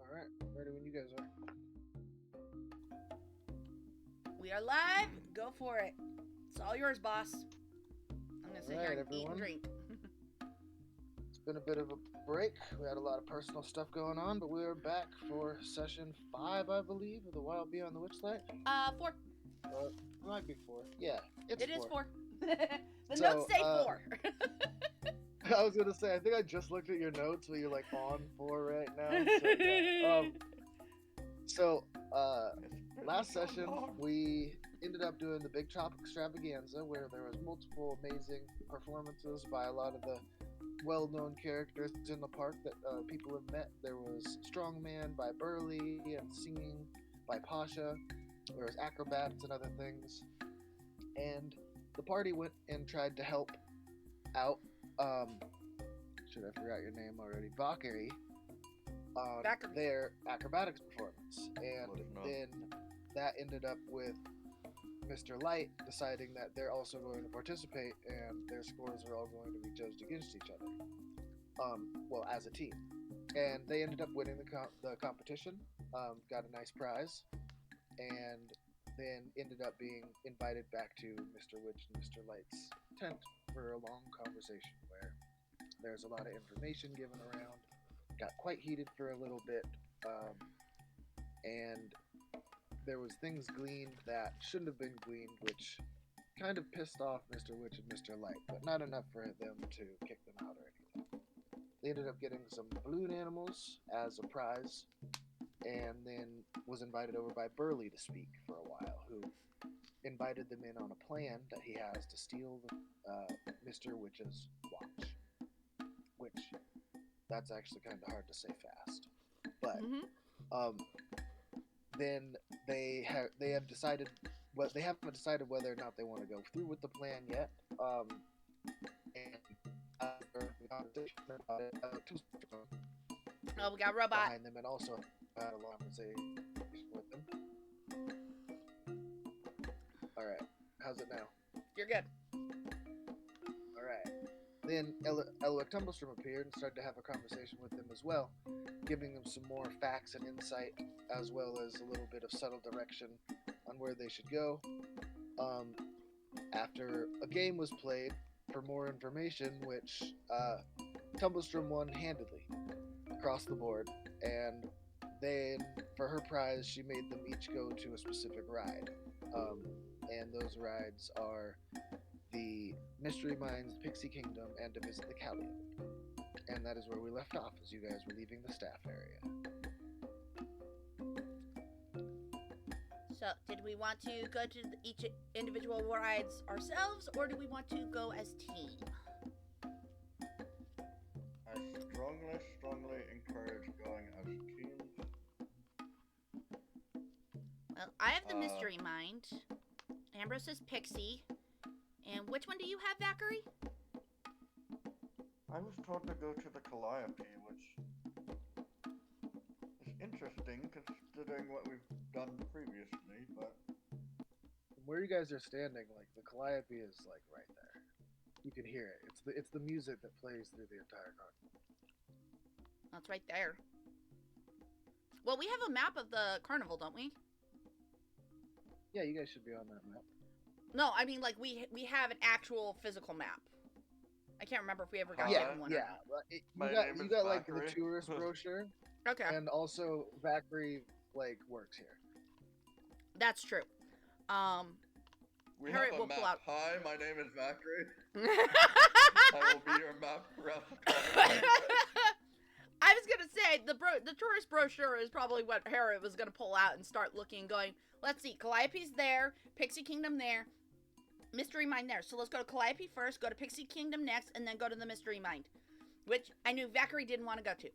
All right, ready when you guys are. We are live. Go for it. It's all yours, boss. I'm gonna sit here and eat and drink. It's been a bit of a break. We had a lot of personal stuff going on, but we are back for session 5, I believe, of the Wild Beyond the Witchlight. 4. It might be 4. Yeah, It is 4. The So, notes say 4. I was gonna say, I think I just looked at your notes, but you're like on 4 right now. So, last session we ended up doing the Big Chop Extravaganza, where there was multiple amazing performances by a lot of the well-known characters in the park that people have met. There was Strongman by Burley and Singing by Pasha. There was acrobats and other things, and the party went and tried to help out. Should I forgot your name already? Valkyrie. On their acrobatics performance, and then that ended up with Mr. Light deciding that they're also going to participate, and their scores are all going to be judged against each other. Well, as a team, and they ended up winning the competition. Got a nice prize, and then ended up being invited back to Mr. Witch and Mr. Light's tent for a long conversation where there's a lot of information given around. Got quite heated for a little bit, and there was things gleaned that shouldn't have been gleaned, which kind of pissed off Mr. Witch and Mr. Light, but not enough for them to kick them out or anything. They ended up getting some balloon animals as a prize, and then was invited over by Burley to speak for a while, who invited them in on a plan that he has to steal Mr. Witch's watch, which that's actually kind of hard to say fast. But then they have decided, well, they haven't decided whether or not they want to go through with the plan yet. And after the conversation about it, we got a robot behind them, and also had a long conversation with them. All right, how's it now? You're good. All right. Then Eloic Tumblestrom appeared and started to have a conversation with them as well, giving them some more facts and insight, as well as a little bit of subtle direction on where they should go. After a game was played for more information, which Tumblestrom won handedly across the board, and then for her prize, she made them each go to a specific ride, and those rides are the Mystery Mines, Pixie Kingdom, and to visit the Callion. And that is where we left off as you guys were leaving the staff area. So, did we want to go to each individual rides ourselves, or do we want to go as team? I strongly encourage going as teams. Well, I have the Mystery Mind. Ambrose is Pixie. And which one do you have, Valkyrie? I was told to go to the Calliope, which is interesting considering what we've done previously, but... From where you guys are standing, like, the Calliope is, like, right there. You can hear it. It's the music that plays through the entire carnival. That's right there. Well, we have a map of the carnival, don't we? Yeah, you guys should be on that map. No, I mean, like, we have an actual physical map. I can't remember if we ever got that one. Yeah, you got like the tourist brochure. Okay. And also, Valkyrie, like, works here. That's true. We have a map. Hi, my name is Valkyrie. I will be your map rep. I was gonna say the tourist brochure is probably what Harriet was gonna pull out and start looking, going, let's see, Calliope's there, Pixie Kingdom there, Mystery Mine there. So let's go to Calliope first, go to Pixie Kingdom next, and then go to the Mystery Mine, which I knew Valkyrie didn't want to go to.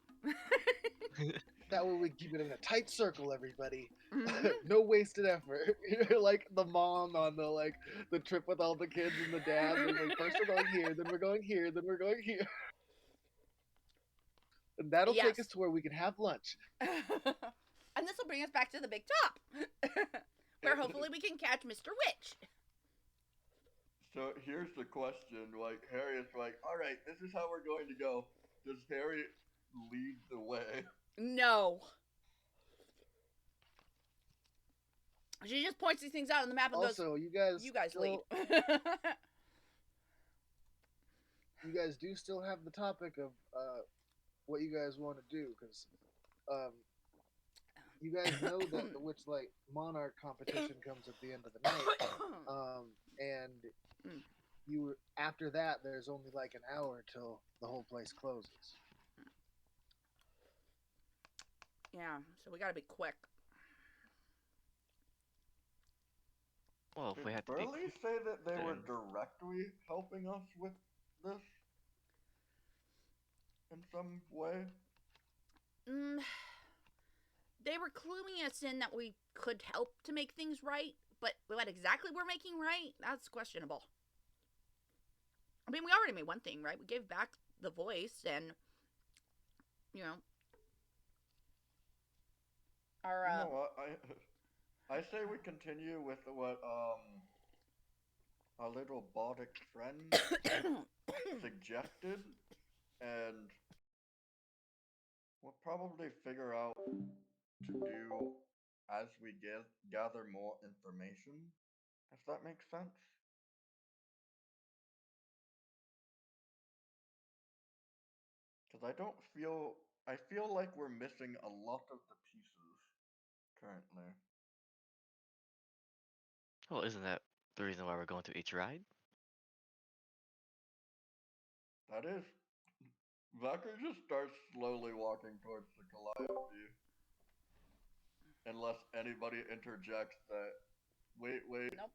That way we keep it in a tight circle, everybody. Mm-hmm. No wasted effort. You're like the mom on the trip with all the kids and the dad. And like, first we're going here, then we're going here, then we're going here. And that'll take us to where we can have lunch. And And this will bring us back to the big top, where hopefully we can catch Mr. Witch. So here's the question, like, Harriet's like, alright, this is how we're going to go. Does Harriet lead the way? No. She just points these things out on the map and Also, goes, you guys lead. You guys do still have the topic of what you guys want to do, because you guys know that the Witchlight Monarch competition comes at the end of the night, and you after that there's only like an hour till the whole place closes. Yeah, so we gotta be quick. Well, if we had to be... Burley say that they were then- directly helping us with this? In some way? They were cluing us in that we could help to make things right, but what exactly we're making right, that's questionable. I mean, we already made one thing, right? We gave back the voice and, you know, our, No, I say we continue with what, our little Baltic friend suggested, and we'll probably figure out to do as we gather more information, if that makes sense. Because I feel like we're missing a lot of the pieces currently. Well, isn't that the reason why we're going to each ride? That is. Valkyrie just starts slowly walking towards the Calliope. Unless anybody interjects that. Wait. Nope.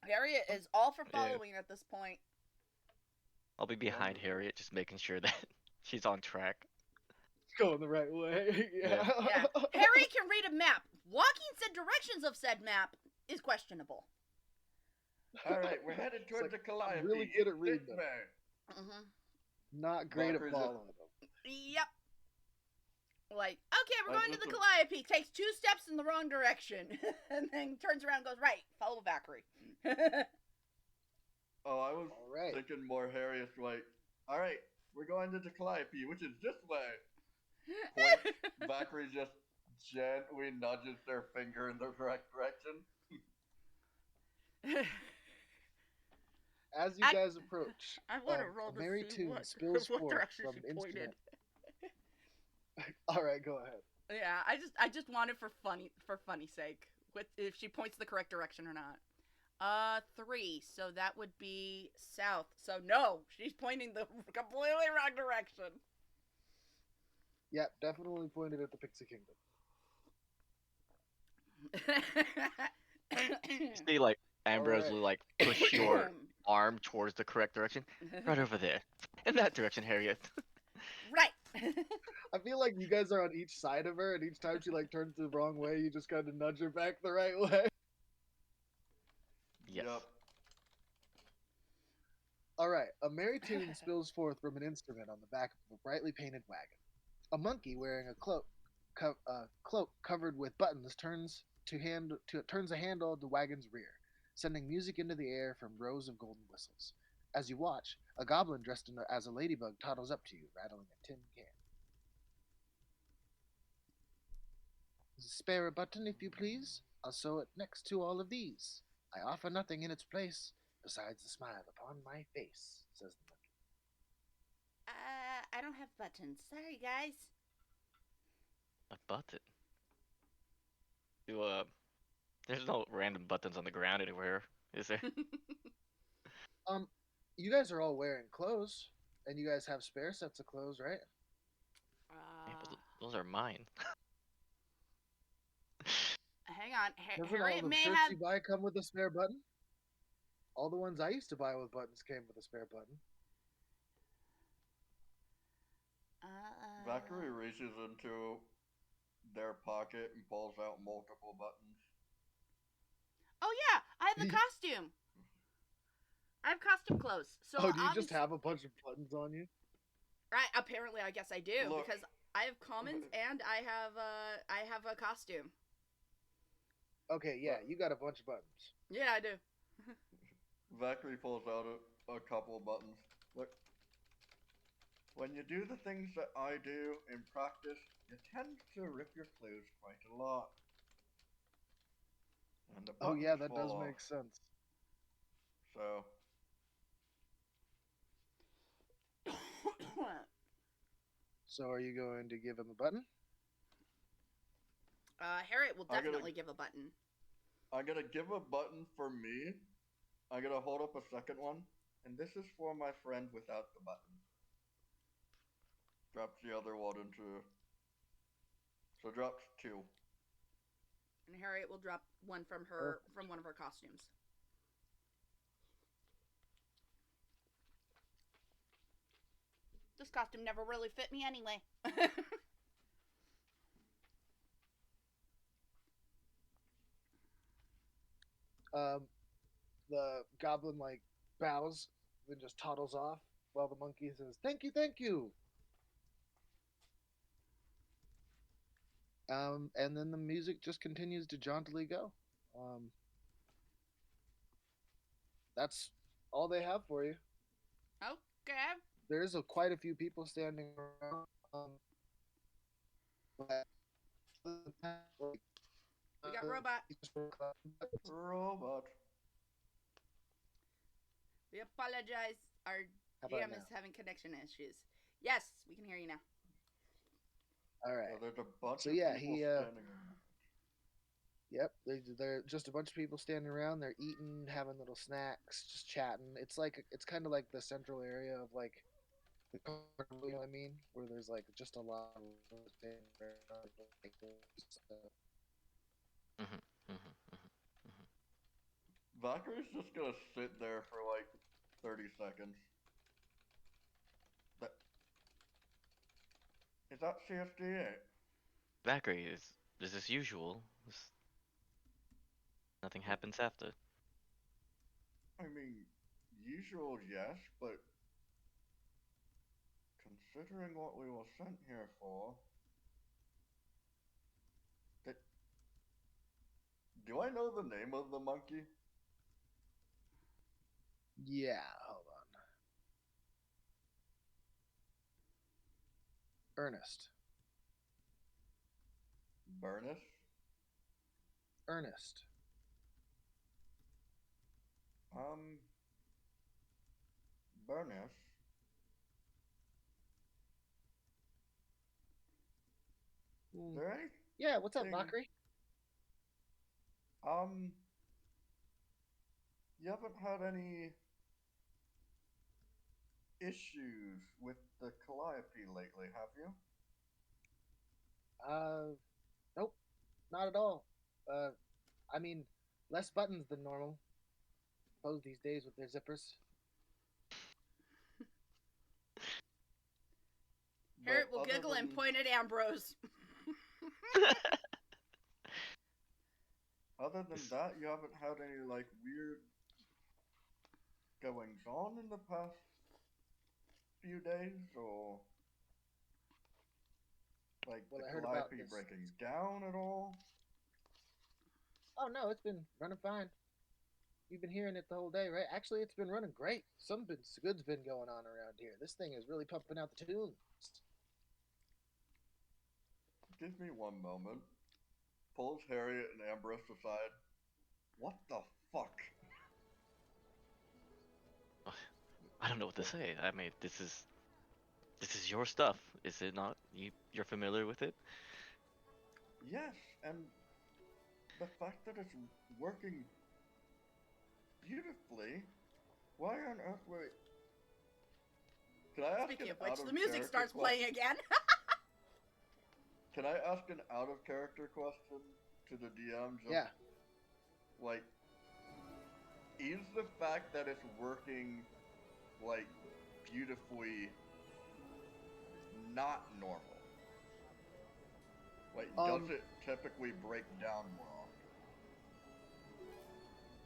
Harriet is all for following at this point. I'll be behind Harriet, just making sure that she's on track. Going the right way. Yeah. Yeah. Harriet can read a map. Walking said directions of said map is questionable. Alright, we're headed towards the Calliope. really good at reading them. Not great Valkyrie's at following them. Yep. Like, okay, we're I going to the just- Calliope. Takes 2 steps in the wrong direction. And then turns around and goes, right, follow Valkyrie. Oh, I was Alright. thinking more Harriet's like, alright, we're going to the Calliope, which is this way. Point. Valkyrie just gently nudges their finger in the correct direction. As you guys approach, I want to roll to Mary see Toon what, spills what forth direction from she an pointed. instrument. Alright, go ahead. Yeah, I just wanted for funny sake, if she points the correct direction or not. 3, so that would be south. So no, she's pointing the completely wrong direction. Yep, definitely pointed at the Pixie Kingdom. You see, like, Ambrose Alright. will, like, push your arm towards the correct direction. Right over there. In that direction, Harriet. Right. I feel like you guys are on each side of her, and each time she like turns the wrong way, you just kind of nudge her back the right way. Yes. Yup. Alright, a merry tune spills forth from an instrument on the back of a brightly painted wagon. A monkey wearing a cloak covered with buttons turns a handle of the wagon's rear, sending music into the air from rows of golden whistles. As you watch, a goblin dressed as a ladybug toddles up to you, rattling a tin can. Spare a button, if you please. I'll sew it next to all of these. I offer nothing in its place, besides the smile upon my face, says the monkey. I don't have buttons. Sorry, guys. A button. There's no random buttons on the ground anywhere, is there? You guys are all wearing clothes, and you guys have spare sets of clothes, right? Yeah, but those are mine. Hang on. Doesn't Harriet all the may shirts have. you buy come with a spare button? All the ones I used to buy with buttons came with a spare button. Valkyrie reaches into their pocket and pulls out multiple buttons. Oh yeah, I have the costume. I have costume clothes. So Oh, do you just have a bunch of buttons on you? Right. Apparently, I guess I do Look. because I have commons and I have a costume. Okay, yeah, you got a bunch of buttons. Yeah, I do. Zachary pulls out a couple of buttons. Look, when you do the things that I do in practice, you tend to rip your clothes quite a lot. And the Oh buttons yeah, that does fall off. make sense. So, So are you going to give him a button? Harriet will I gotta- definitely give a button. I'm gonna give a button for me. I'm gonna hold up a second one. And this is for my friend without the button. Drops the other one into... So drops 2. And Harriet will drop one from one of her costumes. This costume never really fit me anyway. The goblin like bows, then just toddles off while the monkey says, "Thank you, thank you." And then the music just continues to jauntily go. That's all they have for you. Okay. There's quite a few people standing around. But We got robot. Robot. We apologize. Our How about GM now? is having connection issues. Yes, we can hear you now. All right. So there's a bunch So of yeah, people he, standing around. Yep, they're just a bunch of people standing around. They're eating, having little snacks, just chatting. It's kind of like the central area of like the carnival, you know what I mean, where there's like just a lot of Mhm, mhm, mhm, mhm. Valkyrie's just gonna sit there for like 30 seconds. That... Is that CSDA? Valkyrie is as usual. Nothing happens after. I mean, usual, yes, but considering what we were sent here for, that... Do I know the name of the monkey? Yeah, hold on. Ernest. Burnus? Ernest. Burnus? Is there any... Yeah, what's up, thing- Valkyrie? You haven't had any issues with the Calliope lately, have you? Nope, not at all. I mean, less buttons than normal. Suppose these days with their zippers. Harriet will other giggle and than- point at Ambrose. Other than that, you haven't had any like weird goings on in the past few days, or like Well, the I heard about Calliope this. breaking down at all? Oh no, it's been running fine. You've been hearing it the whole day, right? Actually, it's been running great. Good's been going on around here. This thing is really pumping out the tunes. Give me one moment. Pulls Harriet and Ambrose aside. What the fuck? I don't know what to say. I mean, this is your stuff, is it not? You're familiar with it? Yes, and the fact that it's working beautifully. Why on earth were... Can I ask Speaking an of which, out the music character starts playing again. Can I ask an out of character question to the DM? Just, Yeah. like, is the fact that it's working, like, beautifully not normal? Like, does it typically break down more often?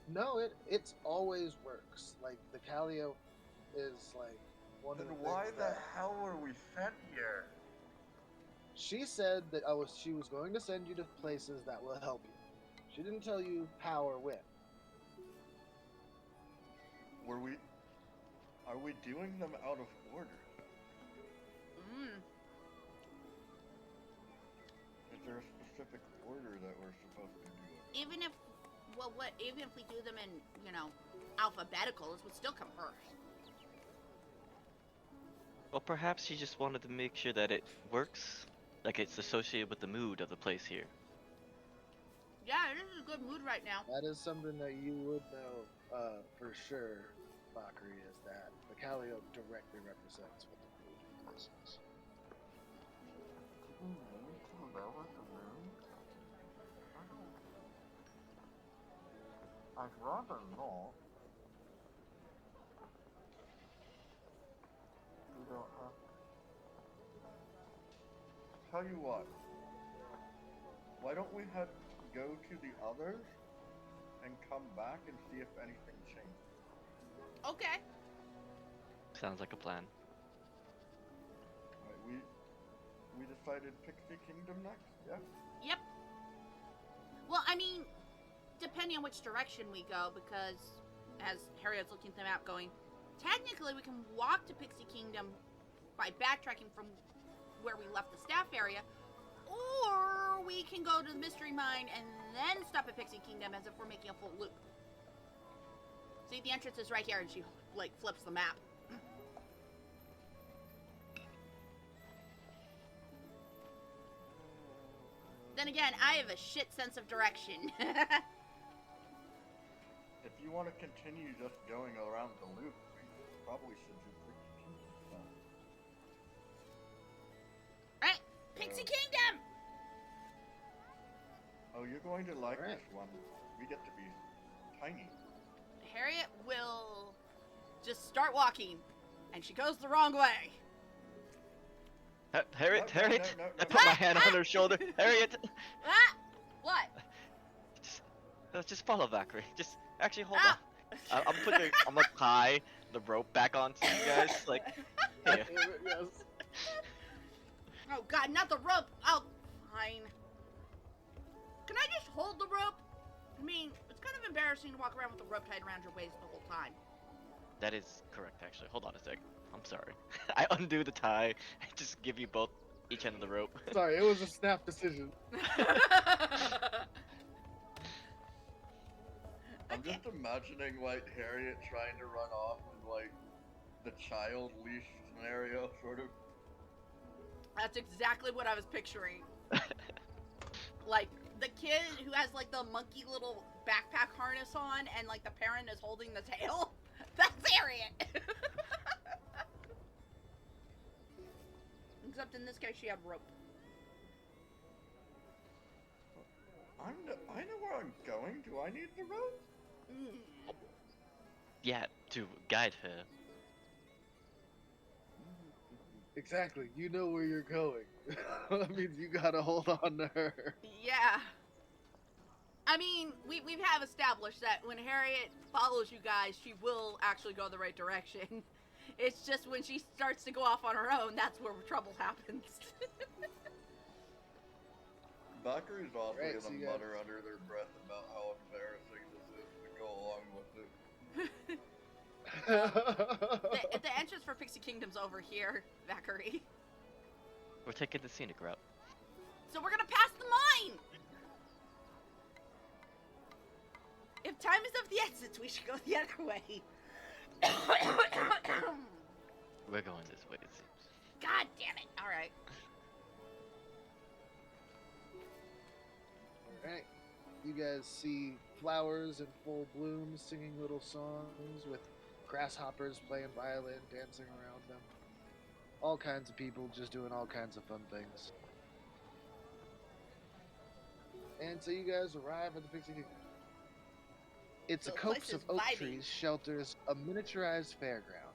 No, it's always works. Like the Calio is like one Then of the why things the that hell were we sent here? She said that she was going to send you to places that will help you. She didn't tell you how or when. Are we doing them out of order? Is there a specific order that we're supposed to do it? Even if we do them in, alphabetical, this would still come first. Well, perhaps she just wanted to make sure that it works, like it's associated with the mood of the place here. Yeah, this is a good mood right now. That is something that you would know for sure, Bakri, is that the Callio directly represents what the mood of the place is. I'd rather not. We don't have. Tell you what. Why don't we go to the others and come back and see if anything changed? Okay. Sounds like a plan. Right, we decided Pixie Kingdom next, yeah? Yep. Well, I mean, depending on which direction we go, because as Harriet's looking at the map going, technically we can walk to Pixie Kingdom by backtracking from where we left the staff area, or we can go to the Mystery Mine and then stop at Pixie Kingdom as if we're making a full loop. See, the entrance is right here, and she, flips the map. Then again, I have a shit sense of direction. If you want to continue just going around the loop, we probably should do Pixie Kingdom stuff. Right, Pixie Kingdom! Oh, you're going to like Alright. this one. We get to be tiny. Harriet will just start walking, and she goes the wrong way. Harriet, No, no, Harriet! no, no, I no. put my hand on her shoulder. Harriet! Ah! What? Just follow Valkyrie. Just actually hold Ah! on. I'm gonna tie the rope back onto you guys. Like, here. Yes. Oh god, not the rope! Oh, fine. Can I just hold the rope? I mean, it's kind of embarrassing to walk around with the rope tied around your waist the whole time. That is correct, actually. Hold on a sec. I'm sorry. I undo the tie and just give you both each end of the rope. Sorry, it was a snap decision. I'm just imagining, Harriet trying to run off in, the child leash scenario, sort of. That's exactly what I was picturing. Like, the kid who has, the monkey little backpack harness on, and, the parent is holding the tail. That's Harriet! Except in this case, she had rope. I know where I'm going. Do I need the rope? Mm. Yeah, to guide her. Exactly. You know where you're going. That means you gotta hold on to her. Yeah. I mean, we have established that when Harriet follows you guys, she will actually go the right direction. It's just when she starts to go off on her own, that's where trouble happens. Valkyrie's also Right, so gonna you got- mutter under their breath about how embarrassing this is to go along with it. the entrance for Pixie Kingdom's over here, Valkyrie. We're taking the scenic route. So we're gonna pass the mine! If time is of the essence, we should go the other way. We're going this way, it seems. God damn it. Alright. Alright. You guys see flowers in full bloom singing little songs with grasshoppers playing violin, dancing around them. All kinds of people just doing all kinds of fun things. And so you guys arrive at the Pixie Kingdom. Its The copse place of is oak vibey. trees shelters a miniaturized fairground.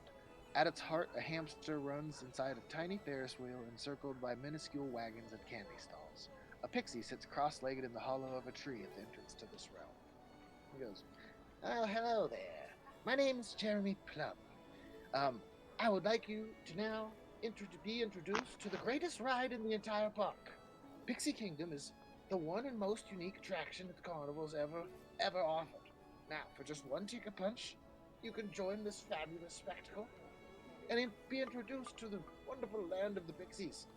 At its heart, a hamster runs inside a tiny Ferris wheel encircled by minuscule wagons and candy stalls. A pixie sits cross-legged in the hollow of a tree at the entrance to this realm. He goes, "Oh, hello there. My name's Jeremy Plum. I would like you to now be introduced to the greatest ride in the entire park. Pixie Kingdom is the one and most unique attraction that the carnival's ever offered. Now, for just one ticket punch, you can join this fabulous spectacle and be introduced to the wonderful land of the Pixies.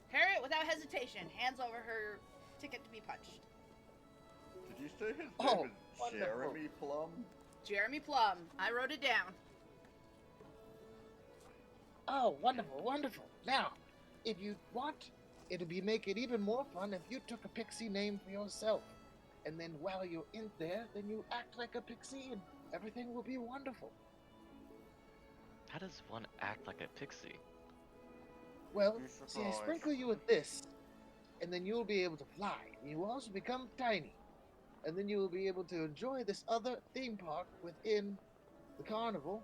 Harriet, without hesitation, hands over her ticket to be punched. Did you say his name Oh, is wonderful. Jeremy Plum? Jeremy Plum. I wrote it down. Oh, wonderful, wonderful. Now, if you want, make it even more fun if you took a pixie name for yourself. And then while you're in there, then you act like a pixie and everything will be wonderful. How does one act like a pixie? Well, Be see, I surprised. sprinkle you with this, and then you'll be able to fly. And you will also become tiny. And then you will be able to enjoy this other theme park within the carnival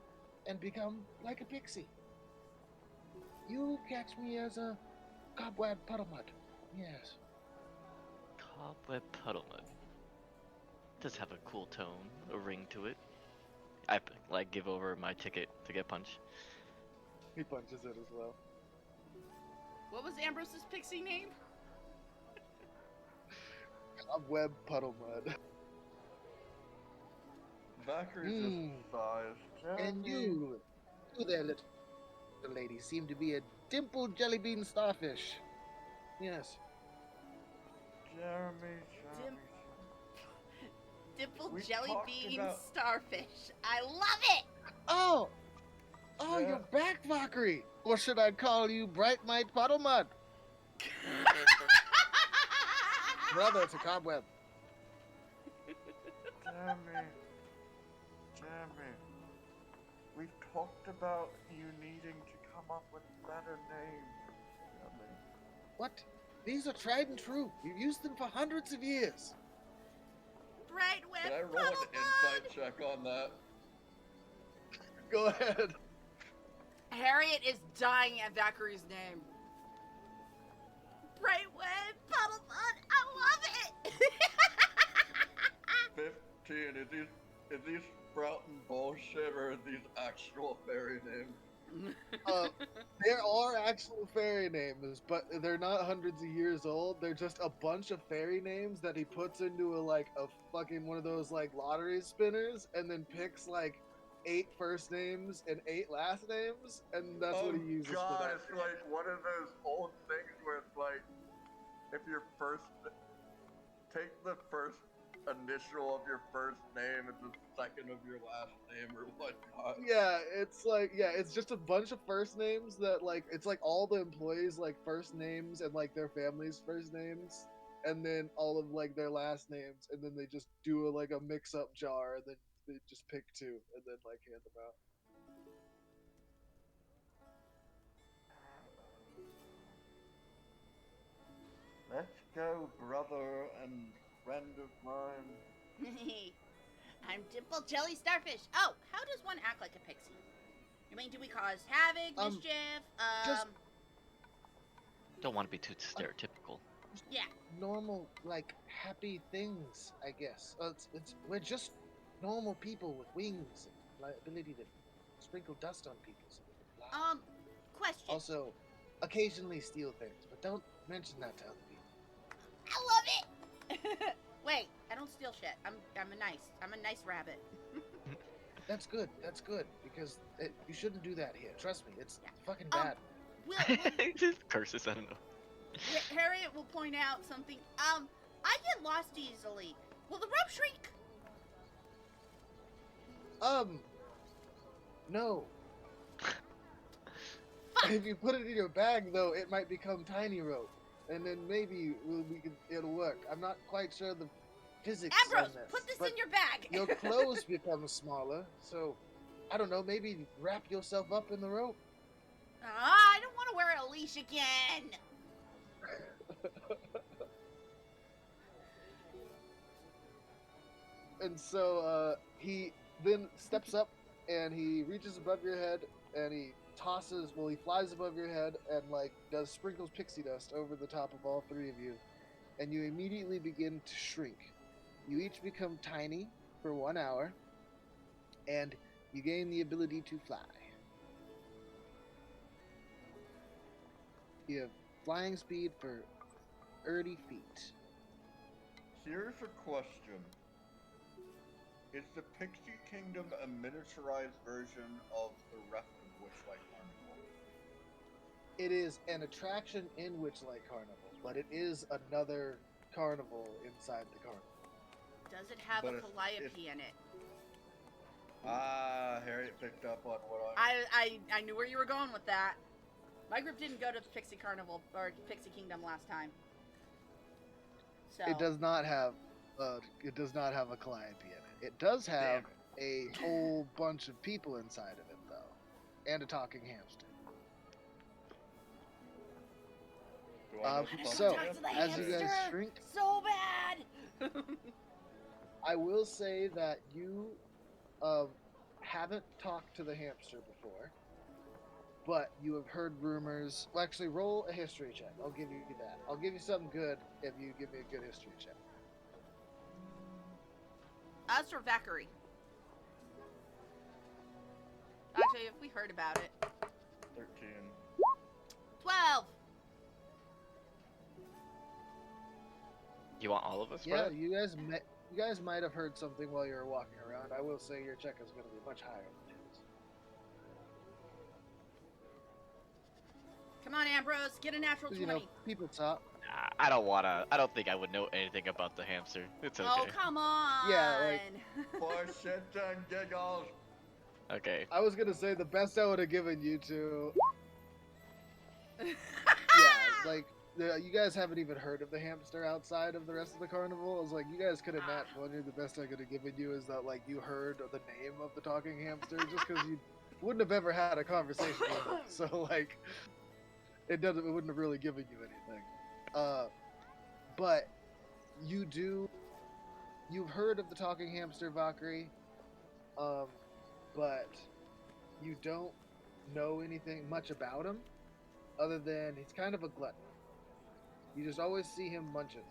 and become like a pixie. You catch me as a cobweb puddle mud. Yes. Cobweb Puddlemud. Does have a cool tone, a ring to it. I like give over my ticket to get punched. He punches it as well. What was Ambrose's pixie name? Cobweb puddle mud. Zachary just sighs. And Jeremy. you there, little lady, seem to be a dimpled jelly bean starfish. Yes. Jeremy. Dimpled We jelly talked bean about- starfish. I love it! Oh, Yeah. you're back, Valkyrie. Or should I call you Bright Might Puddle Mud? Brother to Cobweb. Jeremy. We've talked about you needing to come up with better names. Jeremy. What? These are tried and true. You've used them for hundreds of years. Bright Can I web roll an puddle insight mud! check on that? Go ahead. Harriet is dying at Vakarie's name. Bright web puddle mud! I love it! 15. Is these sprouting bullshit or are these actual fairy names? There are actual fairy names, but they're not hundreds of years old. They're just a bunch of fairy names that he puts into a fucking one of those like lottery spinners, and then picks like 8 first names and 8 last names, and that's what he uses God, for that. it's like one of those old things where it's like, if your first, take the first initial of your first name and the second of your last name or whatnot. Yeah, it's just a bunch of first names that it's like all the employees like first names and like their families' first names, and then all of like their last names, and then they just do a mix-up jar, and then they just pick 2 and then like hand them out. Let's go, brother and friend of mine. I'm Dimple Jelly Starfish. Oh, how does one act like a pixie? I mean, do we cause havoc, mischief? just- Don't want to be too stereotypical. Yeah. Normal, like happy things, I guess. We're just normal people with wings and the ability to sprinkle dust on people. So we can fly. Question. Also, occasionally steal things, but don't mention that to other people. I love it. Wait, I don't steal shit. I'm a nice rabbit. That's good. That's good because you shouldn't do that here. Trust me, it's Yeah. fucking bad. Will, Just curses, I don't know. Harriet will point out something. I get lost easily. Will the rope shrink? No. If you put it in your bag, though, it might become tiny rope, and then maybe it'll work. I'm not quite sure the physics Ambrose, on this. put this but in your bag. your clothes become smaller, so I don't know. Maybe wrap yourself up in the rope. I don't want to wear a leash again. And so he then steps up and he reaches above your head and he flies above your head and sprinkles pixie dust over the top of all 3 of you, and you immediately begin to shrink. You each become tiny for 1 hour, and you gain the ability to fly. You have flying speed for 30 feet. Here's a question. Is the Pixie Kingdom a miniaturized version of the rest of Witchlight Carnival? It is an attraction in Witchlight Carnival, but it is another carnival inside the carnival. Does it have But a it's- calliope in it? Ah, Harriet picked up on what I... I knew where you were going with that. My group didn't go to Pixie Carnival or Pixie Kingdom last time. So It does not have a calliope in it. It does have a whole bunch of people inside of it though, and a talking hamster. Do I know I the so, talk to the as you guys hamster shrink, so bad. I will say that you haven't talked to the hamster before, but you have heard rumors. Well, actually, roll a history check. I'll give you that. I'll give you something good if you give me a good history check. That's for Vackery. Actually, if we heard about it. 13. 12. You want all of us? Yeah, Brett? you guys might have heard something while you were walking around. I will say your check is going to be much higher than his. Come on, Ambrose, get a natural 'Cause, 20. you know, people talk. Nah, I don't wanna. I don't think I would know anything about the hamster. It's okay. Oh, come on. Yeah, For shits and giggles. Okay. I was gonna say the best I would have given you to. Yeah, like you guys haven't even heard of the hamster outside of the rest of the carnival. I was like, you guys could have nat 20. The best I could have given you is that like you heard of the name of the talking hamster, just because you wouldn't have ever had a conversation with it. So like, it wouldn't have really given you anything. But you've heard of the talking hamster, Valkyrie. But you don't know anything much about him, other than he's kind of a glutton. You just always see him munching.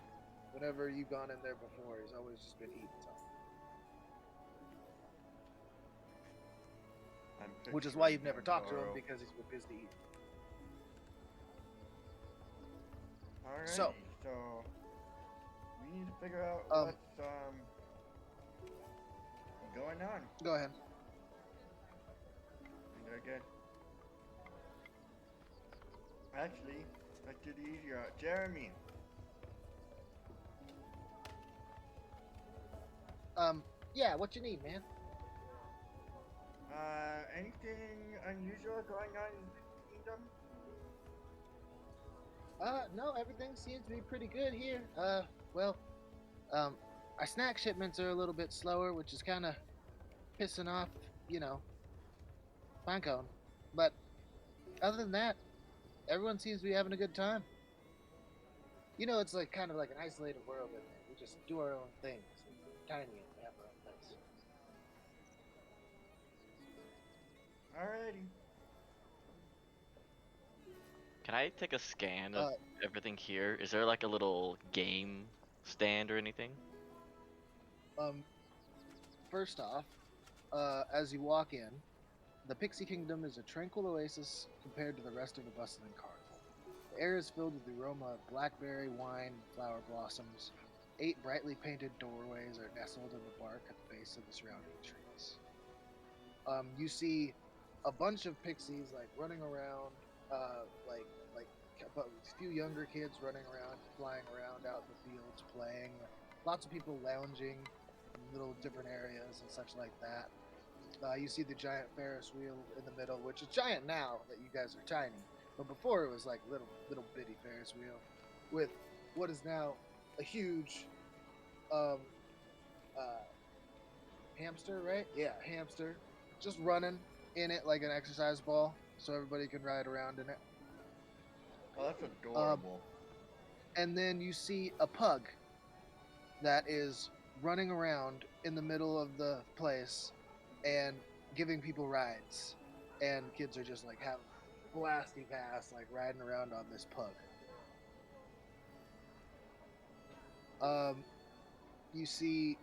Whenever you've gone in there before, he's always just been eating something. Which is why you've never talked to him, because he's been busy eating. Alright, So- so we need to figure out what's going on. Go ahead. Very good. Actually, let's do the easier. Jeremy, Yeah, what you need, man? anything unusual going on in the kingdom? No, everything seems to be pretty good here. Our snack shipments are a little bit slower, which is kind of pissing off, Pinecone. But other than that, everyone seems to be having a good time. It's like kind of like an isolated world, and we just do our own things. Tiny and we have our own place. Alrighty. Can I take a scan of Uh, everything here? Is there like a little game stand or anything? First off, as you walk in, the Pixie Kingdom is a tranquil oasis compared to the rest of the bustling carnival. The air is filled with the aroma of blackberry, wine, and flower blossoms. 8 brightly painted doorways are nestled in the bark at the base of the surrounding trees. You see a bunch of pixies like running around, like a few younger kids running around, flying around out in the fields, playing. Lots of people lounging in little different areas and such like that. You see the giant Ferris wheel in the middle, which is giant now that you guys are tiny, but before it was like little bitty Ferris wheel with what is now a huge hamster, right? Yeah, hamster, just running in it like an exercise ball, so everybody can ride around in it. Oh, that's adorable. And then you see a pug that is running around in the middle of the place and giving people rides, and kids are just like having blasty past, like riding around on this pug. You see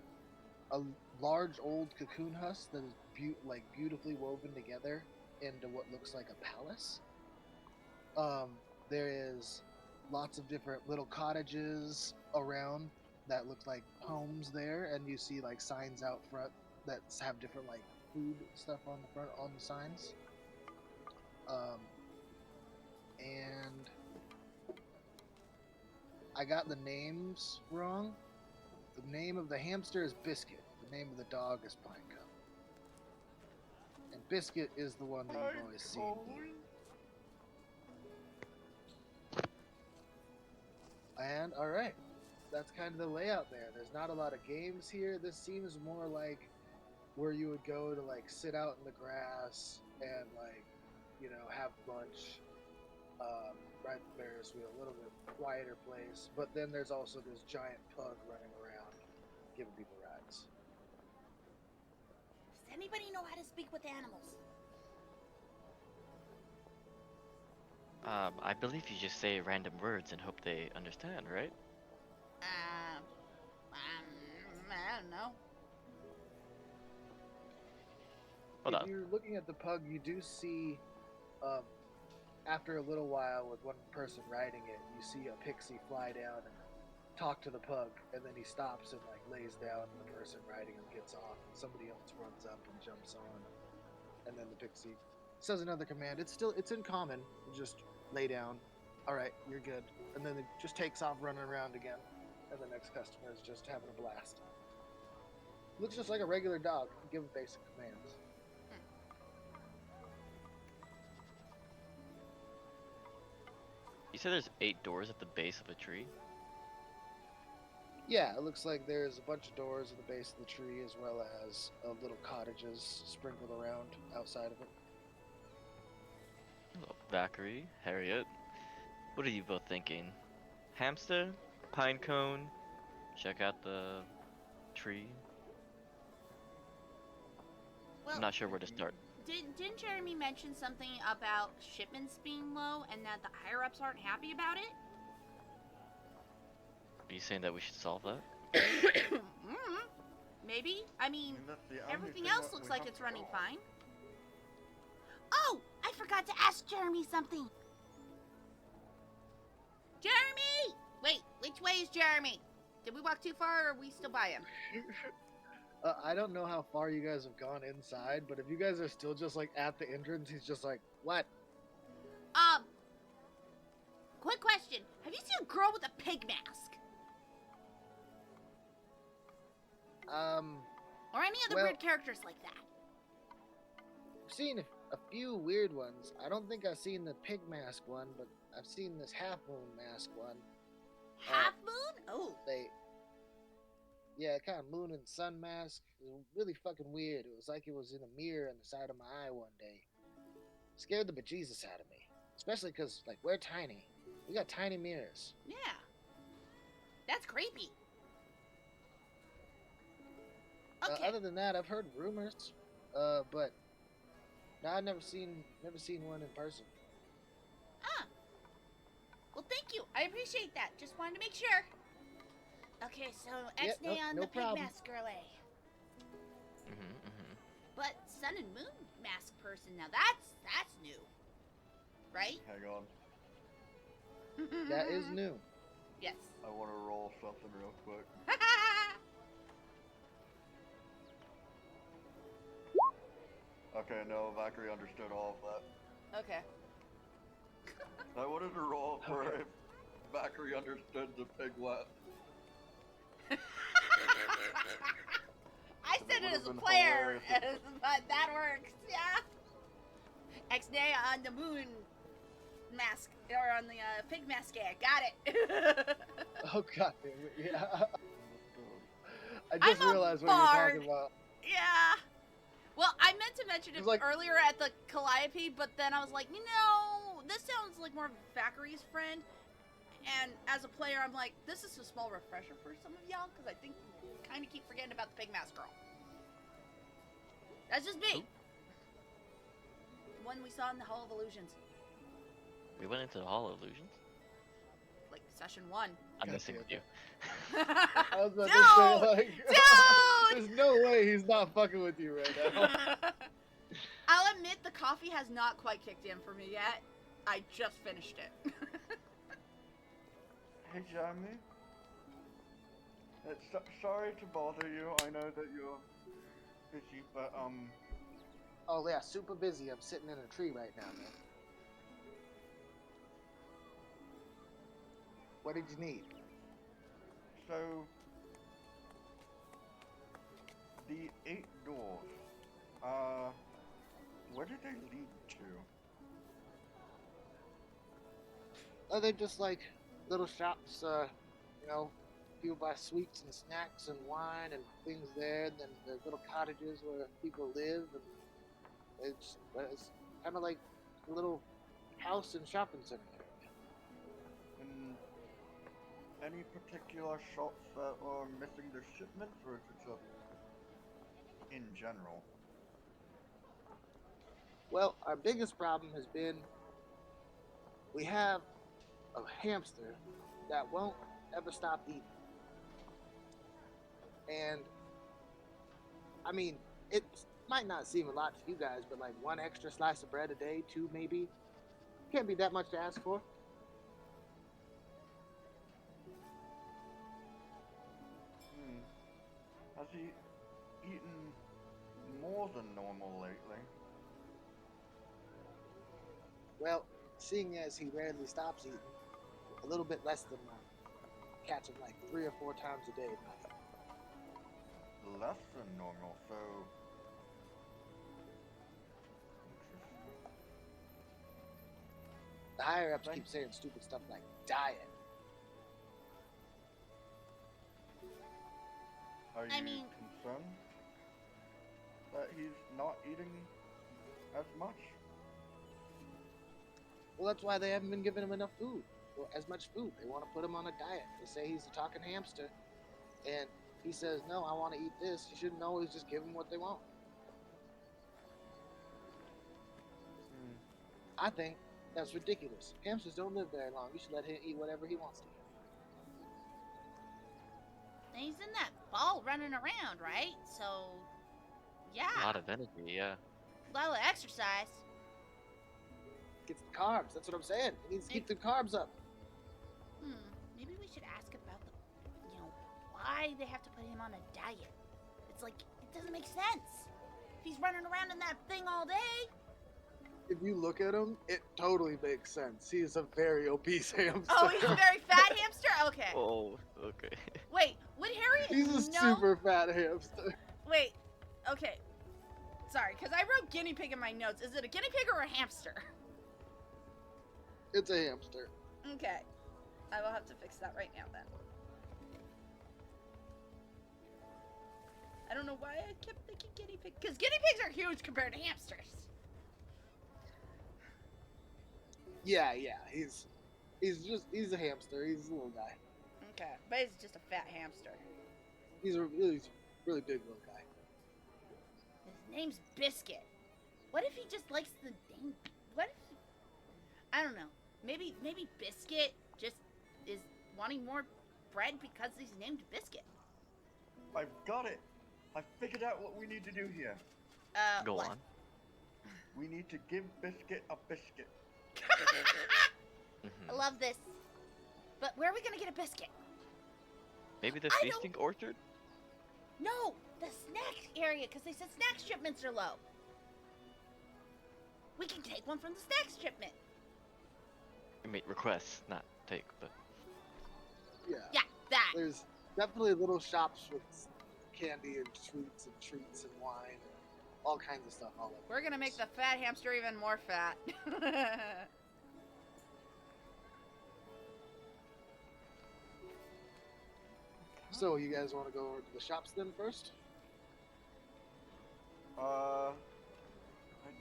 a large old cocoon husk that is beautifully woven together into what looks like a palace. There there's lots of different little cottages around that look like homes there, and you see like signs out front that have different like food stuff on the front on the signs. And I got the names wrong. The name of the hamster is Biscuit. The name of the dog is Pinecone. And Biscuit is the one that you've always seen. And alright, that's kind of the layout there. There's not a lot of games here. This seems more like where you would go to like sit out in the grass and like, you know, have lunch, ride the Ferris wheel, a little bit quieter place. But then there's also this giant pug running around giving people rides. Does anybody know how to speak with animals? I believe you just say random words and hope they understand, right? I don't know. Hold If on. you're looking at the pug, you do see, after a little while with one person riding it, you see a pixie fly down and talk to the pug, and then he stops and like lays down, and the person riding him gets off, and somebody else runs up and jumps on, and then the pixie says another command. It's in common. You just lay down. All right, you're good, and then it just takes off running around again, and the next customer is just having a blast. Looks just like a regular dog. You give him basic commands. You said there's 8 doors at the base of a tree? Yeah, it looks like there's a bunch of doors at the base of the tree, as well as little cottages sprinkled around outside of it. Hello, Valkyrie, Harriet. What are you both thinking? Hamster? Pinecone? Check out the tree? Well, I'm not sure where to start. Didn't Jeremy mention something about shipments being low and that the higher-ups aren't happy about it? Are you saying that we should solve that? Maybe. I mean, that's the only everything thing else that looks we like have it's to running solve. fine. Oh, I forgot to ask Jeremy something. Jeremy! Wait, which way is Jeremy? Did we walk too far, or are we still by him? I don't know how far you guys have gone inside, but if you guys are still just like at the entrance, he's just like, "What?" Quick question. Have you seen a girl with a pig mask? Or any other Well- weird characters like that? I've seen a few weird ones. I don't think I've seen the pig mask one, but I've seen this half moon mask one. Half moon? Oh. Yeah, kind of moon and sun mask. It was really fucking weird. It was like it was in a mirror on the side of my eye one day. Scared the bejesus out of me. Especially because, like, we're tiny. We got tiny mirrors. Yeah. That's creepy. Okay. Other than that, I've heard rumors. But no, I've never seen one in person. Well, thank you. I appreciate that. Just wanted to make sure. Okay, so Yep, X-Nay on no the pig problem. mask girl, eh? But sun and moon mask person, now that's new. Right? Hang on. That is new. Yes. I want to roll something real quick. Okay, no, Valkyrie understood all of that. Okay. I wanted to roll for Okay. if Valkyrie understood the piglet. I said it would've as a been player, hilarious. but that works, yeah. X-Nay on the moon mask, or on the pig mask guy. Got it. Oh god damn it, yeah. I just I'm a realized what bard. you're talking about. Yeah. Well, I meant to mention it It's like- earlier at the Calliope, but then I was like, this sounds like more of Valkyrie's friend. And as a player, I'm like, this is a small refresher for some of y'all, because I think we kind of keep forgetting about the pig mask girl. That's just me. Who? The one we saw in the Hall of Illusions, We went into the Hall of Illusions? like session 1. I'm God messing damn with you. I was about Dude! to say, like, Dude! there's no way he's not fucking with you right now. I'll admit the coffee has not quite kicked in for me yet. I just finished it. Hey, Jeremy. Sorry to bother you. I know that you're busy, but Oh yeah, super busy. I'm sitting in a tree right now, man. What did you need? so the 8 doors. Where did they lead to? Oh, they're just like little shops. You know, people buy sweets and snacks and wine and things there. And then there's little cottages where people live, and it's kind of like a little house and shopping center. And any particular shops that are missing their shipments, or is it just in general? Well, our biggest problem has been we have a hamster that won't ever stop eating. And I mean, it might not seem a lot to you guys, but like one extra slice of bread a day, two maybe, can't be that much to ask for. Has he eaten more than normal lately? Well, seeing as he rarely stops eating, a little bit less than catch him like 3 or 4 times a day. Less than normal, so... Interesting. The higher ups keep saying stupid stuff like diet. Are I you mean- concerned that he's not eating as much? Well, that's why they haven't been giving him enough food, or as much food. They want to put him on a diet. They say he's a talking hamster, and he says, "No, I want to eat this." You shouldn't always just give them what they want. I think that's ridiculous. Hamsters don't live very long. You should let him eat whatever he wants to eat. And he's in that ball running around, right? So, yeah, A lot of energy, yeah. a lot of exercise. Gets the carbs. That's what I'm saying. He needs to keep the carbs up. Maybe we should ask about the, why they have to put him on a diet. It's like, it doesn't make sense. If he's running around in that thing all day. If you look at him, it totally makes sense. He is a very obese hamster. Oh, he's a very fat hamster? Okay. Oh, okay. Wait, would Harry He's a know? super fat hamster. Wait, okay. Sorry, because I wrote guinea pig in my notes. Is it a guinea pig or a hamster? It's a hamster. Okay. I will have to fix that right now then. I don't know why I kept thinking guinea pig. Because guinea pigs are huge compared to hamsters. Yeah. He's a hamster. He's a little guy. Okay, but he's just a fat hamster. He's a really big little guy. His name's Biscuit. What if he just likes the name? What if he... I don't know. Maybe Biscuit just is wanting more bread because he's named Biscuit. I've got it! I figured out what we need to do here. Go what? on. We need to give Biscuit a biscuit. I love this. But where are we gonna get a biscuit? Maybe the I don't- feasting orchard? No, the snack area, because they said snack shipments are low. We can take one from the snack shipment. I mean, request, not take, but... Yeah. Yeah, that. There's definitely little shops with candy and sweets and treats and wine and all kinds of stuff all over. We're gonna make the fat hamster even more fat. So you guys want to go over to the shops then first? I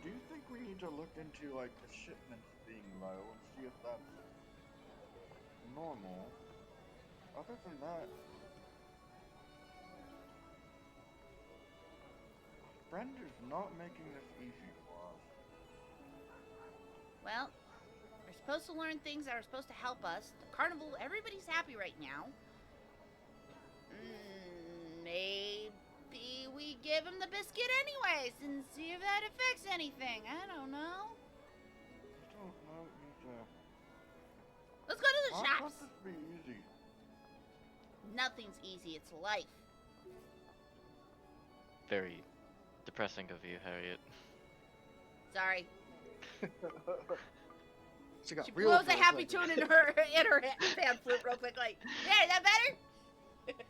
do think we need to look into, like, the shipments being low and see if that's normal. Other than that... Brenda's not making this easy for us. Well, we're supposed to learn things that are supposed to help us. The carnival, everybody's happy right now. Maybe we give him the biscuit anyways and see if that affects anything. I don't know. I don't know either. Let's go to the shop. Let this be easy. Nothing's easy. It's life. Very depressing of you, Harriet. Sorry. She got She real blows for a happy second. tune in her fan flute real quick. Like, there, is that better?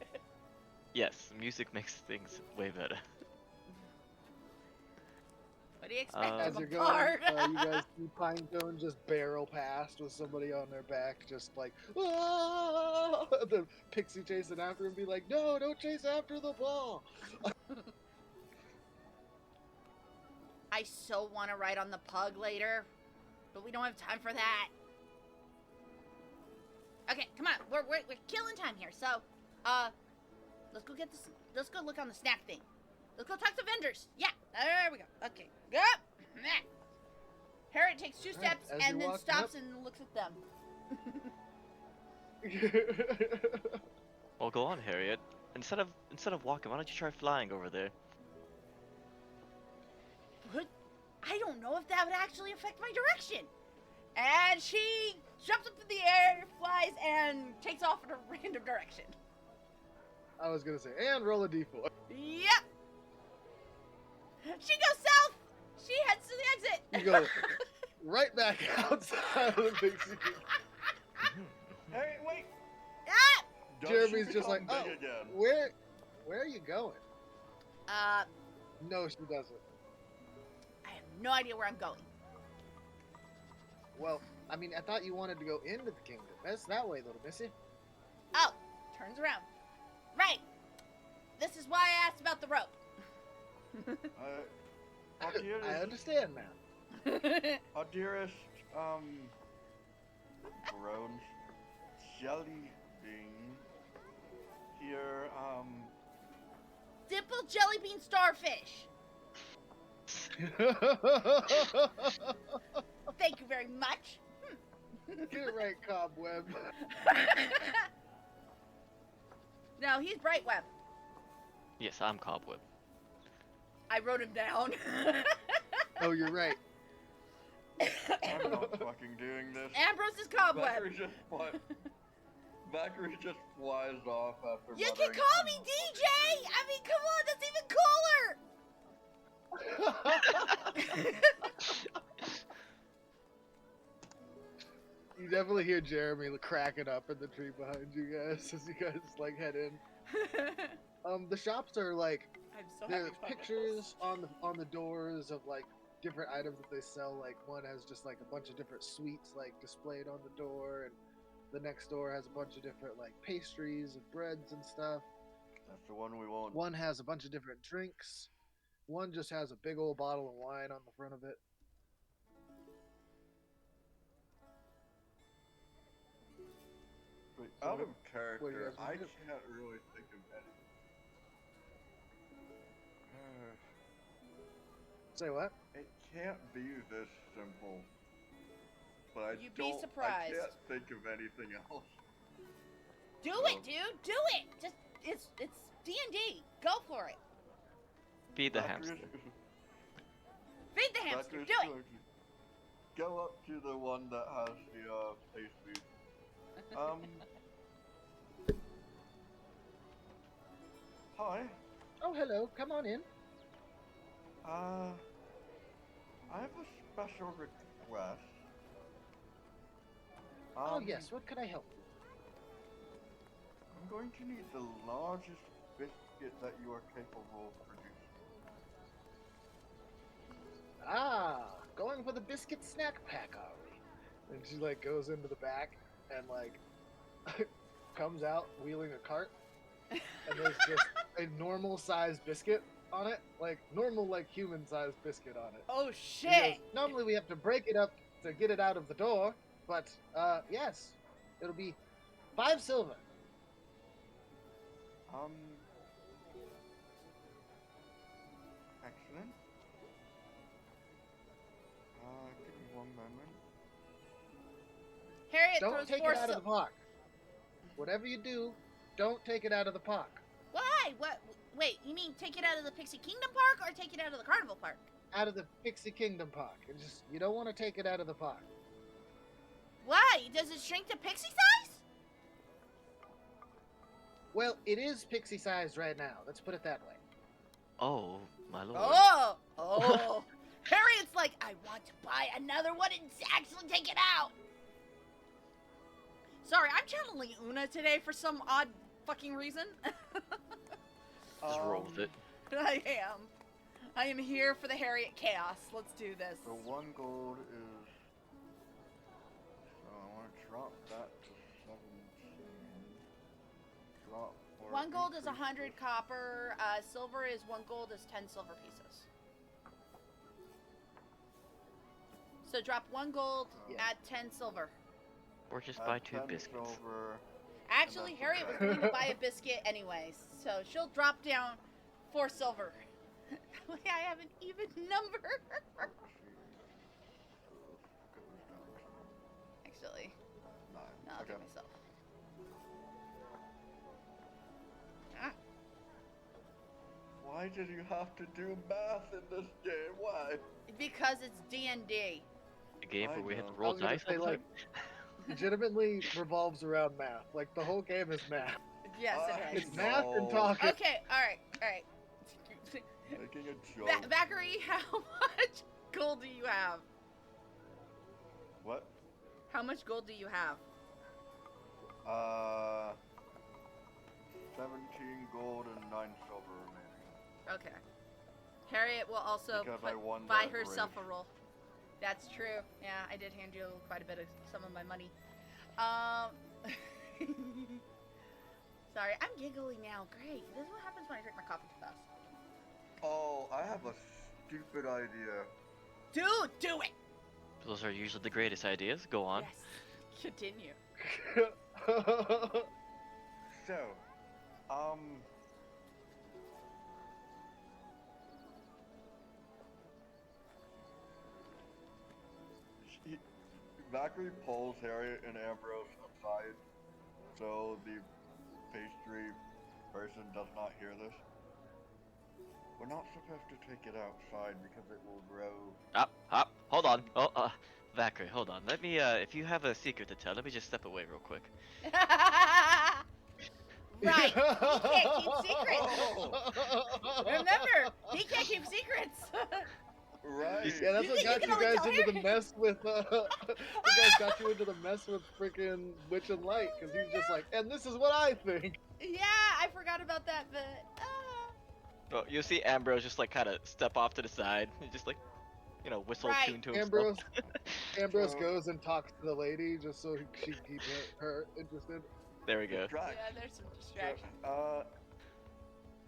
Yes, music makes things way better. What do you expect As from As a you're bard? going, you guys see Pinecone just barrel past with somebody on their back, just like, ah! The pixie chasing after him, be like, no, don't chase after the ball. I so want to ride on the pug later, but we don't have time for that. Okay, come on, we're killing time here. So, let's go get this. Let's go look on the snack thing. Let's go talk to vendors. Yeah, there we go. Okay, go. Harriet takes 2 Alright, steps as and you're then walking stops up- and looks at them. Well, go on, Harriet. Instead of walking, why don't you try flying over there? What? I don't know if that would actually affect my direction. And she jumps up in the air, flies, and takes off in a random direction. I was gonna say, and roll a d4. Yep. She goes south. She heads to the exit. You go right back outside of the pixie. Hey, wait! Ah! Don't Jeremy's you just like, become oh, big again. where are you going? I No, she doesn't. have no idea where I'm going. Well, I mean, I thought you wanted to go into the kingdom. That's that way, little missy. Oh, turns around. Right. This is why I asked about the rope. Our dearest, I understand now. our dearest, groans, jelly bean, here, Dimple jelly bean starfish. Thank you very much. Get it right, Cobweb. No, he's Bright Web. Yes, I'm Cobweb. I wrote him down. Oh, you're right. I'm not fucking doing this. Ambrose is Cobweb. Valkyrie just flies off after You can muttering call me some DJ. I mean, come on, that's even cooler. You definitely hear Jeremy cracking up in the tree behind you guys as you guys like head in. The shops are like I'm so there's happy. pictures on the doors of like different items that they sell. Like one has just like a bunch of different sweets like displayed on the door, and the next door has a bunch of different like pastries and breads and stuff. That's the one we want. One has a bunch of different drinks. One just has a big old bottle of wine on the front of it. But So out of what do you character, guys wanna I do? can't really think of any. Say what? It can't be this simple. But I You'd be don't. surprised. I can't think of anything else. Do it, dude. Do it. Just it's D&D. Go for it. Feed the Valkyrie's- hamster. Feed the hamster. Valkyrie's Do it. going to Go up to the one that has the pastries. Hi. Oh, hello. Come on in. I have a special request. Oh, yes. What can I help you? I'm going to need the largest biscuit that you are capable of producing. Ah, going for the biscuit snack pack, are we? And she like goes into the back and like comes out wheeling a cart, and there's just a normal sized biscuit on it, like normal like human sized biscuit on it. Oh And shit. he goes, normally we have to break it up to get it out of the door, but yes, it'll be 5 silver. Excellent. Give me one moment. Harriet Don't throws take 4 it out of the park. Whatever you do, don't take it out of the park. Why? What? Wait, you mean take it out of the Pixie Kingdom Park or take it out of the Carnival Park? Out of the Pixie Kingdom Park. It's just you don't want to take it out of the park. Why? Does it shrink to pixie size? Well, it is pixie sized right now. Let's put it that way. Oh, my lord. Oh. Harriet's like, I want to buy another one and actually take it out. Sorry, I'm channeling Una today for some odd fucking reason. Just roll with it. I am here for the Harriet chaos. Let's do this. So 1 gold is. So I want to drop that to 17. Drop. Or 1 gold is increase 100 this. copper. Silver is 1 gold is 10 silver pieces. So drop 1 gold, add 10 silver. Or just Add buy 2 10 biscuits. silver. Actually, that's Harriet was okay. going to buy a biscuit anyways, so she'll drop down 4 silver. I have an even number. Actually, 9. no, I'll Okay. give myself. Ah, Why did you have to do math in this game? Why? because it's D&D. A game I where we have to know. I roll was gonna dice say, all the like, time? legitimately revolves around math. Like, the whole game is math. Yes, I it is. It's math and No. talking. Okay, alright. Making a joke. Zachary, how much gold do you have? What? How much gold do you have? 17 gold and 9 silver remaining. Okay. Harriet will also Because I won buy that herself race. a roll. That's true. Yeah, I did hand you quite a bit of some of my money. Sorry, I'm giggling now. Great. This is what happens when I drink my coffee too fast. Oh, I have a stupid idea. Dude, do it! Those are usually the greatest ideas. Go on. Yes. Continue. So, Zachary pulls Harriet and Ambrose aside so the pastry person does not hear this. We're not supposed to take it outside because it will grow. Hold on. Oh, Vakri, hold on. Let me, if you have a secret to tell, let me just step away real quick. Right. He can't keep secrets. Oh, Remember, he can't keep secrets. right. Yeah, that's You what think got you you can only guys tell into the Harriet? mess with, you guys got you into the mess with freaking Witch and Light, because he's just like, and this is what I think. Yeah, I forgot about that, but Well, you see Ambrose just like kind of step off to the side, and just like, you know, whistle Right. a tune to himself. Ambrose So- goes and talks to the lady just so she can keep her interested. There we go. Distract. yeah, there's some So, distraction.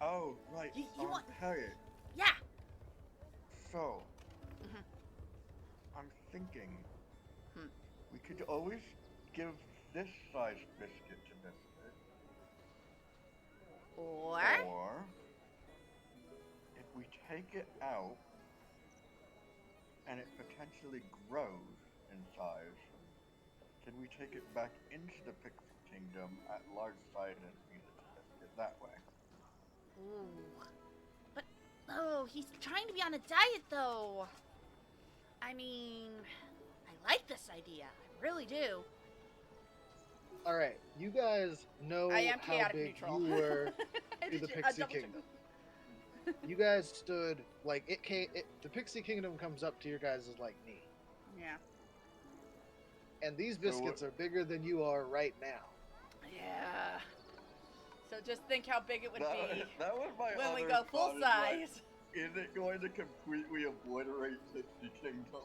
oh, right. You want- Harriet. Yeah. So, Mhm. I'm thinking Hmm. we could always give this size biscuit to Biscuit, Or or if we take it out and it potentially grows in size, can we take it back into the Pixie Kingdom at large size and feed it to Biscuit that way? ooh. But he's trying to be on a diet though. I mean, I like this idea. I really do. All right, you guys know I am how chaotic big neutral. you were. I to the did- Pixie double check. Kingdom. You guys stood like the Pixie Kingdom comes up to your guys' like knee, Yeah. and these So biscuits are bigger than you are right now. Yeah. So just think how big it would be That was my when we other go full thought, is like, size. is it going to completely obliterate Pixie Kingdom?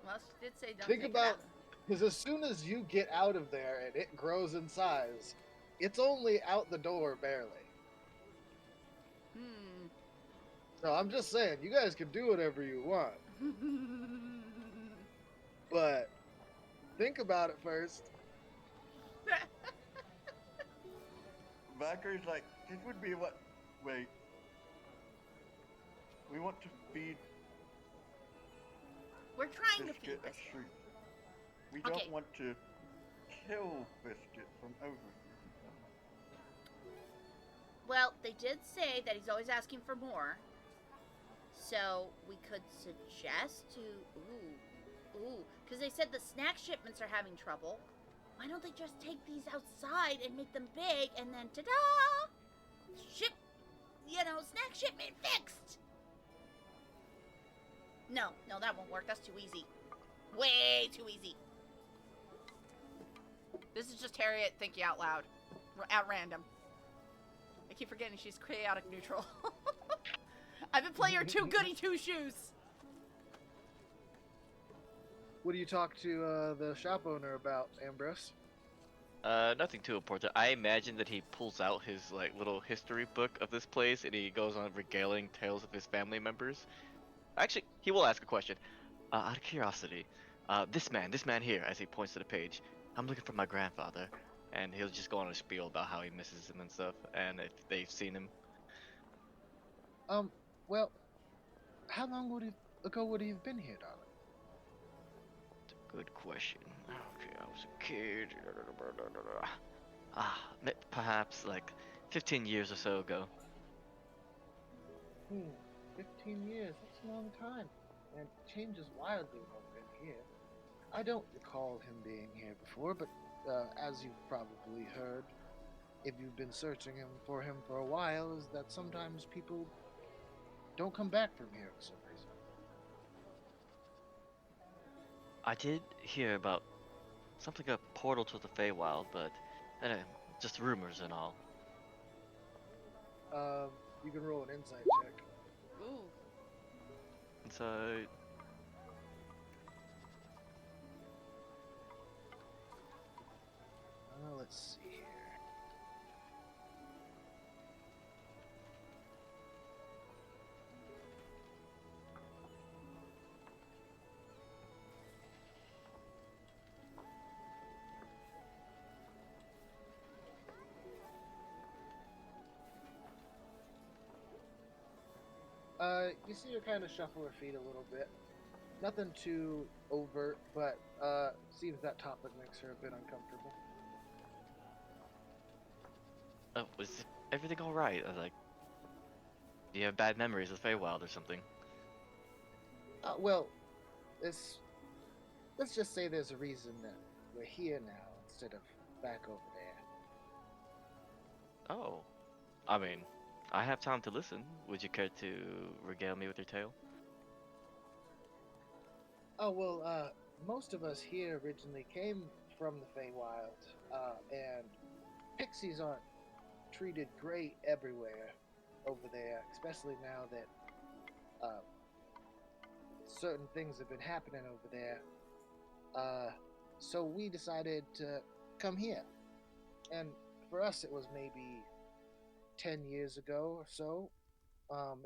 Well, she did say don't Think take about- it out. Because as soon as you get out of there and it grows in size, it's only out the door barely. So I'm just saying, you guys can do whatever you want, but think about it first. Vacary's like, this would be what. Wait. We want to feed We're trying to Biscuit feed a this. treat. We Okay. don't want to kill Biscuit from overfeeding. Well, they did say that he's always asking for more. So we could suggest to because they said the snack shipments are having trouble. Why don't they just take these outside and make them big and then ta-da! Snack shipment fixed! No, that won't work. That's too easy. Way too easy. This is just Harriet thinking out loud. At random. I keep forgetting she's chaotic neutral. I've been playing her too goody two shoes. What do you talk to the shop owner about, Ambrose? Nothing too important. I imagine that he pulls out his like little history book of this place and he goes on regaling tales of his family members. Actually, he will ask a question. Out of curiosity, this man here, as he points to the page, I'm looking for my grandfather, and he'll just go on a spiel about how he misses him and stuff, and if they've seen him. Well, how long ago would he have been here, darling? Good question. Okay, I was a kid. Perhaps like 15 years or so ago. 15 years, that's a long time. And changes wildly while I've been here. I don't recall him being here before, but as you've probably heard, if you've been searching for him for a while, is that sometimes people don't come back from here for some reason. I did hear about something a portal to the Feywild, but just rumors and all. You can roll an insight check. Ooh. Inside. Let's see here. You see her kind of shuffle her feet a little bit. Nothing too overt, but seems that topic makes her a bit uncomfortable. Was everything alright? Like, do you have bad memories of Feywild or something? Well, let's just say there's a reason that we're here now instead of back over there. Oh. I mean, I have time to listen. Would you care to regale me with your tale? Oh, well, most of us here originally came from the Feywild, and pixies aren't treated great everywhere over there, especially now that certain things have been happening over there. So we decided to come here. And for us, it was maybe 10 years ago or so.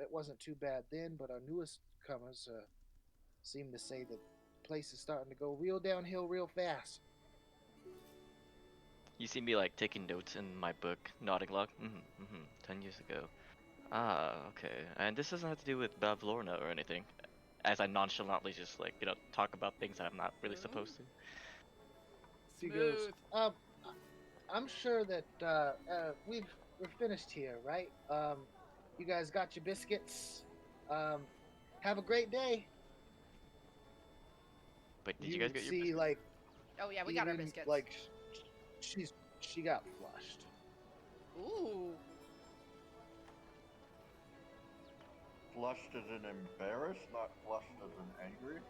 It wasn't too bad then, but our newest comers seem to say that the place is starting to go real downhill real fast. You see me like taking notes in my book, nodding log. 10 years ago. Ah, okay. And this doesn't have to do with Bavlorna or anything. As I nonchalantly just like, talk about things that I'm not really supposed to. She goes, I'm sure that we're finished here, right? You guys got your biscuits. Have a great day. But did you guys get your see, biscuits? like, Oh yeah, we got our biscuits. Like, she got flushed. Ooh. Flushed as in embarrassed, not flushed as in angry.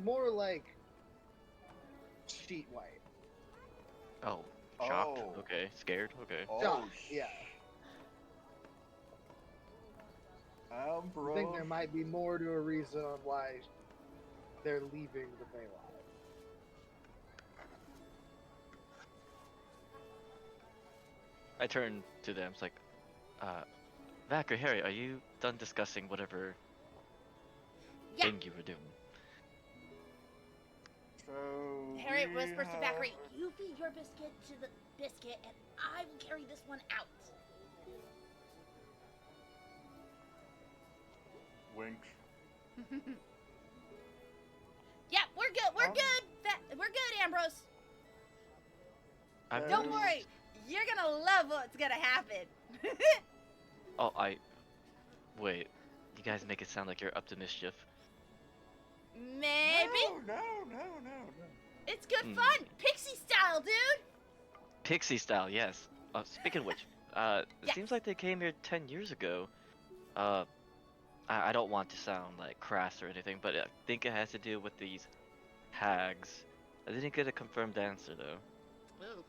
More like sheet white. Oh, shocked. Oh. Okay, scared. Okay. Oh, Shocked, yeah. I Ambrose. think there might be more to a reason on why they're leaving the Feywild. I turn to them. It's like, Vac or Harry, are you done discussing whatever Yeah. thing you were doing? So Harriet we whispers to have- Zachary, "You feed your biscuit to the biscuit, and I will carry this one out." Winks. Yeah, we're good. We're good. We're good, Ambrose. I'm Don't worry. You're gonna love what's gonna happen. Oh, wait. You guys make it sound like you're up to mischief. Maybe. No. It's good fun, pixie style, dude. Pixie style, yes. Speaking of which, it Yes. seems like they came here 10 years ago. I don't want to sound like crass or anything, but I think it has to do with these hags. I didn't get a confirmed answer though. Ooh.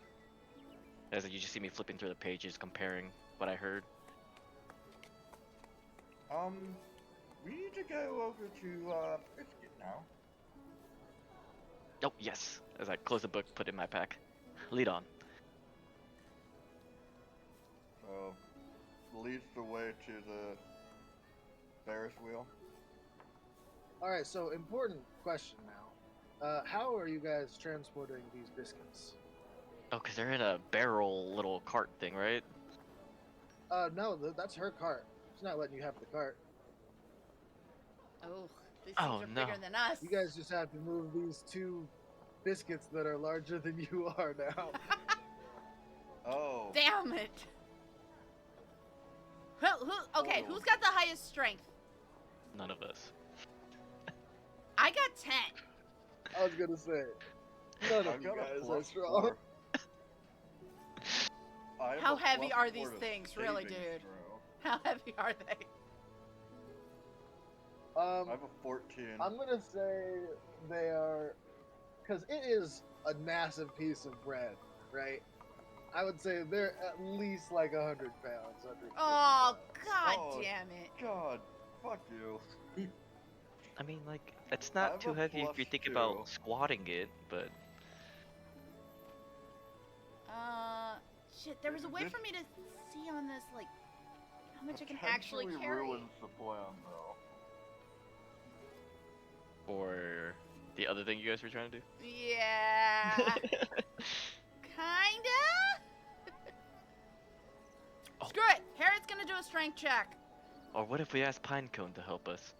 As you just see me flipping through the pages, comparing what I heard. We need to go over to Biscuit now. Oh yes. As I close the book, put it in my pack. Lead on. So, leads the way to the Ferris wheel. All right, so important question now. How are you guys transporting these biscuits? Oh, cause they're in a barrel little cart thing, right? No, that's her cart. She's not letting you have the cart. Oh, these Oh, things are no. bigger than us. You guys just have to move these 2 biscuits that are larger than you are now. Oh. Damn it. Okay, Oh. who's got the highest strength? None of us. I got 10. I was gonna say, none I of you got a guys are plus strong. 4. I have How a heavy plus are 4 these to things, really, saving dude? throw. How heavy are they? I have a 14. I'm gonna say they are, because it is a massive piece of bread, right? I would say they're at least like 100 pounds. 150 Oh, pounds. god Oh. damn it. God, fuck you. I mean, like, it's I not have too a heavy if you plus think 2. about squatting it, but Shit, there was a way This- for me to see on this, like, how much I can actually Potentially carry. ruins the plan, though. or the other thing you guys were trying to do. Yeah. Kinda? Oh. Screw it. Harriet's gonna do a strength check. Or what if we ask Pinecone to help us?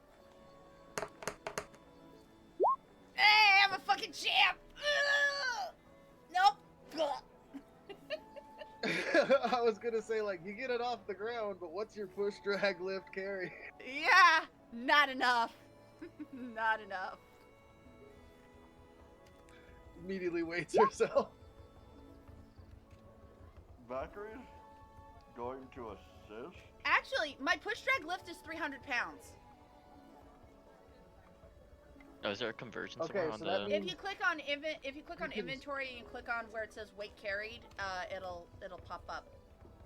Hey, I'm a fucking champ. Ugh. Nope. Ugh. I was gonna say, like, you get it off the ground, but what's your push, drag, lift, carry? Yeah, not enough. Not enough. Immediately weights herself. Valkyrie's going to assist. Actually, my push drag lift is 300 pounds. Oh, is there a conversion Okay, somewhere on so that the? means- If you click on You can- inventory and you click on where it says weight carried, it'll pop up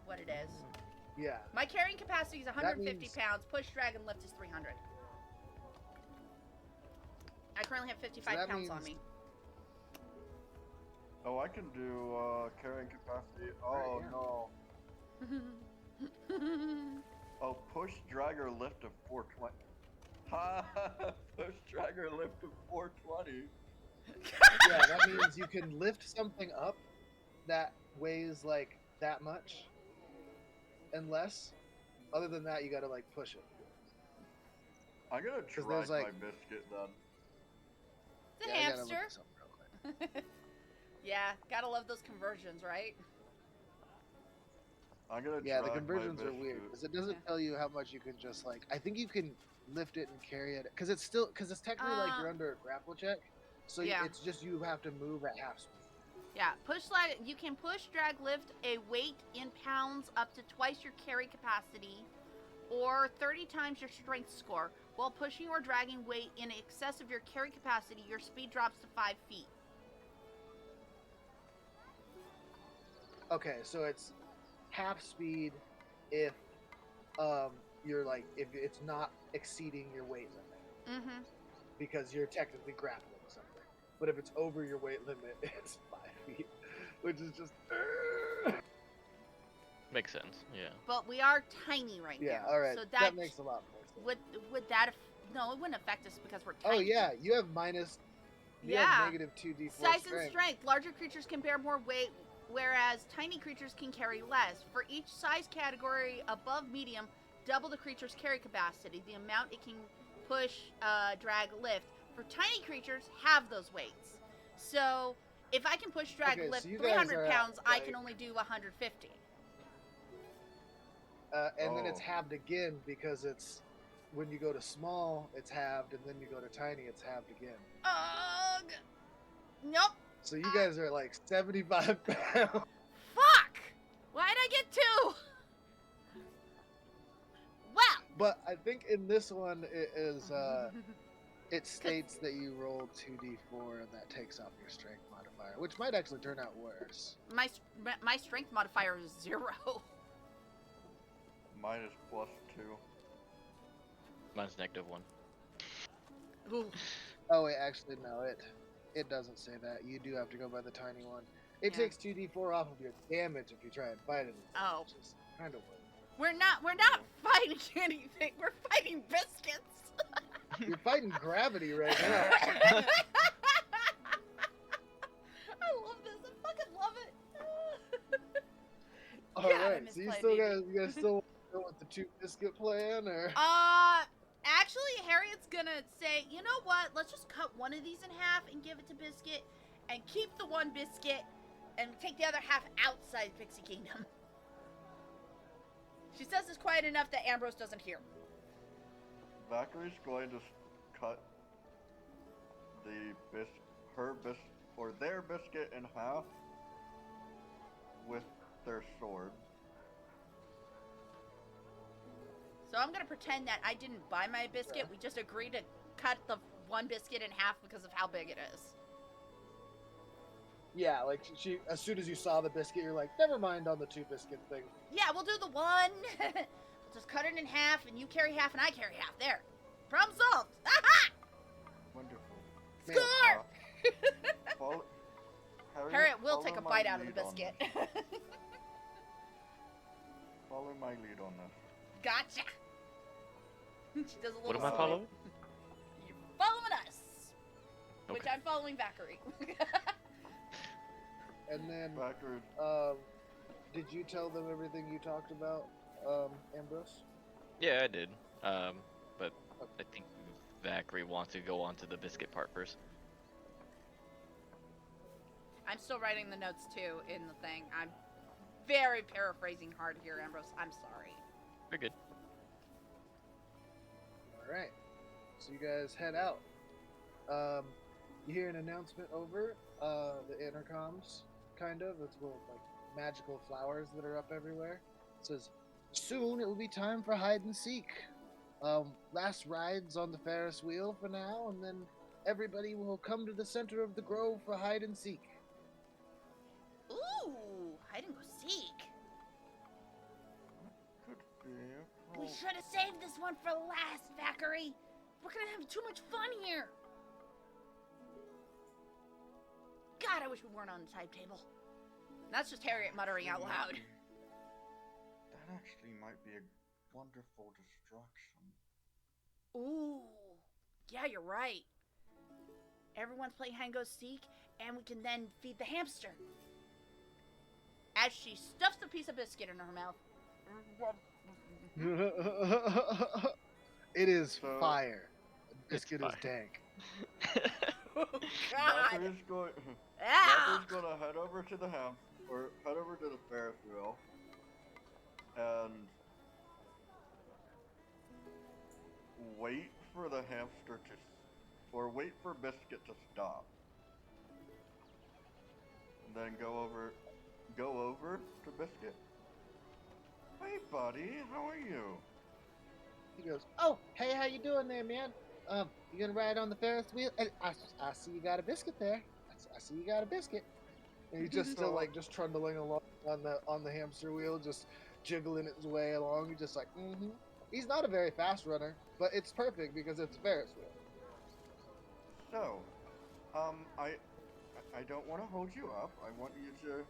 what it is. Yeah. My carrying capacity is 150 means- pounds. Push drag and lift is 300. I currently have 55 that pounds on means- me. Oh, I can do carrying capacity. Oh Right, yeah. no. Oh, push, drag, or lift of 420. Ha! Push, drag, or lift of 420. Yeah, that means you can lift something up that weighs like that much and less. Other than that, you gotta like push it. I'm gonna 'Cause drag there's, like- my biscuit then. It's a Yeah, I gotta look hamster. at something real quick. Yeah, gotta love those conversions, right? I'm gonna Yeah, the drag my conversions are weird biscuit. because it doesn't Yeah. tell you how much you can just like. I think you can lift it and carry it because it's technically like you're under a grapple check, so yeah. it's just you have to move at half speed. Yeah, you can push, drag, lift a weight in pounds up to twice your carry capacity or 30 times your strength score. While pushing or dragging weight in excess of your carry capacity, your speed drops to 5 feet. Okay, so it's half speed if you're like if it's not exceeding your weight limit Mm-hmm. because you're technically grappling something. But if it's over your weight limit, it's 5 feet, which is just. Makes sense. Yeah. But we are tiny right Yeah, now. all right. So that makes a lot more sense. would that no, it wouldn't affect us because we're tiny. Oh yeah, you have minus. You Yeah. have negative 2d4 Size strength. and strength. Larger creatures can bear more weight, whereas tiny creatures can carry less. For each size category above medium, double the creature's carry capacity, the amount it can push, drag, lift. For tiny creatures, have those weights. So if I can push, drag, Okay, lift so you guys 300 are at, pounds, I like- can only do 150. And then it's Oh. halved again because it's when you go to small, it's halved, and then you go to tiny, it's halved again. Ugh! Nope. So you guys are like 75 pounds. Fuck! Why'd I get 2? Well. But I think in this one it is it states that you roll 2d4 and that takes off your strength modifier, which might actually turn out worse. My strength modifier is 0. Mine is +2. Mine's -1. Ooh. Oh wait, actually no, it doesn't say that. You do have to go by the tiny one. It Yeah. takes 2d4 off of your damage if you try and fight it. Oh. Which is kind of weird. We're not fighting anything. We're fighting biscuits. You're fighting gravity right now. I love this. I fucking love it. All God, I right, miss so you playing guys still want to go with the 2 biscuit plan, or? Actually, Harriet's gonna say, you know what? Let's just cut one of these in half and give it to Biscuit, and keep the one biscuit, and take the other half outside Pixie Kingdom. She says this quiet enough that Ambrose doesn't hear. Vacherie's going to cut their biscuit in half with their sword. So I'm gonna pretend that I didn't buy my biscuit. We just agreed to cut the one biscuit in half because of how big it is. Yeah, like she as soon as you saw the biscuit, you're like, never mind on the 2 biscuit thing. Yeah, we'll do the one. We'll just cut it in half, and you carry half, and I carry half. There. Problem solved. Aha! Wonderful. Score! Harriet will follow take a my bite out of the lead on biscuit. this. Follow my lead on this. Gotcha. She does a little What am I swipe. following? You're following us. Which Okay. I'm following Vacherie. And then, Vacherie, did you tell them everything you talked about, Ambrose? Yeah, I did. But I think Vacherie wants to go on to the biscuit part first. I'm still writing the notes too in the thing. I'm very paraphrasing hard here, Ambrose. I'm sorry. You're good. All right. So you guys head out. You hear an announcement over the intercoms, kind of. It's little like magical flowers that are up everywhere. It says, "Soon it will be time for hide and seek. Last rides on the Ferris wheel for now, and then everybody will come to the center of the grove for hide and seek." Ooh, hide and go seek. could be. We Oh, should have saved this one for last, Vacherie. We're gonna have too much fun here. God, I wish we weren't on the timetable. That's just Harriet muttering out loud. That actually might be a wonderful distraction. Ooh, yeah, you're right. Everyone's playing hide and go seek, and we can then feed the hamster. As she stuffs a piece of biscuit in her mouth. It is So- fire. The biscuit is fire. dank. Oh, God. Vacherie's going. Ah! Vacherie's gonna head over to the head over to the Ferris wheel, and wait for the hamster or wait for Biscuit to stop. And then go over to Biscuit. Hey, buddy, how are you? He goes, "Oh, hey, how you doing there, man? You gonna ride on the Ferris wheel? And I see you got a biscuit there. I see you got a biscuit." And he's just still like just trundling along on the hamster wheel, just jiggling his way along. He's just like, mm-hmm. He's not a very fast runner, but it's perfect because it's a Ferris wheel. So, I don't want to hold you up. I want you to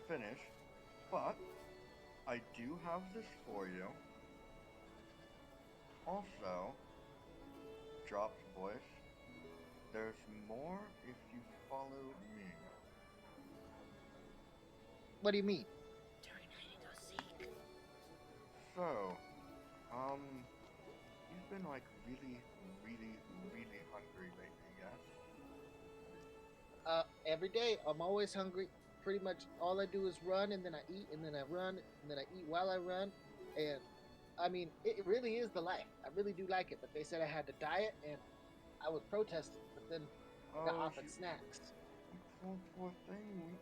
finish, but I do have this for you. Also, drops voice. There's more if you follow me. What do you mean? During hide and go seek. So, you've been like really hungry lately, yes? Every day I'm always hungry. Pretty much all I do is run, and then I eat, and then I run, and then I eat while I run. And I mean, it really is the life. I really do like it. But they said I had to diet, and I was protesting. But then Got Oh, offered snacks. poor thing.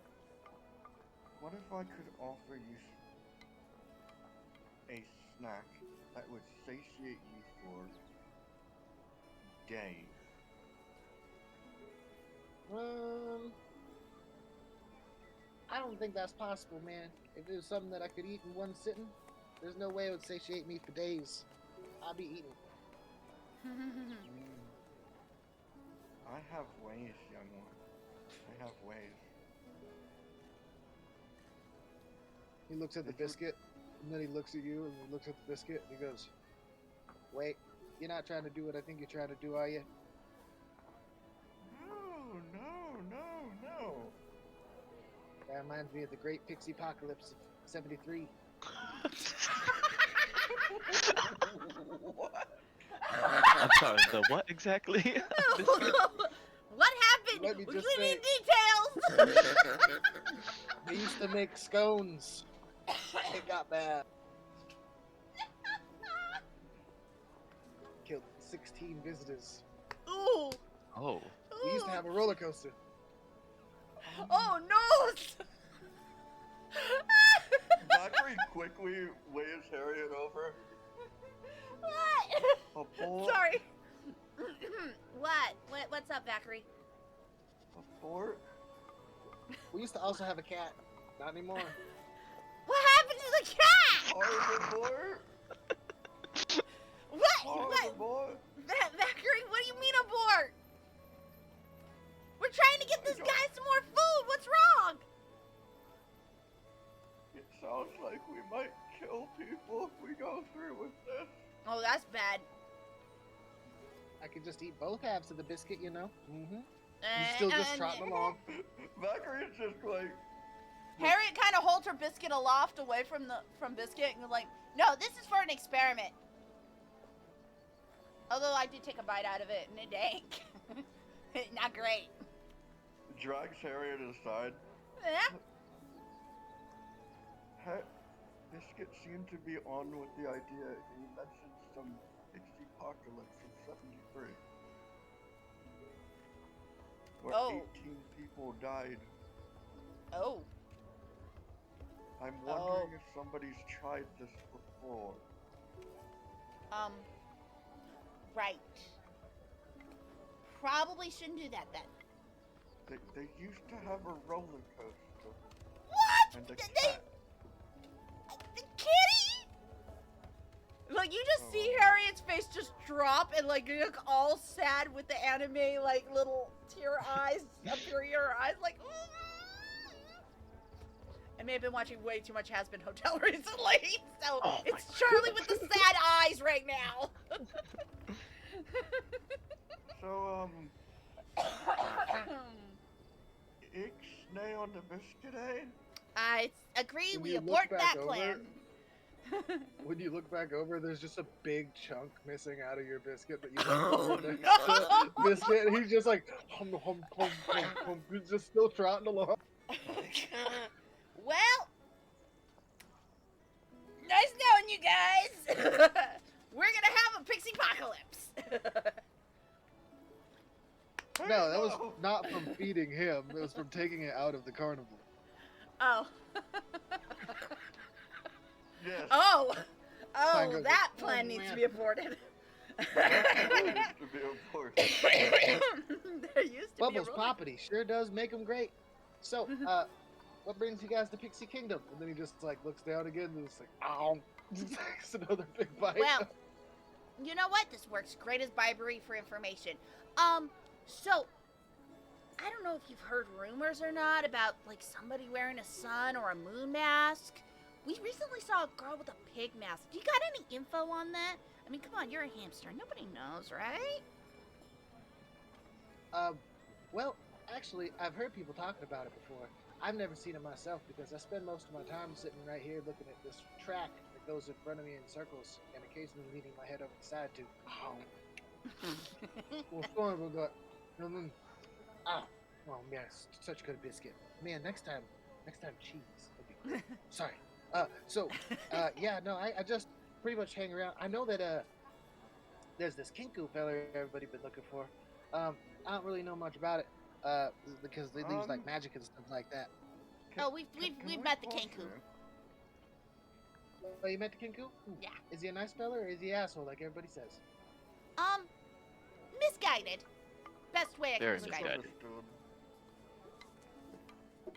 What if I could offer you a snack that would satiate you for days? I don't think that's possible, man. If it was something that I could eat in one sitting, there's no way it would satiate me for days. I'd be eating. I have ways, young one. I have ways. He looks at the biscuit, and then he looks at you, and he looks at the biscuit, and he goes, "Wait, you're not trying to do what I think you're trying to do, are you?" No. That reminds me of the Great Pixie Apocalypse of '73. What? I'm sorry, the what exactly? What happened? Let me We just need say- details. They used to make scones. It got bad. Killed 16 visitors. Ooh. Oh. We used to have a roller coaster. Oh no! Zachary quickly waves Harriet over. What? A boy. Sorry. What? What's up, Zachary? A fork. We used to also have a cat. Not anymore. What happened to the cat? Arbor. What? Arbor. Zachary, what do you mean abort? We're trying to get this guy some more food. What's wrong? It sounds like we might kill people if we go through with this. Oh, that's bad. I could just eat both halves of the biscuit, you know? Mm-hmm. Uh, He's still just trotting along. Zachary is just like. Harriet kind of holds her biscuit aloft away from Biscuit and like, no, this is for an experiment. Although I did take a bite out of it and it ain't. Not great. Drags Harriet aside. Yeah. Biscuit seemed to be on with the idea. He mentioned some pixie apocalypse of '73. Where Oh. 18 people died. Oh. I'm wondering if somebody's tried this before. Right. Probably shouldn't do that then. They used to have a roller coaster. What? And a The cat. kitty? Like, you just see Harriet's face just drop and, like, you look all sad with the anime, like, little tear eyes appearing in her eyes, like, I may have been watching way too much Has Been Hotel recently, so it's Charlie with the sad eyes right now. So, Ixnay on the biscuit, eh? I agree, When we you look abort back that over plan. When you look back over, there's just a big chunk missing out of your biscuit that you Oh, put next no. to the biscuit. And he's just like, hum, hum, hum, hum, hum. He's just still trotting along. Well, nice knowing you guys. We're gonna have a pixie apocalypse. No, that was not from feeding him. It was from taking it out of the carnival. Oh. Yes. Oh. Fine, Oh, go. that plan Oh, needs to man. be aborted. Used to be a horse. There used to Bubbles be a Poppity sure does make them great. So, what brings you guys to Pixie Kingdom? And then he just like looks down again and is like, ow. Just takes another big bite. Well, you know what? This works great as bribery for information. So, I don't know if you've heard rumors or not about, like, somebody wearing a sun or a moon mask. We recently saw a girl with a pig mask. Do you got any info on that? I mean, come on, you're a hamster. Nobody knows, right? Well, actually, I've heard people talking about it before. I've never seen it myself because I spend most of my time sitting right here looking at this track that goes in front of me in circles and occasionally leaning my head over the side to, well, Storm will go, oh man, it's such good biscuit. Man, next time cheese. That'd be great. Sorry. Yeah, no, I just pretty much hang around. I know that, there's this Kinku fella everybody been looking for. I don't really know much about it. Because they use like magic and stuff like that. Oh, we've Can we met the pause Kenku. here? Oh, you met the Kinku? Yeah. Is he a nice fella or is he an asshole like everybody says? Misguided. Best way I can Very describe it. misguided. Misunderstood.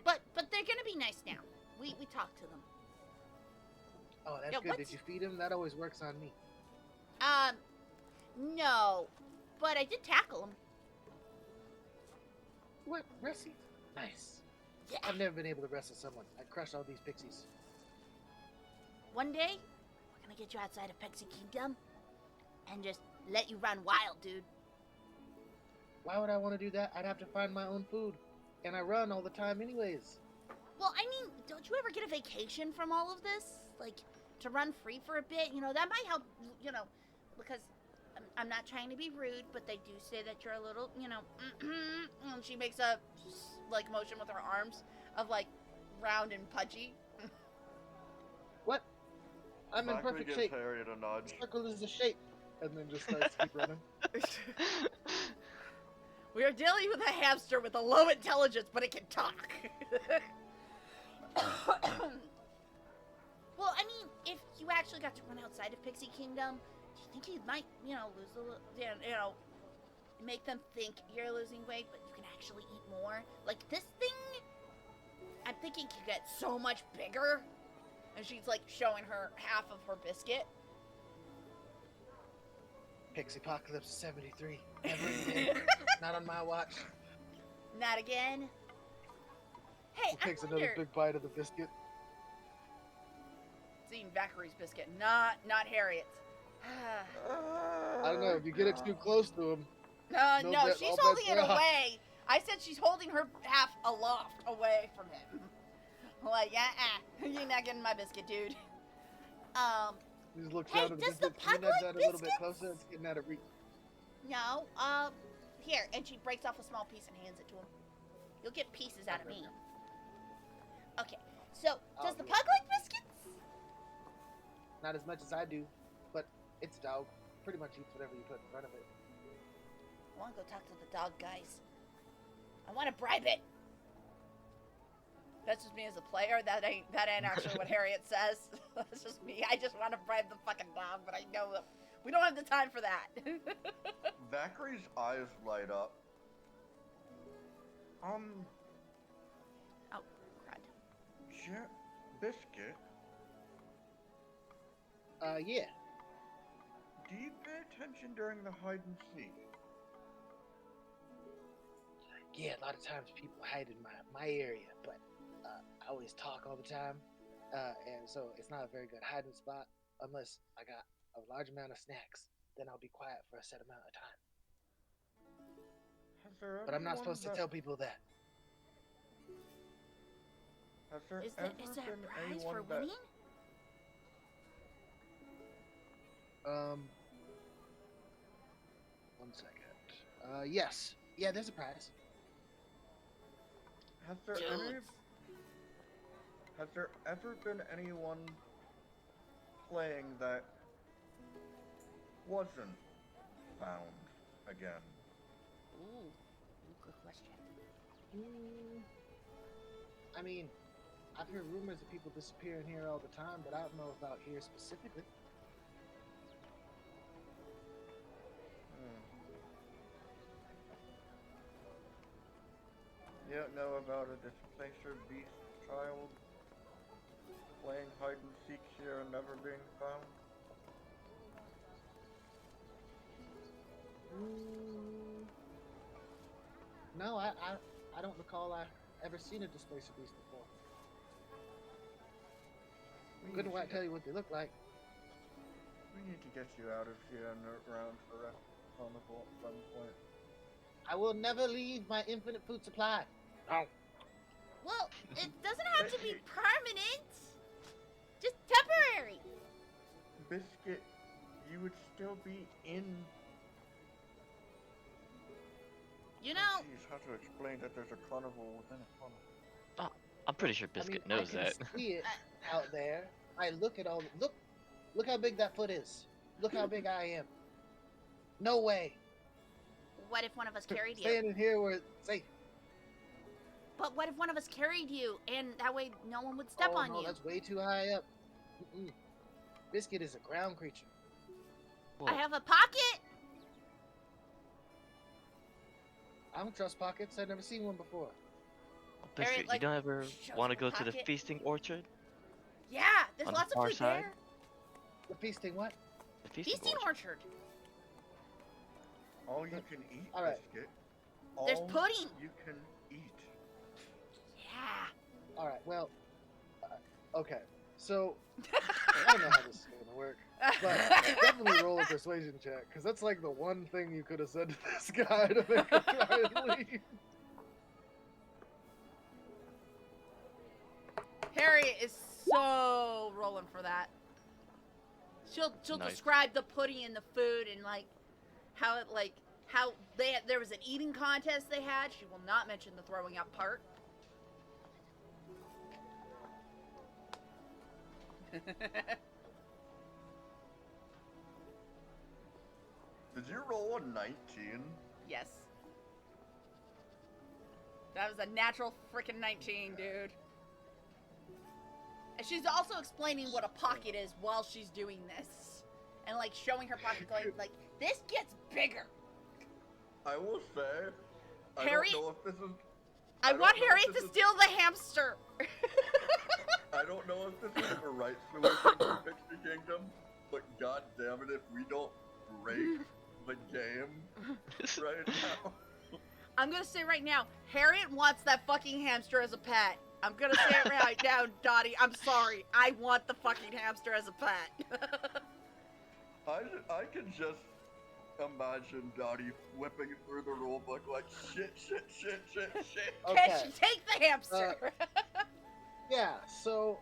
But they're gonna be nice now. We talked to them. Oh, that's Yeah, good. what's- Did you feed him? That always works on me. No, but I did tackle him. What? Wrestle? Nice. Yeah. I've never been able to wrestle someone. I crushed all these pixies. One day, we're gonna get you outside of Pixie Kingdom and just let you run wild, dude. Why would I want to do that? I'd have to find my own food. And I run all the time anyways. Well, I mean, don't you ever get a vacation from all of this? Like, to run free for a bit? You know, that might help, you know, because I'm not trying to be rude, but they do say that you're a little, you know, and she makes a, like, motion with her arms of, like, round and pudgy. What? I'm in Zachary perfect gives shape. Harriet a nudge. Circle is the shape. And then just starts to keep running. We are dealing with a hamster with a low intelligence, but it can talk. Well, I mean, if you actually got to run outside of Pixie Kingdom, do you think you might, you know, lose a little, you know, make them think you're losing weight, but you can actually eat more? Like, this thing, I'm thinking can get so much bigger. And she's, like, showing her half of her biscuit. Pixie Apocalypse 73. Never again. Not on my watch. Not again. Hey, He takes I another wonder. big bite of the biscuit. It's eating Vacherie's biscuit, not Harriet's. I don't know. If you get it too close to him, No, No bet- she's all holding bets it are off. away. I said she's holding her half aloft away from him. Like, you're not getting my biscuit, dude. he just looks Hey, down at the does the biscuit. pug He nudges like that a little bit biscuits? closer. It's getting out of reach. No, here, and she breaks off a small piece and hands it to him. You'll get pieces out of me. Okay, so, does the yeah. pug like biscuits? Not as much as I do, but it's a dog. Pretty much eats whatever you put in front of it. I want to go talk to the dog, guys. I want to bribe it. That's just me as a player. That ain't actually what Harriet says. That's just me. I just want to bribe the fucking dog, but I know that we don't have the time for that. Vacherie's eyes light up. Oh, crud. Biscuit, Yeah. do you pay attention during the hide and seek? Yeah, a lot of times people hide in my area, but I always talk all the time. And so it's not a very good hiding spot unless I got a large amount of snacks. Then I'll be quiet for a set amount of time. Has there But I'm not anyone supposed to that- tell people that. Has there Is ever there a been prize anyone for that... winning? One second. Yes. Yeah, there's a prize. Has there ever been anyone playing that wasn't found again? Ooh, good question. I mean, I've heard rumors of people disappearing here all the time, but I don't know about here specifically. You don't know about a displacer beast child playing hide and seek here and never being found? No, I don't recall I ever seen a displacer beast before. Couldn't quite tell you what they look like. We need to get you out of here and around for a carnival at some point. I will never leave my infinite food supply. Oh. Well, it doesn't have to be permanent. Just temporary. Biscuit, you would still be in... You know, Jeez, how to explain that there's a carnival within a carnival? I'm pretty sure Biscuit knows I can that. see it out there. I look at all. Look how big that foot is. Look how big I am. No way. What if one of us carried you? Staying in here where it's safe. But what if one of us carried you, and that way no one would step on no, you? that's way too high up. Mm-mm. Biscuit is a ground creature. Whoa. I have a pocket. I don't trust pockets. I've never seen one before. Biscuit, Harry, like, you don't ever shows want to him a go to the pocket. feasting orchard? Yeah, there's On the lots of far food side? there. The feasting what? The feasting, Feasting orchard. orchard. All you can eat, All right. Biscuit. There's All pudding. you can eat. Yeah. All right. Well, okay. So I don't know how this is gonna work, but definitely roll a persuasion check, because that's like the one thing you could have said to this guy to make him try and leave. Harriet is so rolling for that. She'll Nice. describe the pudding and the food and how there was an eating contest they had. She will not mention the throwing up part. Did you roll a 19? Yes. That was a natural freaking 19, dude. And she's also explaining what a pocket is while she's doing this. And like showing her pocket going like, this gets bigger. I will say, Harry- I don't know if this is. I don't want know if Harriet this to is- steal the hamster. I don't know if this is the right solution for Pixie Kingdom, but god damn it if we don't break the game right now. I'm gonna say right now, Harriet wants that fucking hamster as a pet. I'm gonna say it right now, Dottie. I'm sorry. I want the fucking hamster as a pet. I can just imagine Dottie flipping through the rulebook like shit. Can Okay. she take the hamster? Yeah. So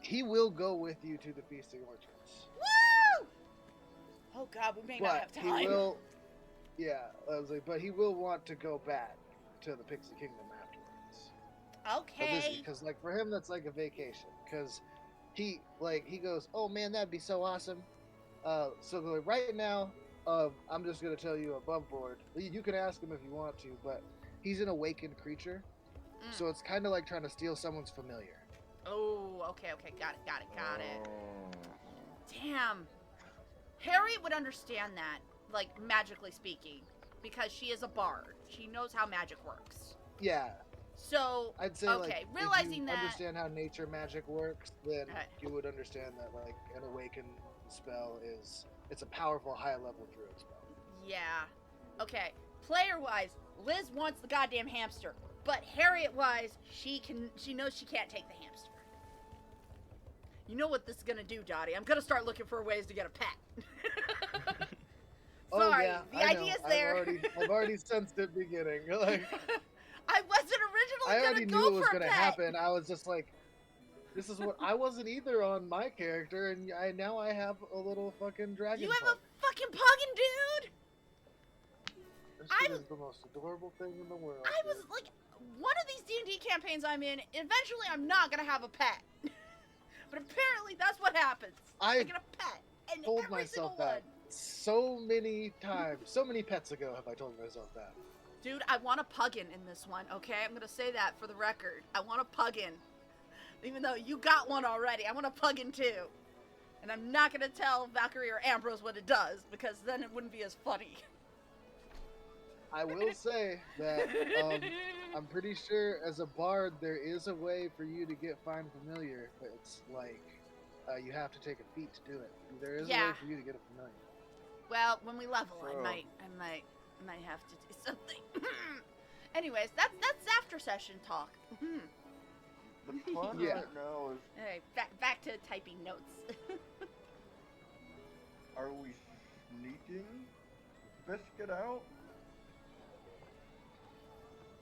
he will go with you to the feasting orchards. Woo! Oh god, we may not But have time. he will, yeah, I was like, but he will want to go back to the Pixie Kingdom afterwards. Okay. Because like for him, that's like a vacation. Because he goes, oh man, that'd be so awesome. So like, right now, I'm just gonna tell you above board. You can ask him if you want to, but he's an awakened creature, Mm. so it's kind of like trying to steal someone's familiar. Oh, okay, got it. Oh. Damn. Harriet would understand that, like magically speaking, because she is a bard. She knows how magic works. Yeah, So, I'd say okay, like realizing if you that. understand how nature magic works, then Okay. you would understand that like an awakened spell it's a powerful high level druid spell. Yeah. Okay. Player wise, Liz wants the goddamn hamster, but Harriet wise, she knows she can't take the hamster. You know what this is gonna do, Dottie? I'm gonna start looking for ways to get a pet. Oh Sorry, yeah, the I know. idea's there. I've already sensed it beginning. Like I wasn't originally I already gonna knew go it was for a gonna pet. happen. I was just like, this is what I wasn't either on my character, and now I have a little fucking dragon. You have pug. a fucking puggin' dude. This shit is the most adorable thing in the world. I was dude. like, one of these D&D campaigns I'm in, eventually I'm not gonna have a pet. But apparently that's what happens. I I've get a pet, and told every myself single that so many times, so many pets ago have I told myself that. Dude, I want a puggin in this one, okay? I'm gonna say that for the record. I want a puggin. Even though you got one already, I want a puggin too. And I'm not gonna tell Valkyrie or Ambrose what it does, because then it wouldn't be as funny. I will say that I'm pretty sure as a bard there is a way for you to get find familiar, but it's like you have to take a feat to do it. There is a way Yeah. for you to get a familiar. Well, when we level, I So- might have to do something. Anyways, that's after session talk. The plan Yeah. right now is, Alright, back to typing notes. are we sneaking Biscuit out?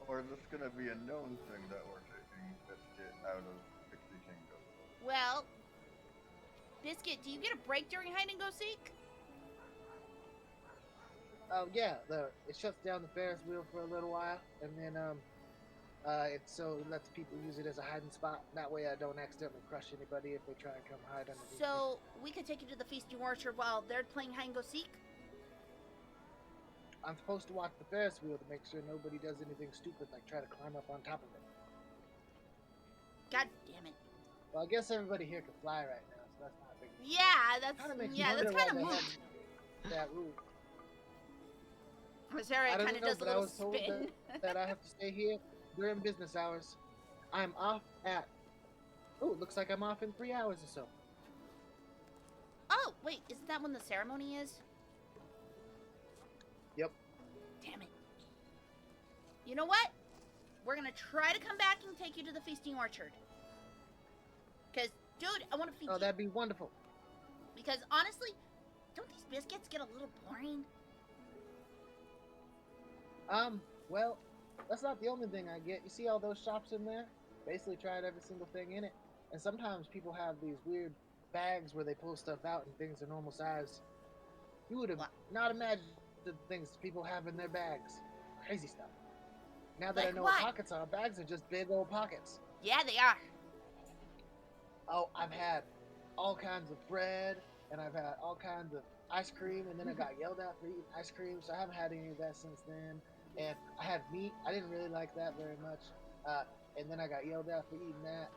Or is this gonna be a known thing that we're taking Biscuit out of Pixie Kingdom? Well, Biscuit, do you get a break during hide and go seek? Yeah, it shuts down the Ferris wheel for a little while, and then It's so it lets people use it as a hiding spot. That way I don't accidentally crush anybody if they try and come hide underneath me. So we could take you to the feasting orchard while they're playing hide and go seek. I'm supposed to watch the Ferris wheel to make sure nobody does anything stupid like try to climb up on top of it. God damn it. Well, I guess everybody here can fly right now, so that's not a big deal. Yeah, Kinda makes that's me wonder kind of why they moot. had that rule. Because Harriet I don't kind of know, does a but I little was told spin. that I have to stay here during business hours. I'm off at. Oh, it looks like I'm off in 3 hours or so. Oh, wait, isn't that when the ceremony is? Yep. Damn it. You know what? We're gonna try to come back and take you to the feasting orchard. Because, dude, I want to feed Oh, you. that'd be wonderful. Because, honestly, don't these biscuits get a little boring? Well, that's not the only thing I get. You see all those shops in there? Basically tried every single thing in it. And sometimes people have these weird bags where they pull stuff out and things are normal size. You would have What? not imagined the things people have in their bags. Crazy stuff. Now that I Like know what? what pockets are, bags are just big old pockets. Yeah, they are. Oh, I've had all kinds of bread, and I've had all kinds of ice cream, and then I got yelled at for eating ice cream, so I haven't had any of that since then. And I had meat. I didn't really like that very much. And then I got yelled at for eating that.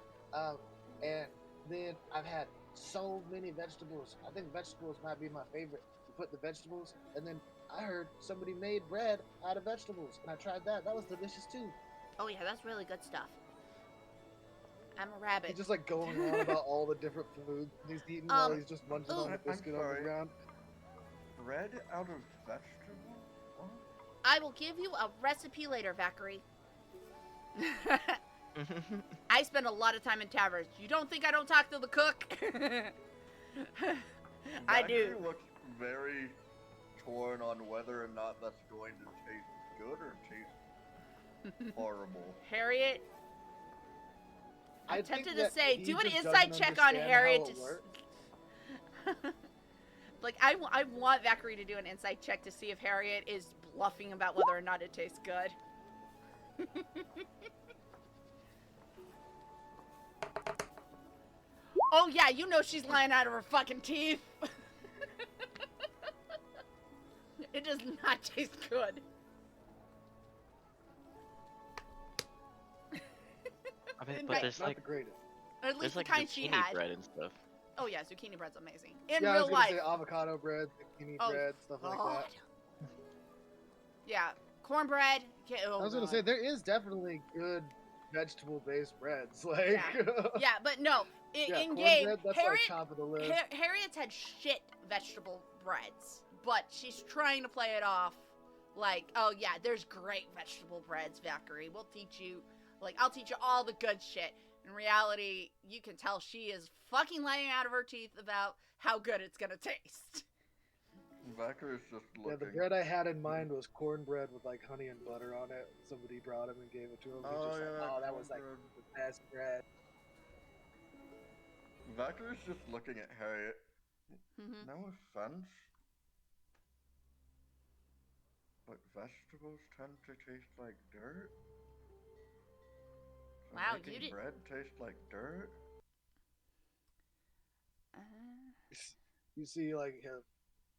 And then I've had so many vegetables. I think vegetables might be my favorite. You put the vegetables, and then I heard somebody made bread out of vegetables, and I tried that. That was delicious too. Oh, yeah, that's really good stuff. I'm a rabbit. He's just like going on about all the different foods he's eating while he's just munching on the I'm biscuit on the sorry. ground. Bread out of vegetable? What? I will give you a recipe later, Vackery. I spend a lot of time in taverns. You don't think I don't talk to the cook? I do. Zachary looks very torn on whether or not that's going to taste good or taste horrible. Harriet, I I'm think tempted to that say, he do an just inside doesn't check on understand Harriet. how it works. Like, I want Vackery to do an inside check to see if Harriet is bluffing about whether or not it tastes good. Oh yeah, you know she's lying out of her fucking teeth. It does not taste good. I mean, Right. but there's Not like the greatest. Or at there's least like the kind she zucchini had. bread and stuff. Oh yeah, zucchini bread's amazing. In Yeah, I was real gonna life. say avocado bread, zucchini Oh, bread, stuff like God. that. Yeah, cornbread. Oh, I was gonna God. say there is definitely good vegetable-based breads. Like, Yeah, but no. yeah, In game, cornbread, that's Harriet, like top of the list. Harriet's had shit vegetable breads, but she's trying to play it off like, oh yeah, there's great vegetable breads, Vackery. We'll teach you, like, I'll teach you all the good shit. In reality, you can tell she is fucking lying out of her teeth about how good it's gonna taste. Vacary's just Yeah, looking. the bread I had in mind was cornbread with like honey and butter on it. Somebody brought him and gave it to him. He's just like, oh, that was like cornbread. the best bread. Vacary's just looking at Harriet. Mm-hmm. No offense, but vegetables tend to taste like dirt. So Wow, making you did- bread taste like dirt? You see, like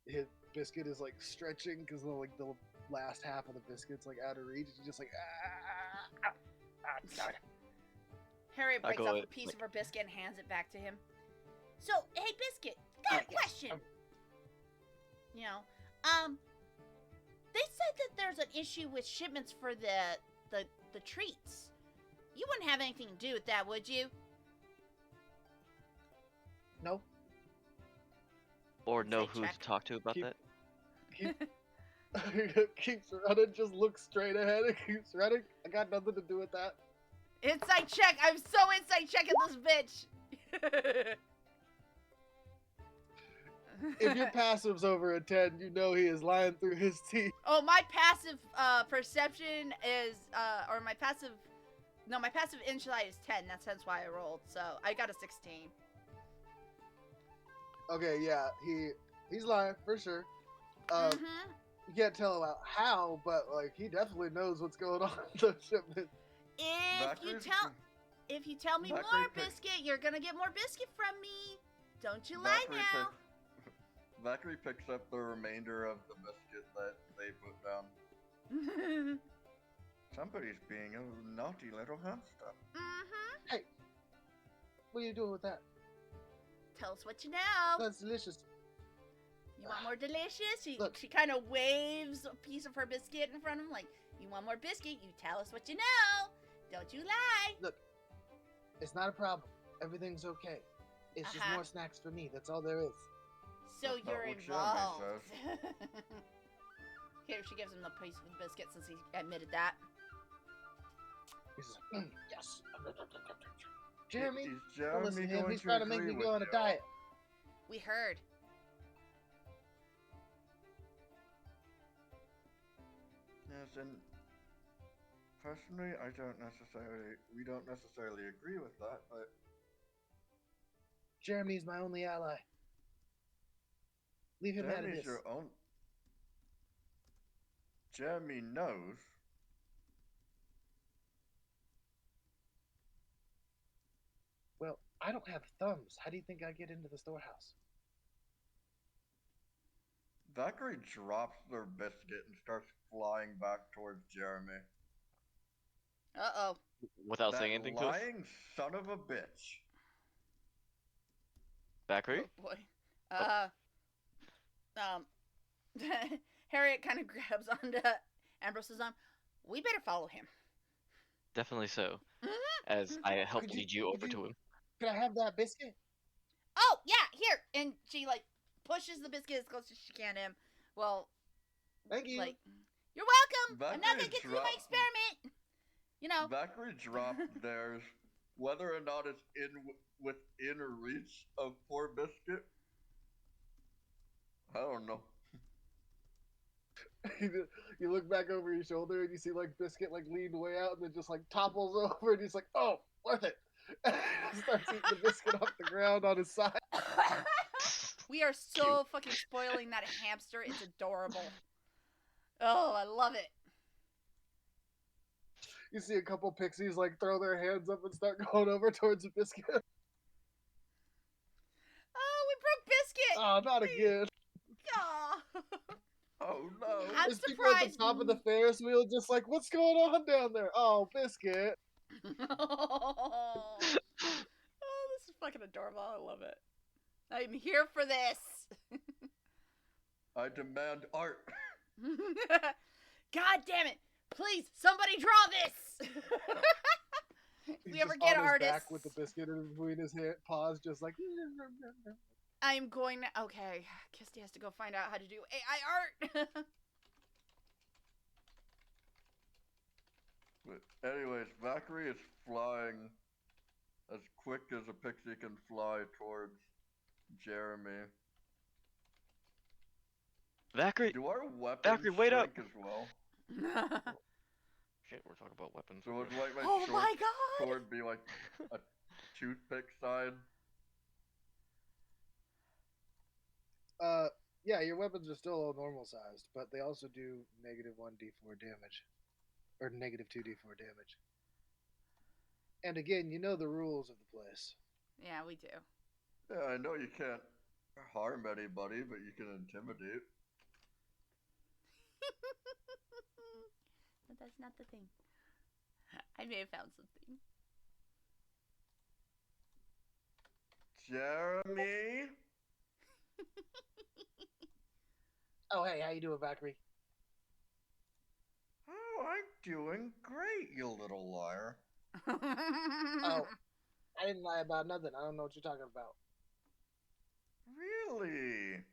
his biscuit is like stretching because the last half of the biscuit's like out of reach. He's just like, Harriet I breaks go off with, a piece like- of her biscuit and hands it back to him. So, hey, Biscuit, got a yes. question. You know, they said that there's an issue with shipments for the treats. You wouldn't have anything to do with that, would you? no. Or know Inside who check. to talk to about Keep- that. Keeps running, just looks straight ahead and keeps running. I got nothing to do with that. Inside check. I'm so inside checking this bitch. If your passive's over a 10, you know he is lying through his teeth. Oh, my passive perception is or my passive insight is 10. That's hence why I rolled. So I got a 16. Okay, yeah, he's lying for sure. Mm-hmm. You can't tell about how, but like he definitely knows what's going on with the shipment. If you tell me Valkyrie more, picks- Biscuit, you're gonna get more biscuit from me. Don't you lie now. Valkyrie picks up the remainder of the biscuit that they put down. Somebody's being a naughty little hamster. Mm-hmm. What are you doing with that? Tell us what you know. That's delicious. You want more delicious? Look. She kind of waves a piece of her biscuit in front of him, like, you want more biscuit? You tell us what you know. Don't you lie. Look, it's not a problem. Everything's okay. It's just more snacks for me. That's all there is. So That's not you're what involved. Jeremy Here, she gives him the piece of the biscuit since he admitted that. He's like, yes. Jeremy, Is don't Jeremy listen to him. going He's trying to make agree me with go on a you? diet. We heard. Yes, and personally, we don't necessarily agree with that, but Jeremy's my only ally. Leave him out of Jeremy's this. your own. Jeremy knows. Well, I don't have thumbs. How do you think I get into the storehouse? Valkyrie drops their biscuit and starts flying back towards Jeremy. Uh-oh. Without That saying anything to us. lying son of a bitch. Valkyrie? Oh, boy. Harriet kind of grabs onto Ambrose's arm. We better follow him. Definitely so. Mhm. As I help Could you- lead you could over you- to him. Can I have that biscuit? Oh, yeah, here. And she, like, pushes the biscuit as close as she can to him. Well, Thank you. like, you're welcome. I'm not Valkyrie going to get to do my experiment. You know. Valkyrie dropped theirs, whether or not it's within reach of poor biscuit. I don't know. You look back over your shoulder and you see like biscuit like lean way out and then just like topples over and he's like, "Oh, worth it." And he starts eating the biscuit off the ground on his side. We are so fucking spoiling that hamster. It's adorable. Oh, I love it. You see a couple pixies like throw their hands up and start going over towards the biscuit. Oh, we broke Biscuit. Oh, not again. Aw. Oh no! I'm There's people at the surprised. top of the Ferris wheel just like, what's going on down there? Oh, biscuit. Oh, this is fucking adorable. I love it. I'm here for this. I demand art. God damn it. Please, somebody draw this. If He's we ever just get on his artists. back with the biscuit in between his paws, just like. I'm going to. Okay. Kisty has to go find out how to do AI art. But anyways, Valkyrie is flying as quick as a pixie can fly towards Jeremy. Valkyrie! Do our weapons Valkyrie, wait up! shrink as well? Shit, we're talking about weapons. So would like my Oh short my god. sword be like a toothpick side? Yeah, your weapons are still all normal sized, but they also do -1d4 damage. Or -2d4 damage. And again, you know the rules of the place. Yeah, we do. Yeah, I know you can't harm anybody, but you can intimidate. But that's not the thing. I may have found something. Jeremy? Oh, hey, how you doing, Valkyrie? Oh, I'm doing great, you little liar. Oh, I didn't lie about nothing. I don't know what you're talking about. Really?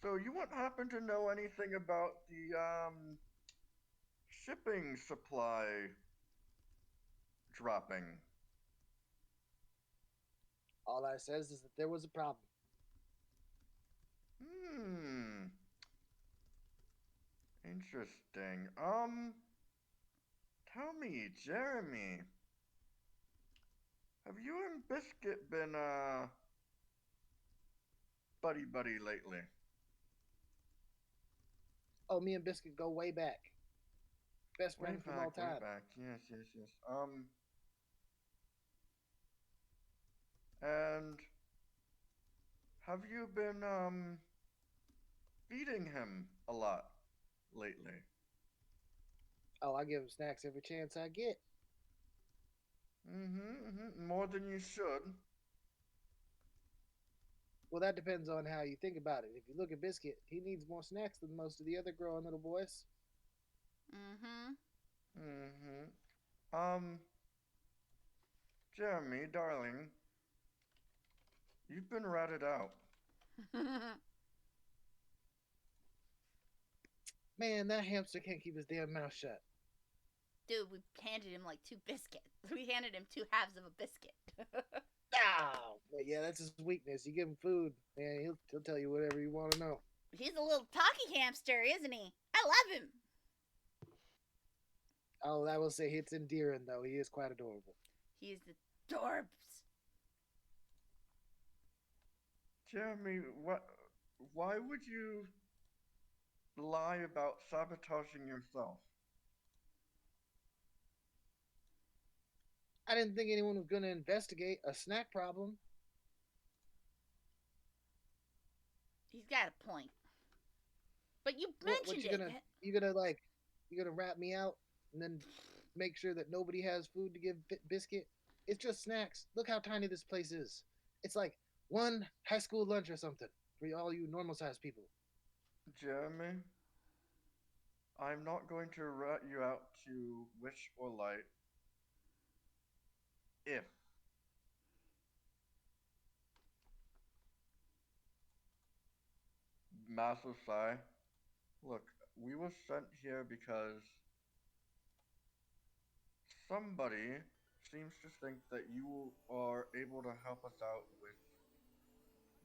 So you wouldn't happen to know anything about the, shipping supply dropping? All I says is that there was a problem. Interesting. Tell me, Jeremy, have you and Biscuit been, buddy lately? Oh, me and Biscuit go way back. Best Way friend from all back, way time. back. Yes, yes, yes. And have you been feeding him a lot lately? Oh, I give him snacks every chance I get. More than you should. Well, that depends on how you think about it. If you look at Biscuit, he needs more snacks than most of the other growing little boys. Mm-hmm. Um, Jeremy, darling, you've been ratted out. Man, that hamster can't keep his damn mouth shut. Dude, we handed him like 2 biscuits. We handed him 2 halves of a biscuit. Ow! But yeah, that's his weakness. You give him food, man, he'll tell you whatever you want to know. He's a little talky hamster, isn't he? I love him. Oh, I will say it's endearing though. He is quite adorable. He's adorbs. Jeremy, why would you lie about sabotaging yourself? I didn't think anyone was going to investigate a snack problem. He's got a point. But you What mentioned you it. gonna you gonna rat me out and then make sure that nobody has food to give Biscuit? It's just snacks. Look how tiny this place is. It's like one high school lunch or something for all you normal sized people. Jeremy, I'm not going to rat you out to Witch or Light if massive sigh. Look, we were sent here because somebody seems to think that you are able to help us out with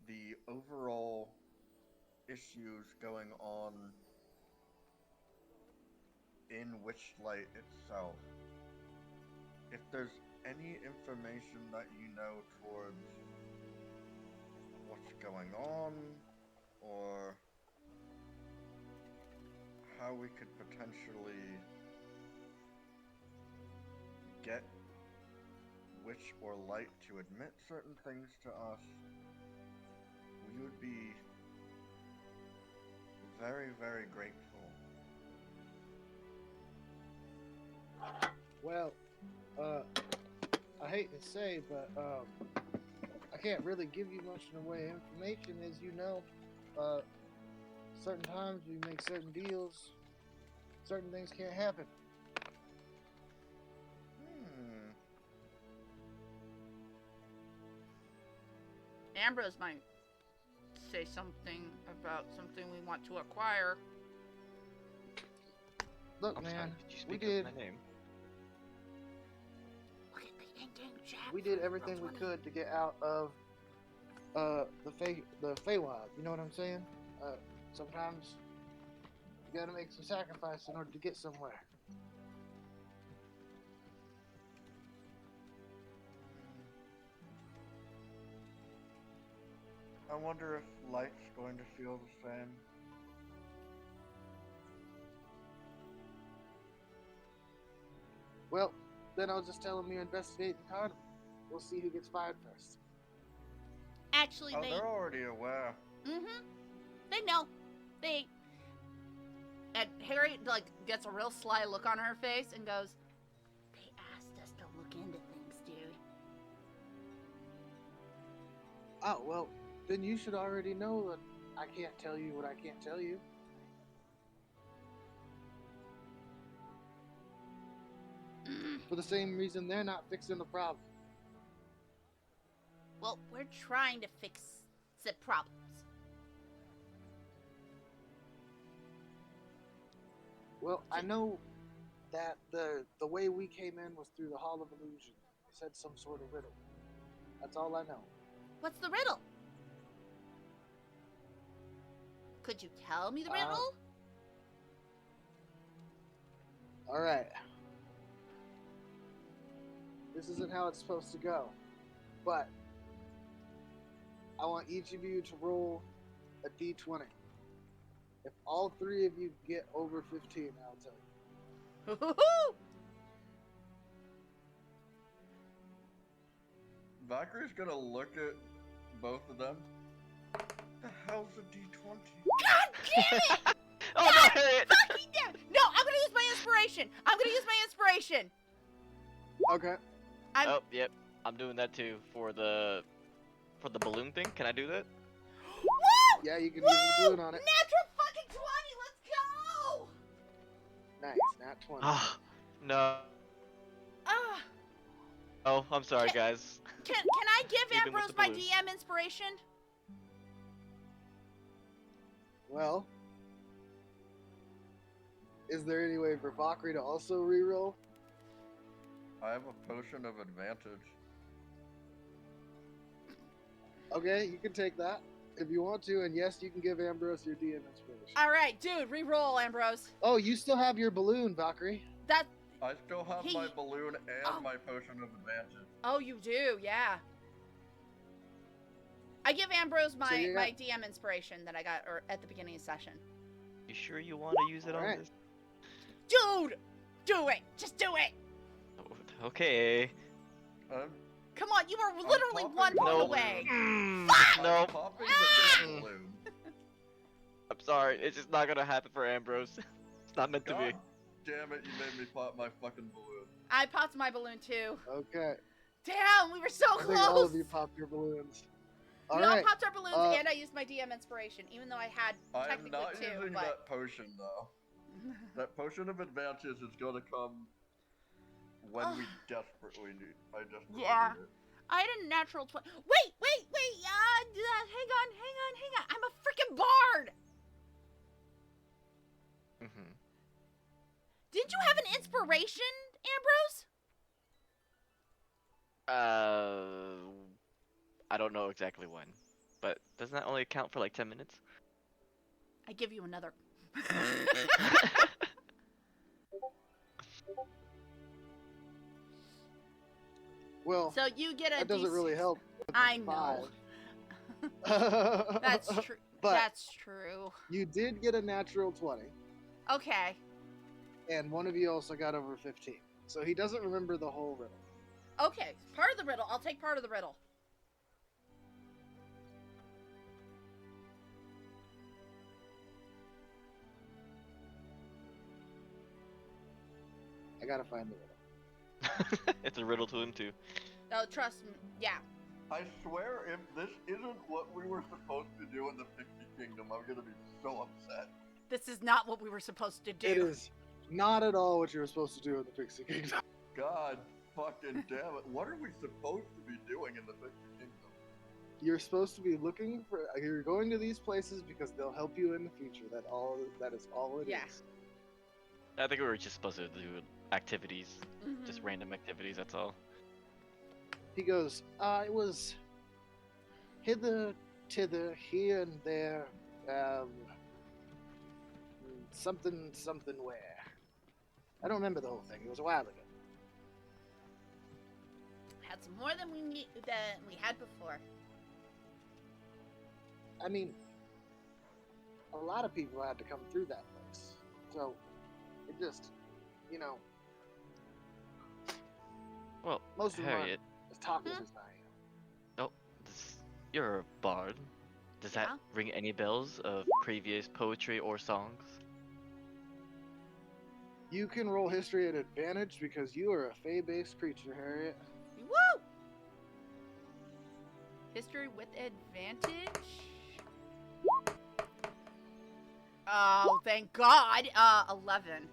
the overall issues going on in Witchlight itself. If there's any information that you know towards what's going on, or how we could potentially get Witch or Light to admit certain things to us, we would be very, very grateful. Well, I hate to say, but I can't really give you much in the way of information, as you know. Certain times we make certain deals, certain things can't happen. Hmm. Ambrose might say something about something we want to acquire. Look, I'm man, sorry, did you we speak did up my name? Look at the Indian chap. we did everything we could to get out of the Feywild. You know what I'm saying? Sometimes you gotta make some sacrifice in order to get somewhere. I wonder if Light's going to feel the same. Well, then I'll just tell them you're investigating Cardinal. We'll see who gets fired first. Actually, Oh, they. they're already aware. Mm-hmm. They know. They. And Harry like gets a real sly look on her face and goes, "They asked us to look into things, dude." Oh, well, then you should already know that I can't tell you what I can't tell you. For the same reason they're not fixing the problem. Well, we're trying to fix the problems. Well, I know that the way we came in was through the Hall of Illusion. They said some sort of riddle. That's all I know. What's the riddle? Could you tell me the riddle? All right. This isn't how it's supposed to go, but I want each of you to roll a d20. If all three of you get over 15, I'll tell you. Hoo-hoo-hoo! Valkyrie's gonna look at both of them. The hell's a D20? God damn it! Oh no, Harriet! Fucking damn it! No, I'm gonna use my inspiration. I'm gonna use my inspiration. Okay. Oh, yep. I'm doing that too for the balloon thing. Can I do that? Woo! Yeah, you can Woo! use the balloon on it. Natural fucking 20. Let's go. Nice, nat 20. Ah, no. Ah. Oh, I'm sorry, guys. Can I give Even with Ambrose the my balloon. DM inspiration? Well, is there any way for Valkyrie to also reroll? I have a potion of advantage. Okay, you can take that if you want to, and yes, you can give Ambrose your DM inspiration. All right, dude, re-roll, Ambrose. Oh, you still have your balloon, Valkyrie. That. I still have He- my balloon and Oh. my potion of advantage. Oh, you do, yeah. I give Ambrose my, you got- my DM inspiration that I got at the beginning of the session. You sure you want to use it on Alright. this? Dude, do it. Just do it. Okay. Come on, you were literally popping one the point No. away. No. Popping Ah! the balloon. I'm sorry. It's just not gonna happen for Ambrose. It's not meant to be. God damn it, you made me pop my fucking balloon. I popped my balloon too. Okay, Damn, we were so I close. think all of you popped your balloons. All we all right. popped our balloons, uh, and I used my DM inspiration, even though I had I am technically not two. using But that potion though. That potion of advantage is gonna come when we desperately need. I desperately Yeah. need it. I had a natural 20. Wait. Hang on. I'm a freaking bard. Mhm. Didn't you have an inspiration, Ambrose? I don't know exactly when, but doesn't that only account for like 10 minutes? I give you another. Well, So you get a that doesn't really D6. help. I know. That's true. But That's true. you did get a natural 20, Okay. and one of you also got over 15. So he doesn't remember the whole riddle. Okay. Part of the riddle. I'll take part of the riddle. I gotta find the riddle. It's a riddle to him too. No, trust me. Yeah. I swear, if this isn't what we were supposed to do in the Pixie Kingdom, I'm gonna be so upset. This is not what we were supposed to do. It is not at all what you were supposed to do in the Pixie Kingdom. God fucking damn it! What are we supposed to be doing in the Pixie Kingdom? You're supposed to be looking for. You're going to these places because they'll help you in the future. That is all it is. Yeah. I think we were just supposed to do activities, just Mhm. random activities. That's all. He goes, it was hither, tither, here and there, something where. I don't remember the whole thing. It was a while ago. Had some more than we had before. I mean, a lot of people had to come through that place. So, it just, you know, Well, most of them aren't Harriet, as talkative as I am. you're a bard. Does that Yeah. ring any bells of previous poetry or songs? You can roll history at advantage because you are a Fey-based creature, Harriet. Woo! History with advantage. Oh, thank God. 11.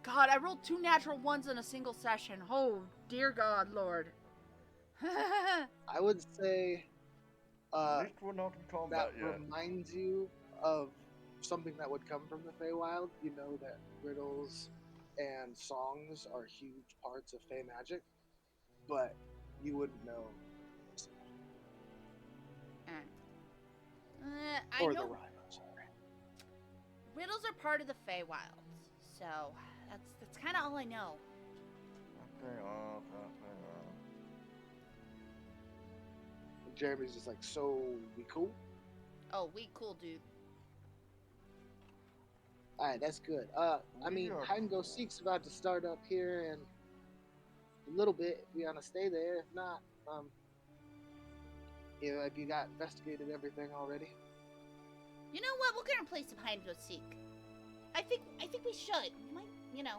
God, I rolled 2 natural ones in a single session. Oh, dear God, Lord. I would say At least we're not in that combat yet. reminds you of something that would come from the Feywild. You know that riddles and songs are huge parts of Fey magic, but you wouldn't know. I Or the know rhyme, I'm sorry. riddles are part of the Feywilds, so that's kind of all I know. Jeremy's just like, so we cool? Oh, we cool, dude. All right, that's good. I mean, We are hide and go cool. seek's about to start up here in a little bit. If we want to stay there, if not, if you got investigated everything already. You know what? We'll get a place to hide and go seek. I think we should. We might, you know.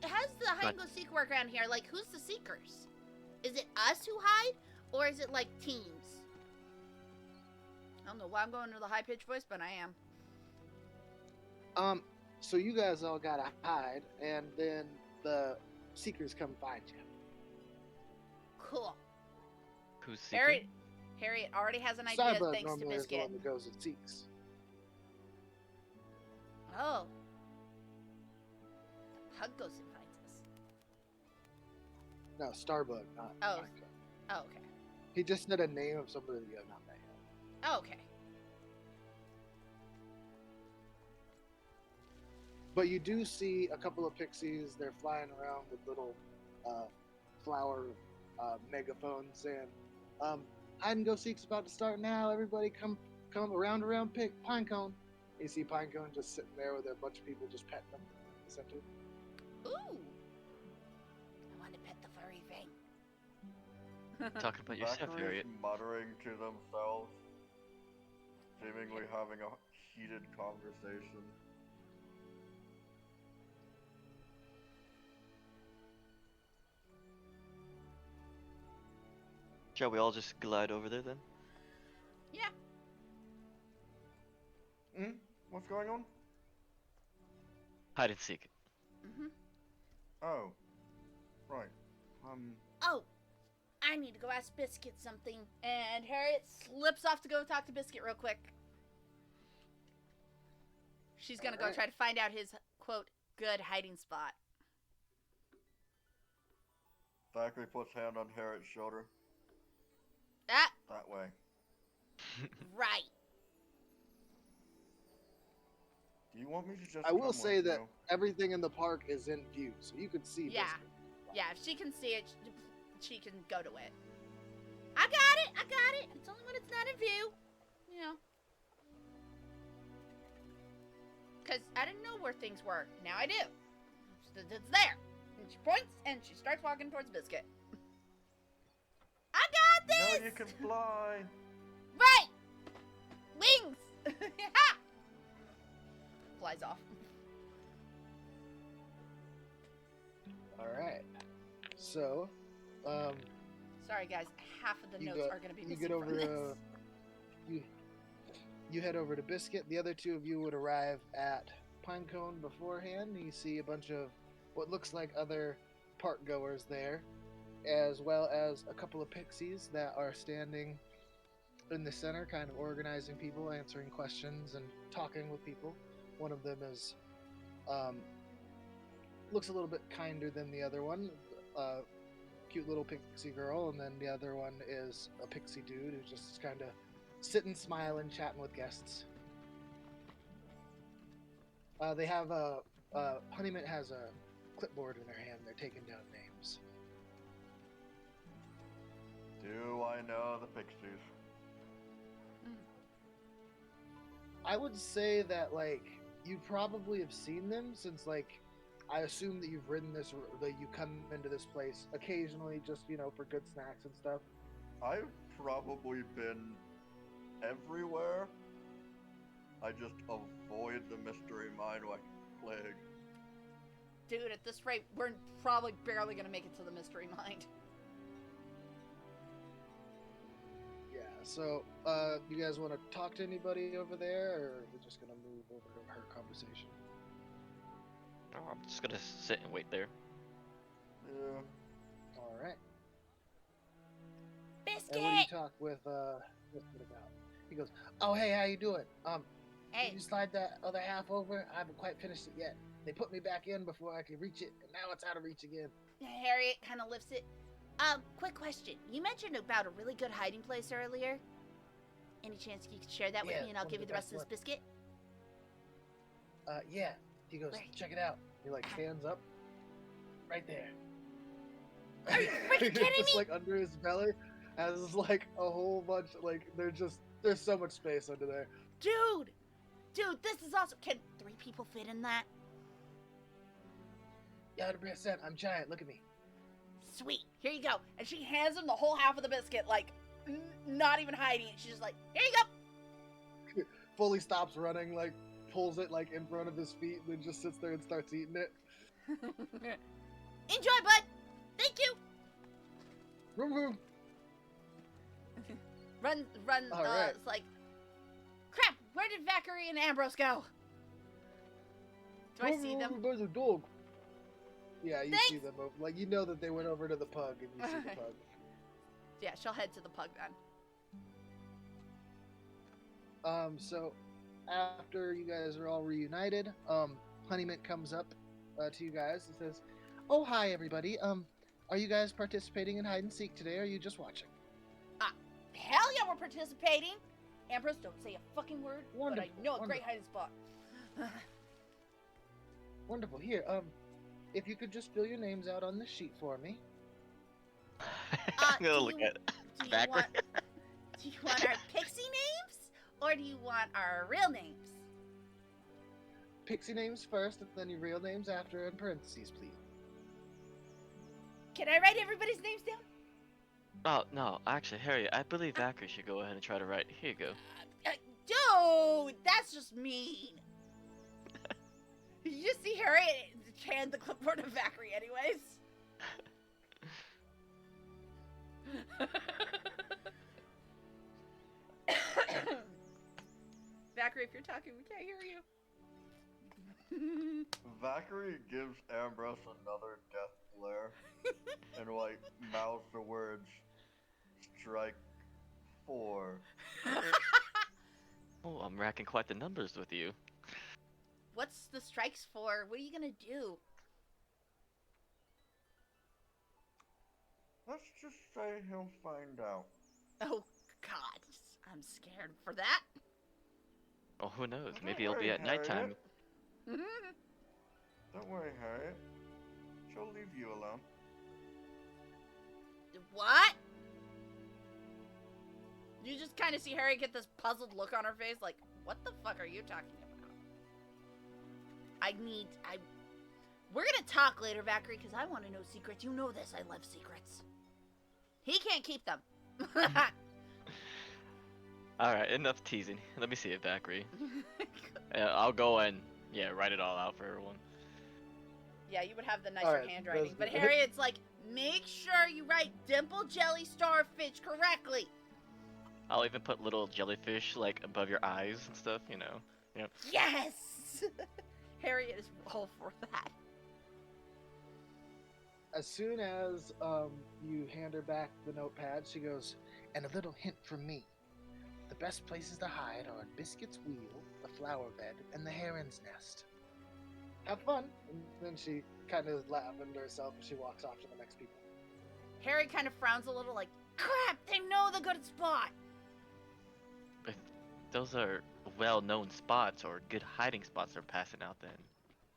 How's the hide and go seek work around here? Like, who's the seekers? Is it us who hide, or is it like teams? I don't know why I'm going to the high pitched voice, but I am. So you guys all gotta hide, and then the seekers come find you. Cool. Who's seeking? Harriet already has an idea Starbuck thanks to normally is the Biscuit. one that goes and seeks. Oh. The pug goes and finds us. No, Starbuck, not Oh. Micah. Oh, okay. He just said a name of somebody you have not met yet. Oh, okay. But you do see a couple of pixies. They're flying around with little flower megaphones saying, hide and go seek's about to start now. Everybody come around Pinecone. You see Pinecone just sitting there with a bunch of people just petting them. Essentially. Ooh. I want to pet the furry thing. Talking about yourself, Zachary Harriet. is muttering to themselves, seemingly having a heated conversation. Shall we all just glide over there then? Yeah. What's going on? Hide and seek. Mm-hmm. Oh. Right. Oh, I need to go ask Biscuit something. And Harriet slips off to go talk to Biscuit real quick. She's gonna go Alright. try to find out his, quote, good hiding spot. Zachary puts hand on Harriet's shoulder. Ah, That way. right. Do you want me to just I will come say with that you? everything in the park is in view, so you can see Yeah. Biscuit. Yeah, if she can see it, she can go to it. I got it. It's only when it's not in view. You know. Because I didn't know where things were. Now I do. It's there. And she points, and she starts walking towards Biscuit. I got this! No, you can fly! Right! Wings! Ha! Flies off. All right. So, Sorry, guys. Half of the You notes go- are going to be you missing get over from this. you head over to Biscuit. The other two of you would arrive at Pinecone beforehand. You see a bunch of what looks like other park goers there, as well as a couple of pixies that are standing in the center, kind of organizing people, answering questions, and talking with people. One of them is looks a little bit kinder than the other one, cute little pixie girl, and then the other one is a pixie dude who's just kind of sitting, smiling, chatting with guests. They have Honeymint has a clipboard in their hand. They're taking down names. Do I know the pixies? I would say that like you probably have seen them since like I assume that you've ridden this, that you come into this place occasionally, just for good snacks and stuff. I've probably been everywhere. I just avoid the mystery mine like plague. Dude, at this rate, we're probably barely going to make it to the mystery mind. Yeah. So, you guys want to talk to anybody over there, or are we just gonna move over to her conversation? Oh, I'm just gonna sit and wait there. Yeah. All right. And what do you Biscuit! talk with Biscuit about? He goes, "Oh, hey, how you doing? Can Hey, you slide that other half over? I haven't quite finished it yet. They put me back in before I could reach it, and now it's out of reach again." Harriet kind of lifts it. Quick question. You mentioned about a really good hiding place earlier. Any chance you could share that with Yeah, me and I'll one of give the you the rest of best this biscuit? Yeah. He goes, Where? "Check it out." He like stands up, right there. Are you freaking kidding Just me? like under his belly has like a whole bunch. Like there's so much space under there. Dude, Dude, this is awesome. Can 3 people fit in that? Yeah, 100%. I'm giant. Look at me. Sweet. Here you go. And she hands him the whole half of the biscuit, like, not even hiding it. She's just like, here you go. Fully stops running, like, pulls it, like, in front of his feet, and then just sits there and starts eating it. Enjoy, bud. Thank you. Vroom, vroom. Run. All right. It's like, crap. Where did Zachary and Ambrose go? Do I see them? There's a dog. Yeah, you Thanks. see them. Like, you know that they went over to the pug, and you see the pug. Yeah, she'll head to the pug then. So after you guys are all reunited, Honeymint comes up to you guys and says, "Oh, hi everybody. Are you guys participating in hide and seek today, or are you just watching?" Hell yeah, we're participating. Ambrose, don't say a fucking word, Wonderful, but I know a great wonderful. hiding spot. Wonderful. Here, if you could just fill your names out on this sheet for me. I'm gonna look at Do you Zachary. want our pixie names, or do you want our real names? Pixie names first, and then your real names after, in parentheses, please. Can I write everybody's names down? Oh, no, actually, Harry, I believe Zachary should go ahead and try to write. Here you go. Dude, that's just mean. You just see Harry hand the clipboard to Zachary anyways. Zachary, if you're talking, we can't hear you. Zachary gives Ambrose another death glare and like mouths the words strike 4. Oh, I'm racking quite the numbers with you. What's the strikes for? What are you gonna do? Let's just say he'll find out. Oh, God. I'm scared for that. Oh, who knows? Don't Maybe it'll be worry, at nighttime. Harriet. Don't worry, Harriet. She'll leave you alone. What? You just kind of see Harry get this puzzled look on her face, like, what the fuck are you talking about? We're gonna talk later, Zachary, because I want to know secrets. You know this, I love secrets. He can't keep them. Alright, enough teasing. Let me see it, Zachary. I'll go and, write it all out for everyone. Yeah, you would have the nicer Alright, handwriting. that's But good. Harriet's like, make sure you write dimple jelly starfish correctly. I'll even put little jellyfish, like, above your eyes and stuff, you know. Yep. Yes! Harriet is all for that. As soon as you hand her back the notepad, she goes, "And a little hint from me. The best places to hide are on Biscuit's wheel, the flower bed, and the heron's nest. Have fun." And then she kind of is laughing to herself as she walks off to the next people. Harry kind of frowns a little like, crap, they know the good spot. If those are well-known spots or good hiding spots they're passing out, then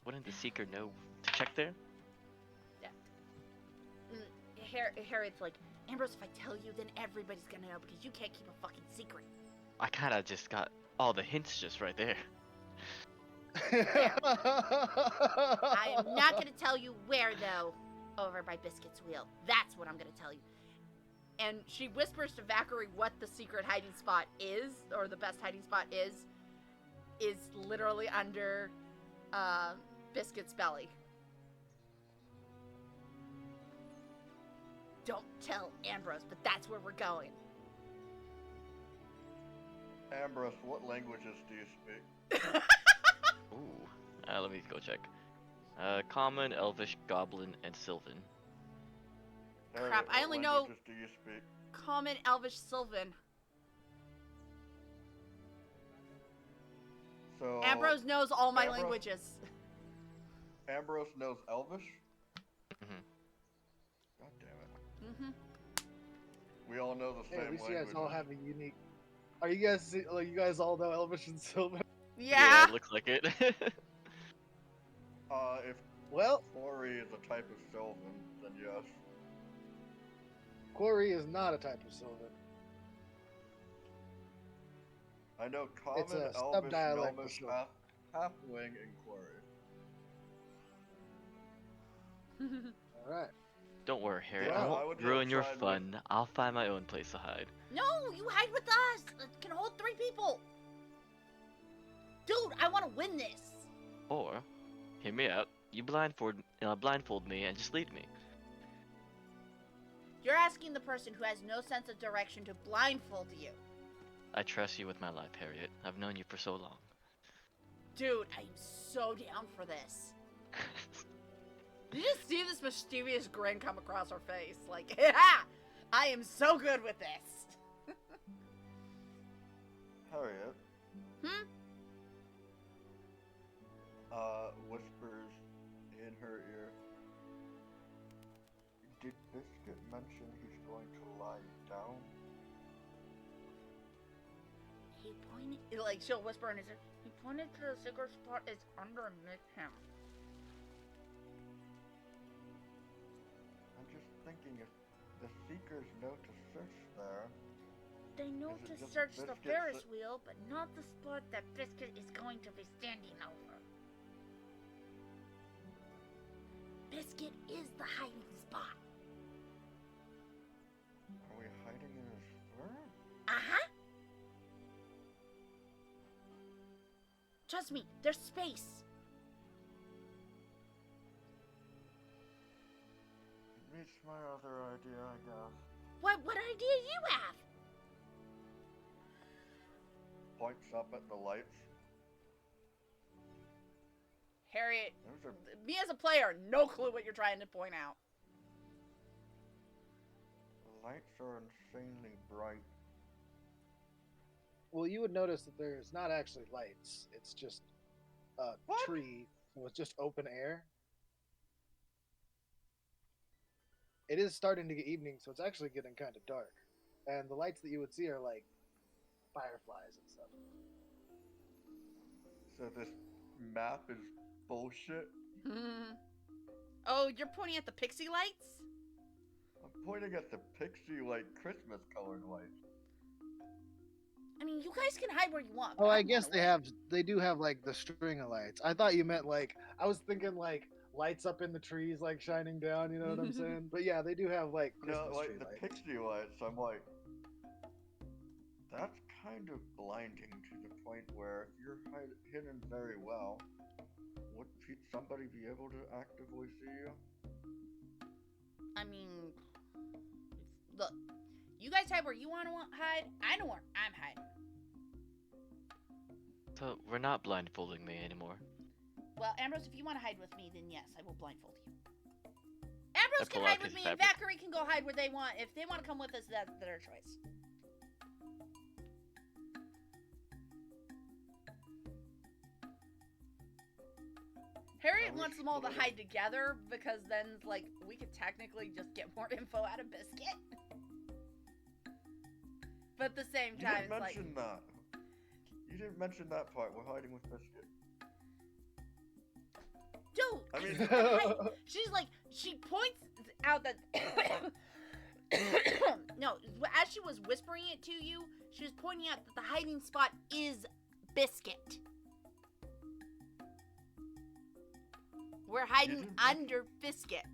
wouldn't the seeker know to check there? Harriet's like, Ambrose, if I tell you, then everybody's gonna know because you can't keep a fucking secret. I kinda just got all the hints just right there. I am not gonna tell you where, though. Over by Biscuit's wheel. That's what I'm gonna tell you. And she whispers to Zachary what the secret hiding spot is, or the best hiding spot is literally under Biscuit's belly. Don't tell Ambrose, but that's where we're going. Ambrose, what languages do you speak? Ooh. Let me go check. Common, Elvish, Goblin, and Sylvan. Crap, Harriet, I what only know- languages do you speak? Common, Elvish, Sylvan. So Ambrose knows all my Ambrose- languages. Ambrose knows Elvish? Mhm. God damn it. Mm-hmm. We all know the Hey, at same least you language. guys all have a unique. Are you guys like you guys all know Elvish and Sylvan? Yeah. It looks like it. If Well, Quarry is a type of Sylvan, then yes. Quarry is not a type of Sylvan. I know It's common, a elvish, subdialect for gnomish, sure. halfling, and quarry. All right. Don't worry, Harry. Yeah, I I won't would ruin your side with- fun. I'll find my own place to hide. No, you hide with us. It can hold 3 people. Dude, I want to win this. Or, hear me out. You blindfold me and just lead me. You're asking the person who has no sense of direction to blindfold you. I trust you with my life, Harriet. I've known you for so long. Dude, I'm so down for this. Did you just see this mischievous grin come across her face? Like, yeah, I am so good with this. Harriet, Hmm? whispers in her ear. Did Biscuit mention he's going to lie down? He pointed, like, she'll whisper in his ear. He pointed to the secret spot is underneath him. I'm just thinking if the Seekers know to search there. They know Is to it just search the Biscuit's- Ferris wheel, but not the spot that Biscuit is going to be standing over. Biscuit is the hiding spot. Are we hiding in his fur? Uh-huh. Trust me, there's space. Beats my other idea, I guess. What idea do you have? Points up at the lights. Harriet, Those are me as a player, no clue what you're trying to point out. the lights are insanely bright. Well, you would notice that there's not actually lights. It's just a What? tree with just open air. It is starting to get evening, so it's actually getting kind of dark. And the lights that you would see are like fireflies and stuff. So this map is bullshit. Oh, you're pointing at the pixie lights? I'm pointing at the pixie like Christmas colored lights. I mean, you guys can hide where you want. Oh, but I I'm guess gonna win. they do have like the string of lights. I thought you meant like, I was thinking like lights up in the trees, like shining down, you know what I'm saying? But yeah, they do have like Christmas No, like tree the lights. pixie lights, I'm like, that's kind of blinding to the point where if you're hidden very well, would somebody be able to actively see you? I mean, look, you guys hide where you want to hide. I know where I'm hiding. So, we're not blindfolding me anymore. Well, Ambrose, if you want to hide with me, then yes, I will blindfold you. Ambrose can pull out hide with his me, and fabric. Valkyrie can go hide where they want. If they want to come with us, that's their choice. Harriet we wants them all to split it. hide together because then, like, we could technically just get more info out of Biscuit. But at the same You time, didn't it's like, mention that. You didn't mention that part. We're hiding with Biscuit. dude, I mean- said hide. She's like, she points out that. No, as she was whispering it to you, she was pointing out that the hiding spot is Biscuit. We're hiding didn't under Biscuit.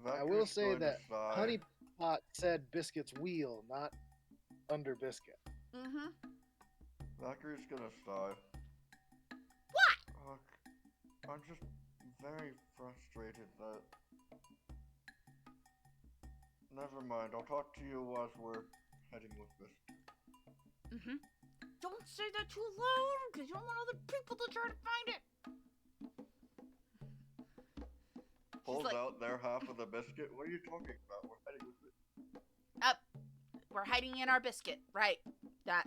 I will Valkyrie's say going to that sigh. Honey Pot said Biscuit's wheel, not under Biscuit. Mm-hmm. Valkyrie's gonna sigh. What? Look, I'm just very frustrated that. Never mind. I'll talk to you as we're heading with Biscuit. Mm-hmm. Don't say that too loud, because you don't want other people to try to find it. Pulls like- out their half of the biscuit. What are you talking about? We're heading with it. We're hiding in our biscuit, right? That.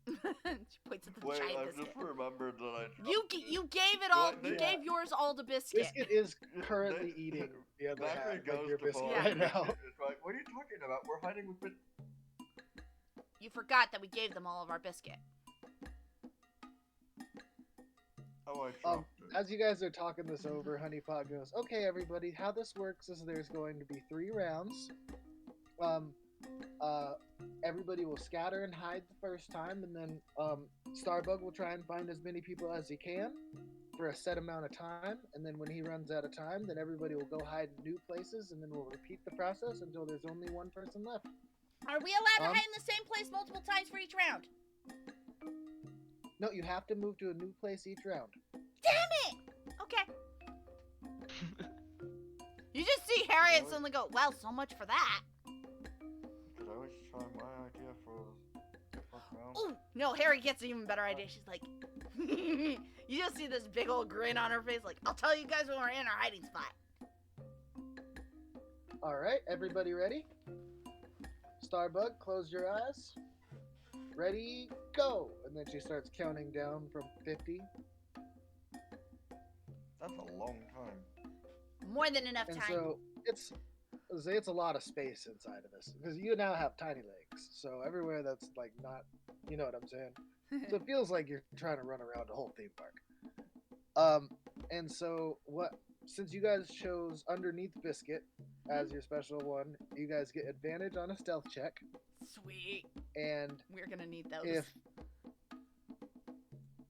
She points at the Wait, giant I've biscuit. just remembered that I. You gave it all. What? You They- gave yours all to Biscuit. Biscuit is They- currently eating the other half, Valkyrie like goes your to biscuit pull Yeah. out right the now. biscuit. It's like, what are you talking about? We're hiding with Biscuit. You forgot that we gave them all of our biscuit. Oh, I dropped it. As you guys are talking this over, Honeypot goes, "Okay, everybody, how this works is there's going to be 3 rounds. everybody will scatter and hide the first time, and then Starbug will try and find as many people as he can for a set amount of time, and then when he runs out of time, then everybody will go hide in new places, and then we'll repeat the process until there's only one person left. Are we allowed to hide in the same place multiple times for each round? No, you have to move to a new place each round. Damn it! Okay. You just see Harriet suddenly go, well, so much for that. Could I always try my idea for the first round? Ooh, no, Harry gets an even better idea. She's like, you just see this big old grin on her face, like, I'll tell you guys when we're in our hiding spot. All right, everybody ready? Starbug, close your eyes. Ready, go! And then she starts counting down from 50. That's a long time. More than enough And time. so it's a lot of space inside of this because you now have tiny legs. So everywhere that's like not, you know what I'm saying. So it feels like you're trying to run around a whole theme park. And so since you guys chose Underneath Biscuit as your special one, you guys get advantage on a stealth check. Sweet. And We're gonna need those. if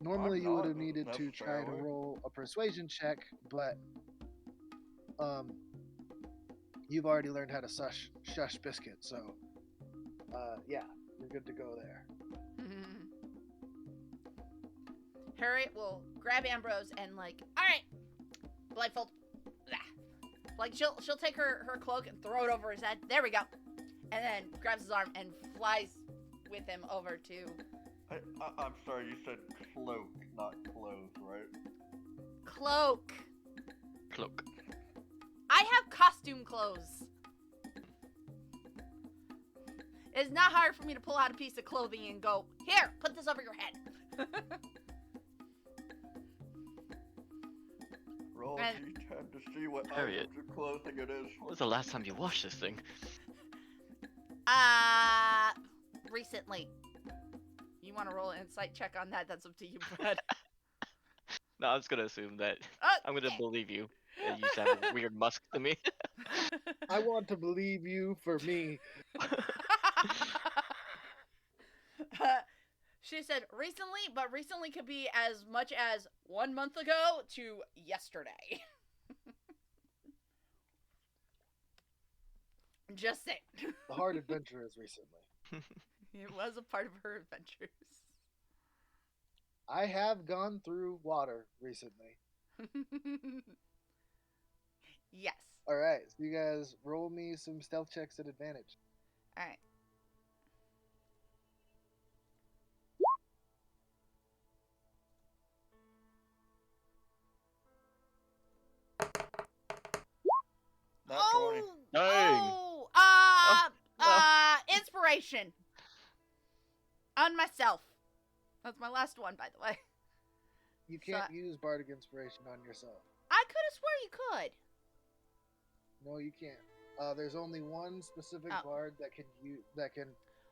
normally I'm you would not have needed to try to necessarily. roll a persuasion check, but you've already learned how to shush Biscuit, so yeah, you're good to go there. Harriet will grab Ambrose and like, all right, blindfold. Like she'll take her cloak and throw it over his head. There we go. And then grabs his arm and flies with him over to I'm sorry, you said cloak, not clothes, right? cloak. Cloak. I have costume clothes. It's not hard for me to pull out a piece of clothing and go, here, put this over your head. Roll And- D10 to see what Harriet. items of clothing it is. When was the last time you washed this thing? Recently. You want to roll an insight check on that? That's up to you, bud. No, I'm just gonna assume that. Oh, I'm gonna yeah. believe you. That you sound a weird musk to me. I want to believe you for me. She said recently, but recently could be as much as 1 month ago to yesterday. Just saying. The hard adventure is recently. It was a part of her adventures. I have gone through water recently. Yes. All right, so you guys roll me some stealth checks at advantage. All right. Not 20. Dang. Inspiration. On myself. That's my last one, by the way. You can't use bardic inspiration on yourself. I could have swore you could. No, you can't. There's only one specific Oh. bard that can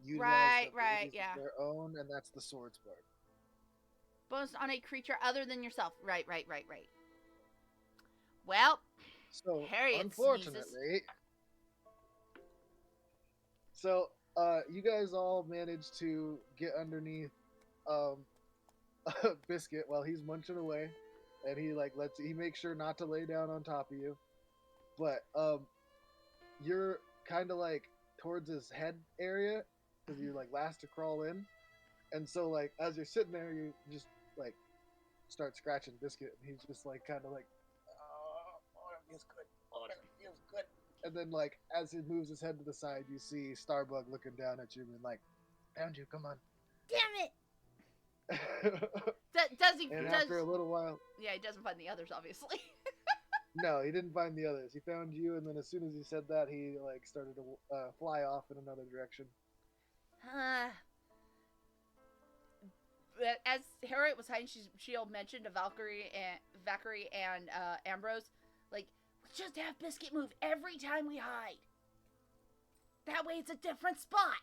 utilize Right, the right, abilities yeah. of their own, and that's the swords bard. Bonus on a creature other than yourself. Right. Well, So Harriet unfortunately, so you guys all managed to get underneath Biscuit while he's munching away, and he makes sure not to lay down on top of you, but you're kind of like towards his head area because you're like last to crawl in, and so like as you're sitting there, you just like start scratching Biscuit, and he's just like kind of like, oh, it feels good, oh, it feels good. And then, like, as he moves his head to the side, you see Starbug looking down at you and like, found you, come on. damn it. Does he? And Does after a little while, yeah? He doesn't find the others, obviously. no, he didn't find the others. He found you, and then as soon as he said that, he like started to fly off in another direction. But as Harriet was hiding, she mentioned to Valkyrie and Ambrose, like, just have Biscuit move every time we hide. That way it's a different spot.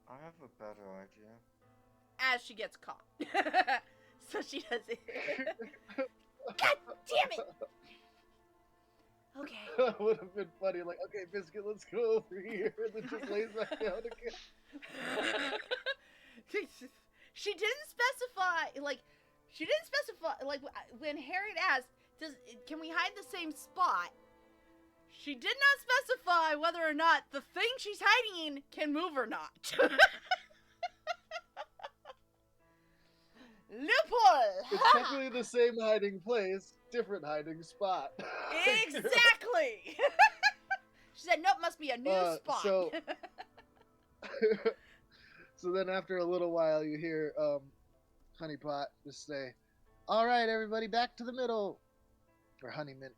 I have a better idea. As she gets caught. So she does it. God damn it! Okay. That would have been funny. Like, okay, Biscuit, let's go over here, and then just lays back down again. She didn't specify, like, when Harriet asked, can we hide the same spot? She did not specify whether or not the thing she's hiding in can move or not. Loophole! It's technically the same hiding place, different hiding spot. Exactly! She said, nope, must be a new spot. So then after a little while, you hear Honeypot just say, all right, everybody, back to the middle. Or Honeymint.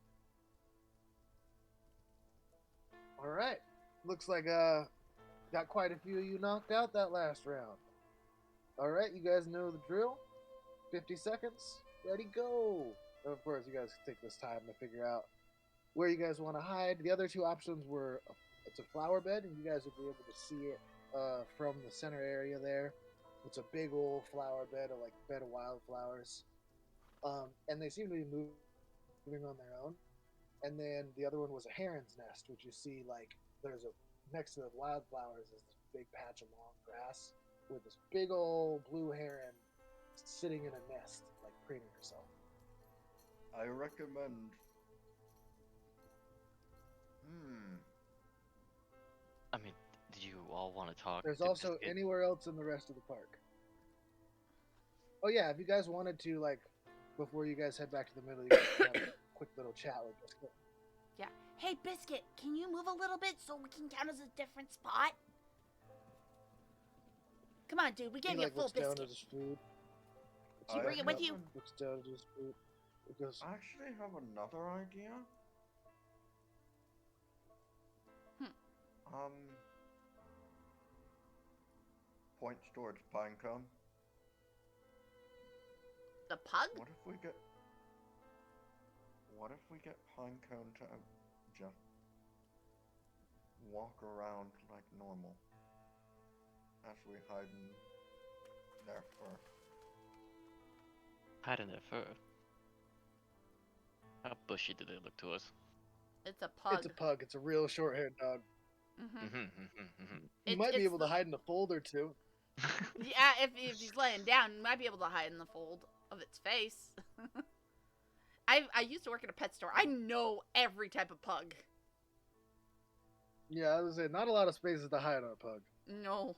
All right. Looks like got quite a few of you knocked out that last round. All right, you guys know the drill. 50 seconds. Ready, go. And of course, you guys take this time to figure out where you guys want to hide. The other two options were it's a flower bed, and you guys would be able to see it from the center area there. It's a big old flower bed, like bed of wildflowers. And they seem to be moving on their own. And then the other one was a heron's nest, which you see like there's next to the wildflowers is this big patch of long grass with this big old blue heron sitting in a nest, like preening herself. I recommend. I mean, do you all want to talk? There's to also Biscuit? anywhere else in the rest of the park. Oh yeah, if you guys wanted to, like, before you guys head back to the middle, you guys can have a quick little chat with Biscuit. Yeah. Hey, Biscuit, can you move a little bit so we can count as a different spot? Come on, dude. We gave He, you like, a full looks down at biscuit. his food. Did you bring it with you? Looks down at his food. He goes, I actually have another idea. Points towards Pinecone. The pug? What if we get Pinecone to just walk around like normal as we hide in their fur? Hide in their fur. How bushy do they look to us? It's a pug. it's a pug. It's a real short-haired dog. Mm-hmm. You might be able to hide in a fold or two. Yeah, if he's laying down, you might be able to hide in the fold of its face. I used to work at a pet store. I know every type of pug. Yeah, I was saying, not a lot of spaces to hide on a pug. No.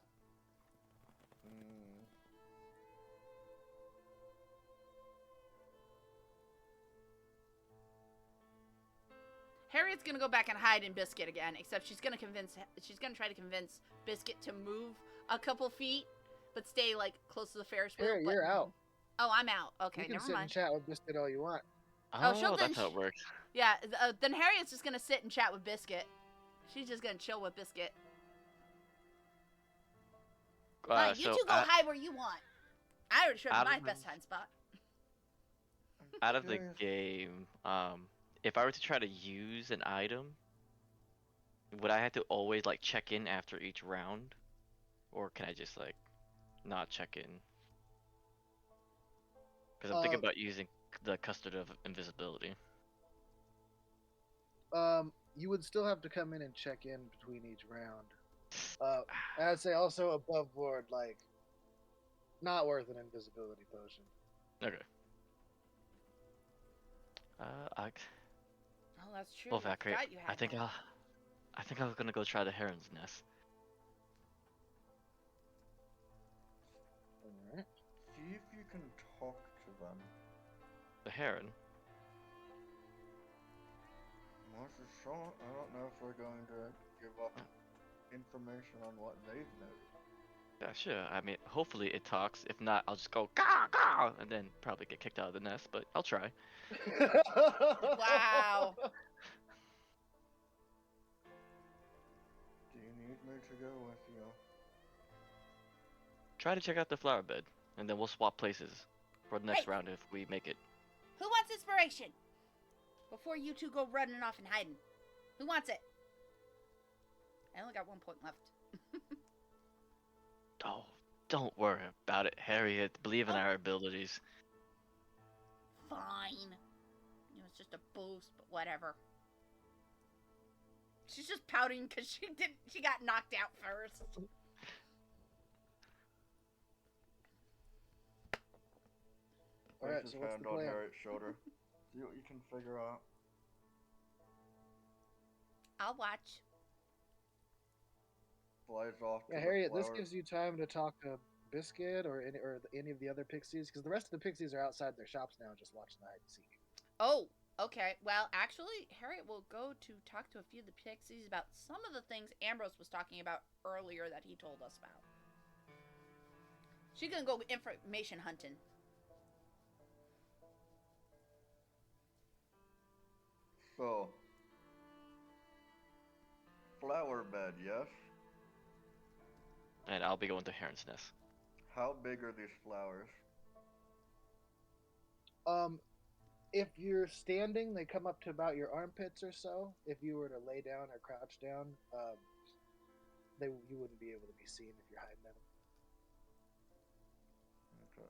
Harriet's gonna go back and hide in Biscuit again, except she's gonna try to convince Biscuit to move a couple feet, but stay like close to the Ferris wheel. Harriet, you're out. Oh, I'm out. Okay, You can never sit mind. and chat with Biscuit all you want. Oh, she'll that's then how it works. Yeah, then Harriet's just gonna sit and chat with Biscuit. She's just gonna chill with Biscuit. Fine, you two go hide where you want. I already showed you my best hide spot. Out of the game, if I were to try to use an item, would I have to always like check in after each round, or can I just like not check in? Because I'm thinking about using the custard of invisibility. You would still have to come in and check in between each round. I'd say also above board, like, not worth an invisibility potion. Okay. Oh, that's true. Well, Valkyrie, forgot you had I think I was gonna go try the heron's nest. Alright. See if you can talk to them. The heron? What's the shot? I don't know if we're going to give up information on what they've noticed. Yeah, sure. I mean, hopefully it talks. If not, I'll just go caw caw and then probably get kicked out of the nest. But I'll try. Wow. Do you need me to go with you? Try to check out the flower bed, and then we'll swap places for the next Hey. round if we make it. Who wants inspiration? Before you two go running off and hiding. Who wants it? I only got 1 point left. Oh, don't worry about it, Harriet. Believe in our abilities. Fine. It was just a boost, but whatever. She's just pouting because she got knocked out first. Alright, Place so his what's hand the on plan? Harriet's shoulder. See what you can figure out. I'll watch. Flies off to Yeah, the Harriet, this flower. gives you time to talk to Biscuit or any of the other pixies, because the rest of the pixies are outside their shops now, just watching the hide and seek. Oh, okay. Well, actually, Harriet will go to talk to a few of the pixies about some of the things Ambrose was talking about earlier that he told us about. She's gonna go information hunting. So, flower bed, yes? And I'll be going to Heron's Nest. How big are these flowers? If you're standing, they come up to about your armpits or so. If you were to lay down or crouch down, you wouldn't be able to be seen if you're hiding them. Okay.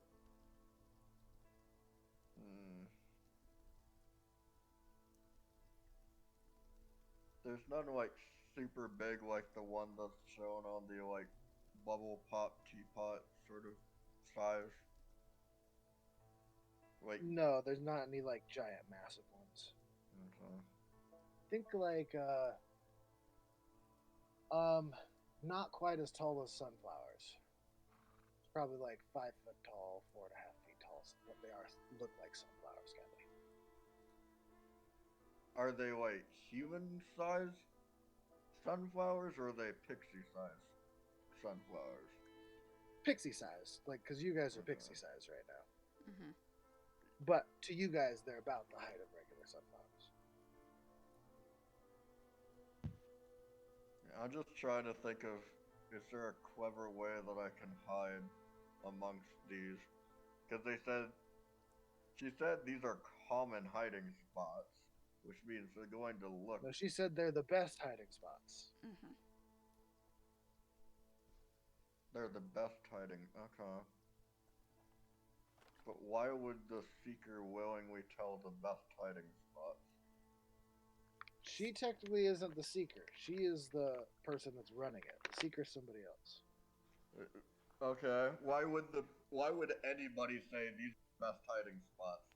There's none like super big like the one that's shown on the like bubble pop teapot sort of size. Like No, there's not any like giant, massive ones. okay. Think like not quite as tall as sunflowers. It's probably like 5 foot tall, 4.5 feet tall. What they look like sunflowers, kind of. Are they like human sized sunflowers or are they pixie sized sunflowers? Pixie size, like, because you guys are Okay. pixie size right now. Mm-hmm. But to you guys, they're about the height of regular sunflowers. I'm just trying to think of, is there a clever way that I can hide amongst these? Because she said these are common hiding spots, which means they're going to look. No, she said they're the best hiding spots. Mm-hmm. They're the best hiding. Okay. But why would the Seeker willingly tell the best hiding spots? She technically isn't the seeker. She is the person that's running it. The seeker's somebody else. Okay. Why would anybody say these are the best hiding spots?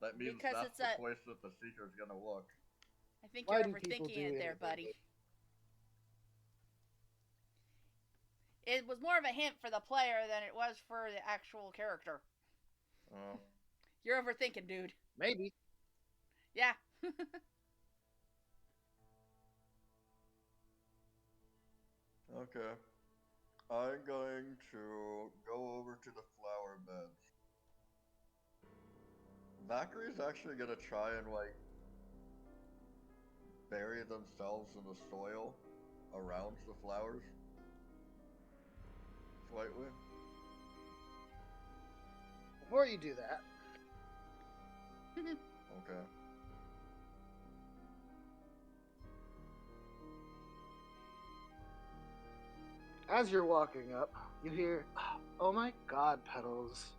That means Because that's it's the a- place that the Seeker's gonna look. I think Why you're do people overthinking do it there, anything buddy. It was more of a hint for the player than it was for the actual character. Oh. You're overthinking, dude. Maybe. Yeah. Okay. I'm going to go over to the flower beds. Vacary's actually gonna try and like bury themselves in the soil around the flowers. Slightly. Before you do that, Okay. as you're walking up, you hear, "Oh my God, Petals!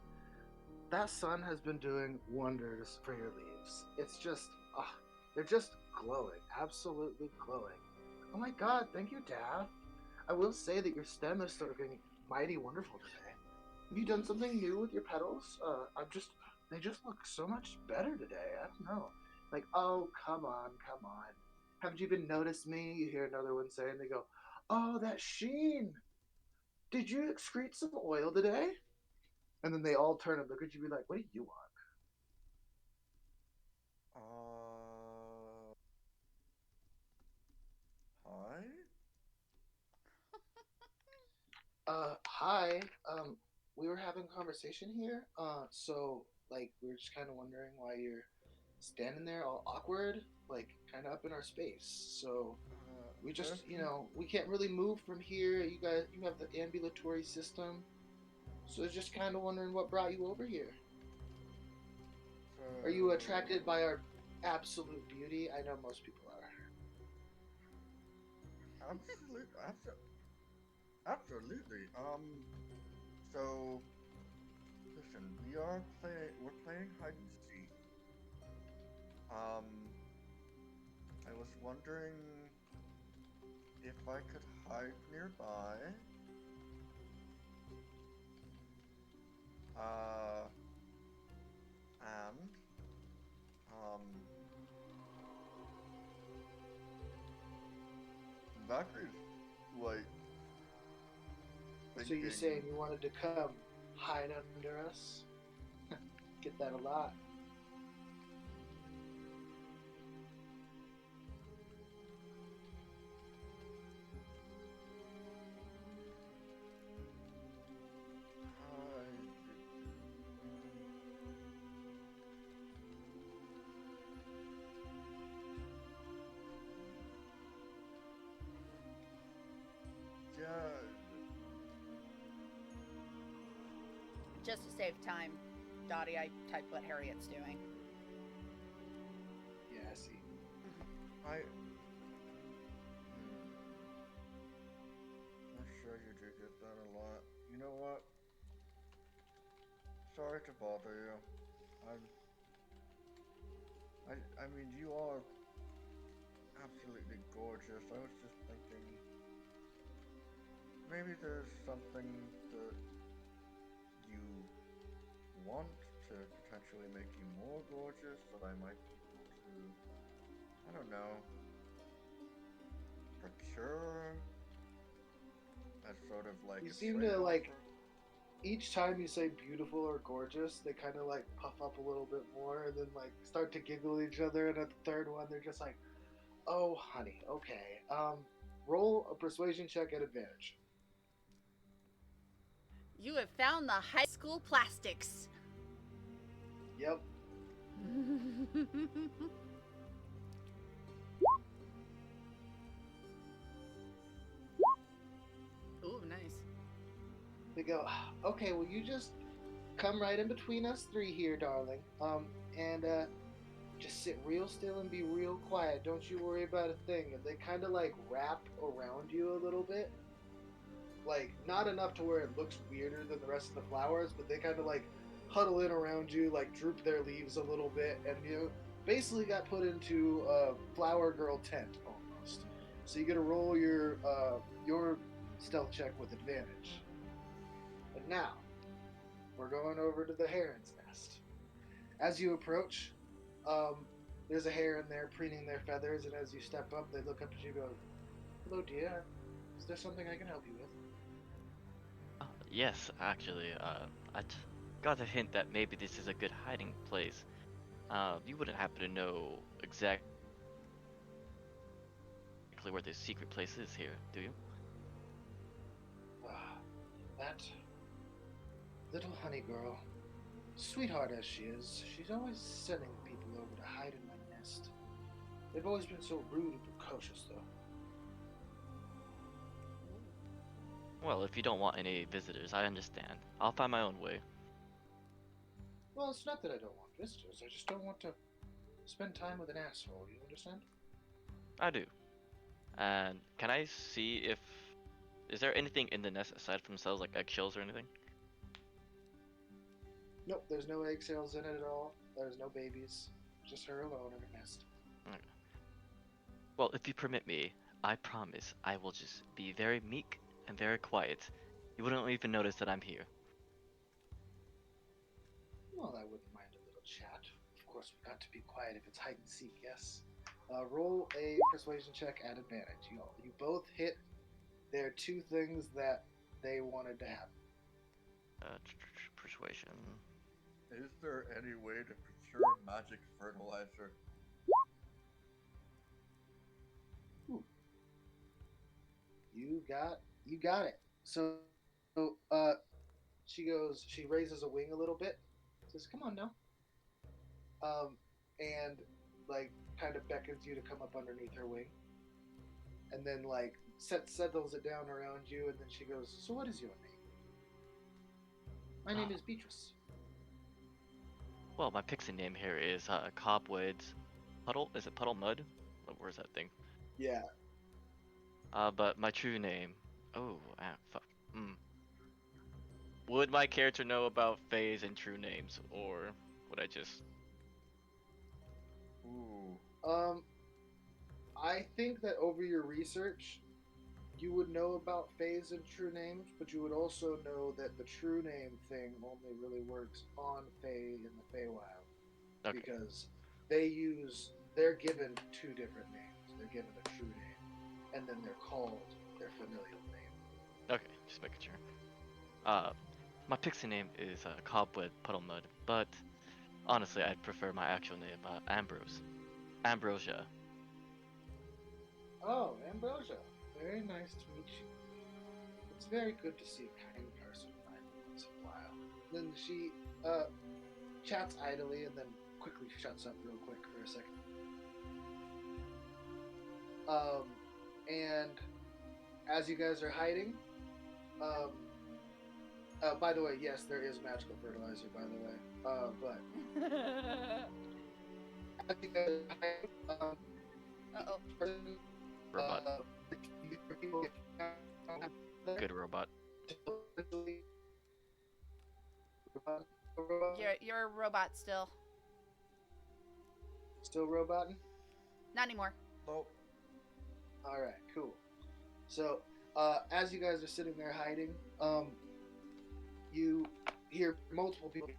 That sun has been doing wonders for your leaves. It's just, they're just glowing, absolutely glowing. Oh my God, thank you, Daff. I will say that your stem is looking mighty wonderful today. Have you done something new with your petals? They just look so much better today. I don't know. Like, oh, come on. Haven't you even noticed me?" You hear another one say, and they go, "Oh, that sheen! Did you excrete some oil today?" And then they all turn and look at you and be like, "What do you want?" Hi? Hi. We were having a conversation here. So, like, we were just kind of wondering why you're standing there all awkward, like, kind of up in our space. So, we just, we can't really move from here. You have the ambulatory system. So, just kind of wondering what brought you over here. Are you attracted by our absolute beauty? I know most people are. Absolutely. So, listen, we're playing hide and seek. I was wondering if I could hide nearby. And Valkyrie's like So you thinking. saying you wanted to come hide under us? Get that a lot. Yeah, Just to save time, Dottie, I typed what Harriet's doing. Yeah, I see. I. I'm sure you do get that a lot. You know what? Sorry to bother you. I mean, you are absolutely gorgeous. I was just thinking maybe there's something that you want to potentially make you more gorgeous that I might be able to, I don't know, procure as sort of like You a seem trade to like offer. each time you say beautiful or gorgeous, they kind of like puff up a little bit more and then like start to giggle at each other. And at the third one, they're just like, "Oh, honey, okay. Roll a persuasion check at advantage." You have found the high school plastics. Yep. Ooh, nice. They go, "Okay, well, you just come right in between us three here, darling. And just sit real still and be real quiet. Don't you worry about a thing." And they kind of like wrap around you a little bit, like not enough to where it looks weirder than the rest of the flowers, but they kind of like huddle in around you, like droop their leaves a little bit, and you basically got put into a flower girl tent almost. So you get to roll your stealth check with advantage. And now we're going over to the heron's nest. As you approach, there's a heron there preening their feathers, and as you step up, they look up at you and go, "Hello, dear. Is there something I can help you with?" Yes, actually, got a hint that maybe this is a good hiding place. You wouldn't happen to know exactly where this secret place is here, do you? Ah, that little honey girl, sweetheart as she is, she's always sending people over to hide in my nest. They've always been so rude and precocious, though. Well, if you don't want any visitors, I understand. I'll find my own way. Well, it's not that I don't want visitors. I just don't want to spend time with an asshole. You understand? I do. And can I see if is there anything in the nest aside from cells like eggshells or anything? Nope, there's no eggshells in it at all. There's no babies. Just her alone in her nest. Okay. Well, if you permit me, I promise I will just be very meek and very quiet. You wouldn't even notice that I'm here. Well, I wouldn't mind a little chat. Of course, we've got to be quiet if it's hide and seek, yes? Roll a persuasion check at advantage. You both hit their two things that they wanted to have. Persuasion. Is there any way to procure magic fertilizer? Ooh. You got it. So, she raises a wing a little bit, says, "Come on now," and like kind of beckons you to come up underneath her wing, and then like settles it down around you, and then she goes, "So what is your name?" "My name is Beatrice." Well, my pixie name here is Cobwebs. Puddle? Is it Puddle Mud? Where's that thing? Yeah. But my true name. Oh, fuck. Would my character know about Faye's and true names, or would I just? Ooh. I think that over your research, you would know about Fays and true names, but you would also know that the true name thing only really works on Fae in the Feywild. Okay. Because they're given two different names. They're given a true name, and then they're called their familial name. Okay, just making sure. My pixie name is Cobweb Puddle Mud, but honestly, I'd prefer my actual name, Ambrose. Ambrosia. Oh, Ambrosia. Very nice to meet you. It's very good to see a kind person finally once in a while. Then she chats idly and then quickly shuts up real quick for a second. And as you guys are hiding, by the way, yes, there is magical fertilizer, by the way. But as you guys are hiding, Uh-oh. Robot. Good robot. You're a robot still. Still roboting? Not anymore. Nope. Alright, cool. So, as you guys are sitting there hiding, you hear multiple people.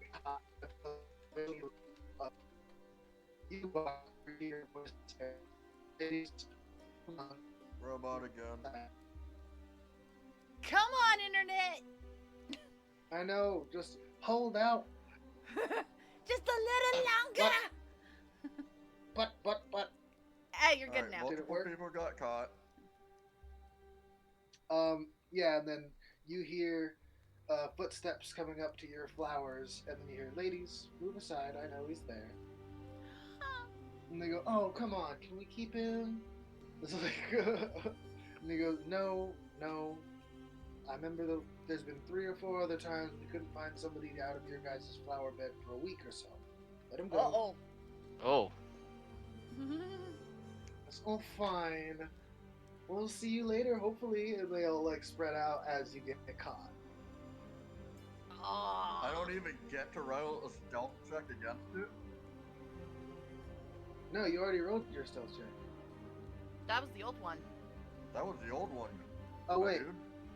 You hear voices. Come on. Robot again. Come on, internet. I know, just hold out. Just a little longer. But. Hey, you're good Alright, now. Did it multiple work? people got caught. Yeah, and then you hear footsteps coming up to your flowers, and then you hear, ladies, move aside, I know he's there. And they go, oh, come on, can we keep him? It's like, and he goes, no. I remember there's been 3 or 4 other times we couldn't find somebody out of your guys' flower bed for a week or so. Let him go. Uh-oh. Oh. It's all fine. We'll see you later, hopefully. And they all like spread out as you get caught. I don't even get to roll a stealth check against it. No, you already rolled your stealth check. That was the old one. That was the old one. Oh, wait. Dude.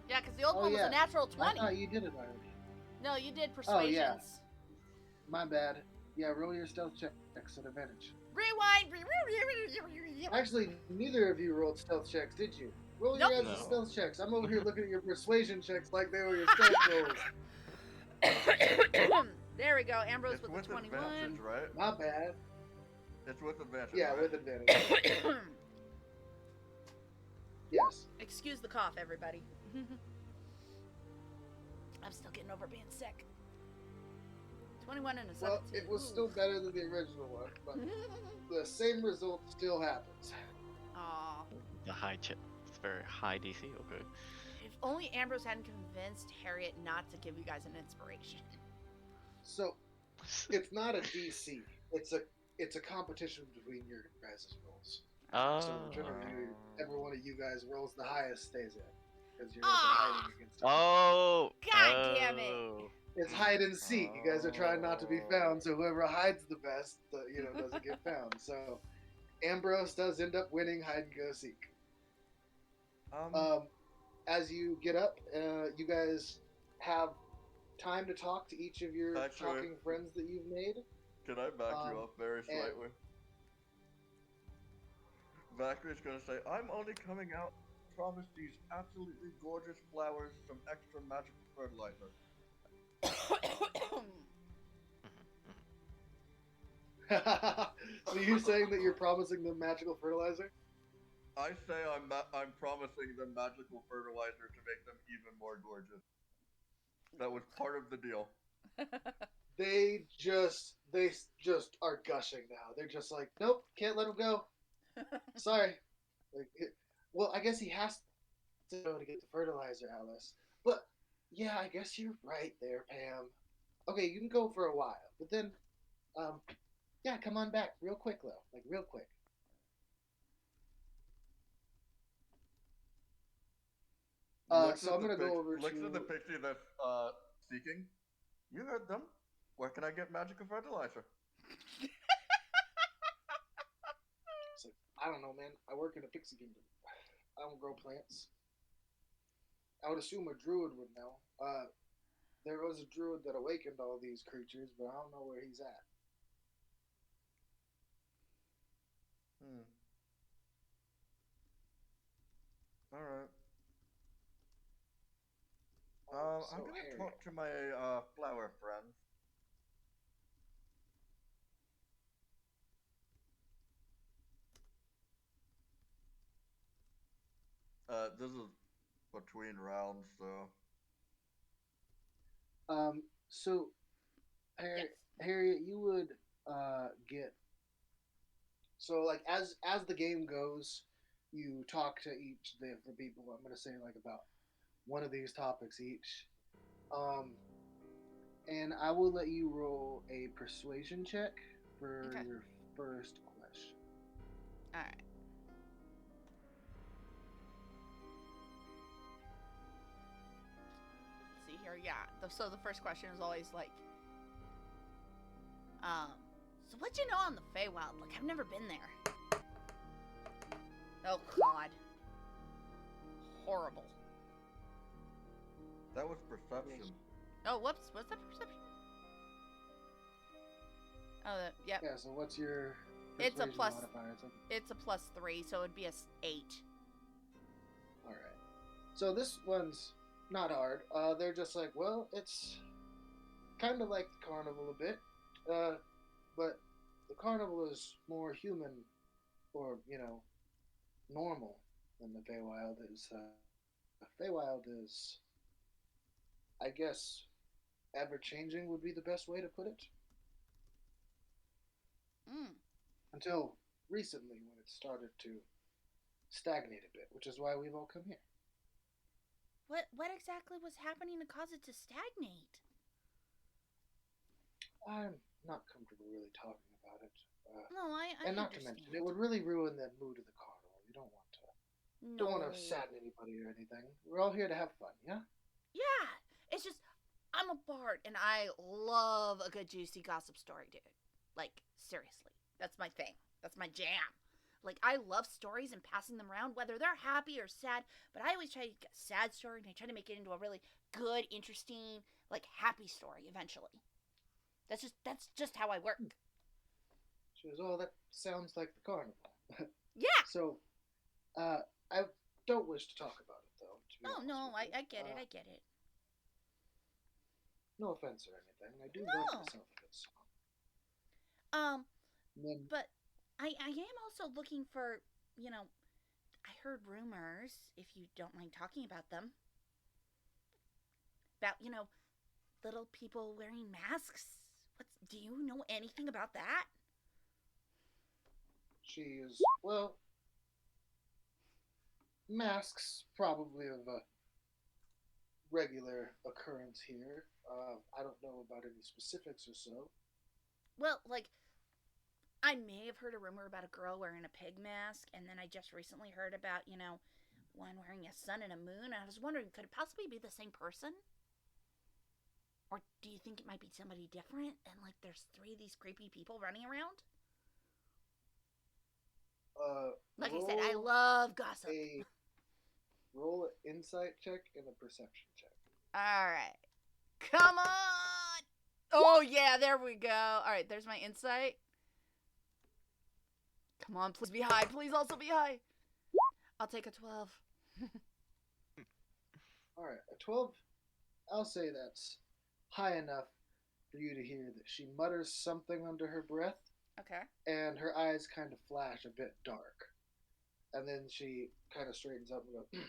Yeah, because the old Oh, one was yeah. a natural I 20. thought you did it already. No, you did Oh, persuasions. yeah. My bad. Yeah, roll your stealth checks at advantage. Rewind. Actually, neither of you rolled stealth checks, did you? Roll Nope. your guys' No. stealth checks. I'm over here looking at your persuasion checks like they were your stealth rolls. There we go. Ambrose It's with with the 21. advantage, right? My bad. It's with advantage. Yeah, right? with advantage. Yes. Excuse the cough, everybody. I'm still getting over being sick. 21 and a 17. Well, it was still better than the original one, but the same result still happens. Aw. The high chip. It's very high DC. Okay. If only Ambrose hadn't convinced Harriet not to give you guys an inspiration. So, it's not a DC. It's a competition between your guys' rolls. Oh. So whichever every one of you guys rolls the highest stays in. Because you're Ah! hiding against each other. Oh. God damn it. Oh. It's hide and seek. You guys are trying not to be found, so whoever hides the best, doesn't get found. So Ambrose does end up winning hide and go seek. As you get up, you guys have time to talk to each of your Actually- talking friends that you've made. Can I back you up very and- slightly? Valkyrie's gonna say, I'm only coming out to promise these absolutely gorgeous flowers some extra magical fertilizer. So you're saying that you're promising them magical fertilizer? I say I'm promising them magical fertilizer to make them even more gorgeous. That was part of the deal. They just are gushing now. They're just like, nope, can't let him go. Sorry. Well, I guess he has to go to get the fertilizer, Alice. But yeah, I guess you're right there, Pam. Okay, you can go for a while, but then, yeah, come on back real quick, though, like real quick. So I'm gonna go over Looks to. at the pixie that's seeking. You heard them. Where can I get magical fertilizer? It's like, I don't know, man. I work in a pixie kingdom. I don't grow plants. I would assume a druid would know. There was a druid that awakened all these creatures, but I don't know where he's at. Hmm. Alright. So, I'm gonna Harry, talk to my flower friends. This is between rounds, so so Yes. Harriet, you would get so like as the game goes, you talk to each of the different people. I'm gonna say like about one of these topics each. Um, and I will let you roll a persuasion check for Okay. your first question. All right. Let's see here. Yeah. So the first question is always like, um, so what you know on the Feywild? Like, I've never been there. Oh God. Horrible. that was perception. Oh, whoops. What's that perception? Oh, yep. Yeah. So what's your It's a persuasion plus. modifier? It's a +3, so it'd be a 8. All right. So this one's not hard. They're just like, well, it's kind of like the carnival a bit, but the carnival is more human, or normal than the Feywild is. The Feywild is, I guess, ever changing would be the best way to put it. Mm. Until recently, when it started to stagnate a bit, which is why we've all come here. What exactly was happening to cause it to stagnate? I'm not comfortable really talking about it. No, I And not understand. to mention, it would really ruin the mood of the carnival. You No. don't want to sadden anybody or anything. We're all here to have fun, yeah? Yeah, it's just I'm a bard and I love a good juicy gossip story, dude. Like seriously, that's my thing. That's my jam. Like I love stories and passing them around, whether they're happy or sad. But I always try to get a sad story and I try to make it into a really good, interesting, like happy story eventually. That's just how I work. She goes, oh, that sounds like the carnival. Yeah. So, I don't wish to talk about it, though, to be Oh honest no, with you. I get it. I get it. No offense or anything. I do No. love myself a good song. And then, But I am also looking for, you know, I heard rumors, if you don't mind talking about them, about, little people wearing masks. Do you know anything about that? she is, well, masks probably of a regular occurrence here. I don't know about any specifics or so. Well, like, I may have heard a rumor about a girl wearing a pig mask, and then I just recently heard about, one wearing a sun and a moon. I was wondering, could it possibly be the same person? Or do you think it might be somebody different? And, like, there's 3 of these creepy people running around? Like I said, I love gossip. Roll an insight check and a perception check. Alright. Come on! Oh, yeah, there we go. Alright, there's my insight. Come on, please be high. Please also be high. I'll take a 12. Alright, a 12, I'll say that's high enough for you to hear that she mutters something under her breath, Okay. and her eyes kind of flash a bit dark. And then she kind of straightens up and goes,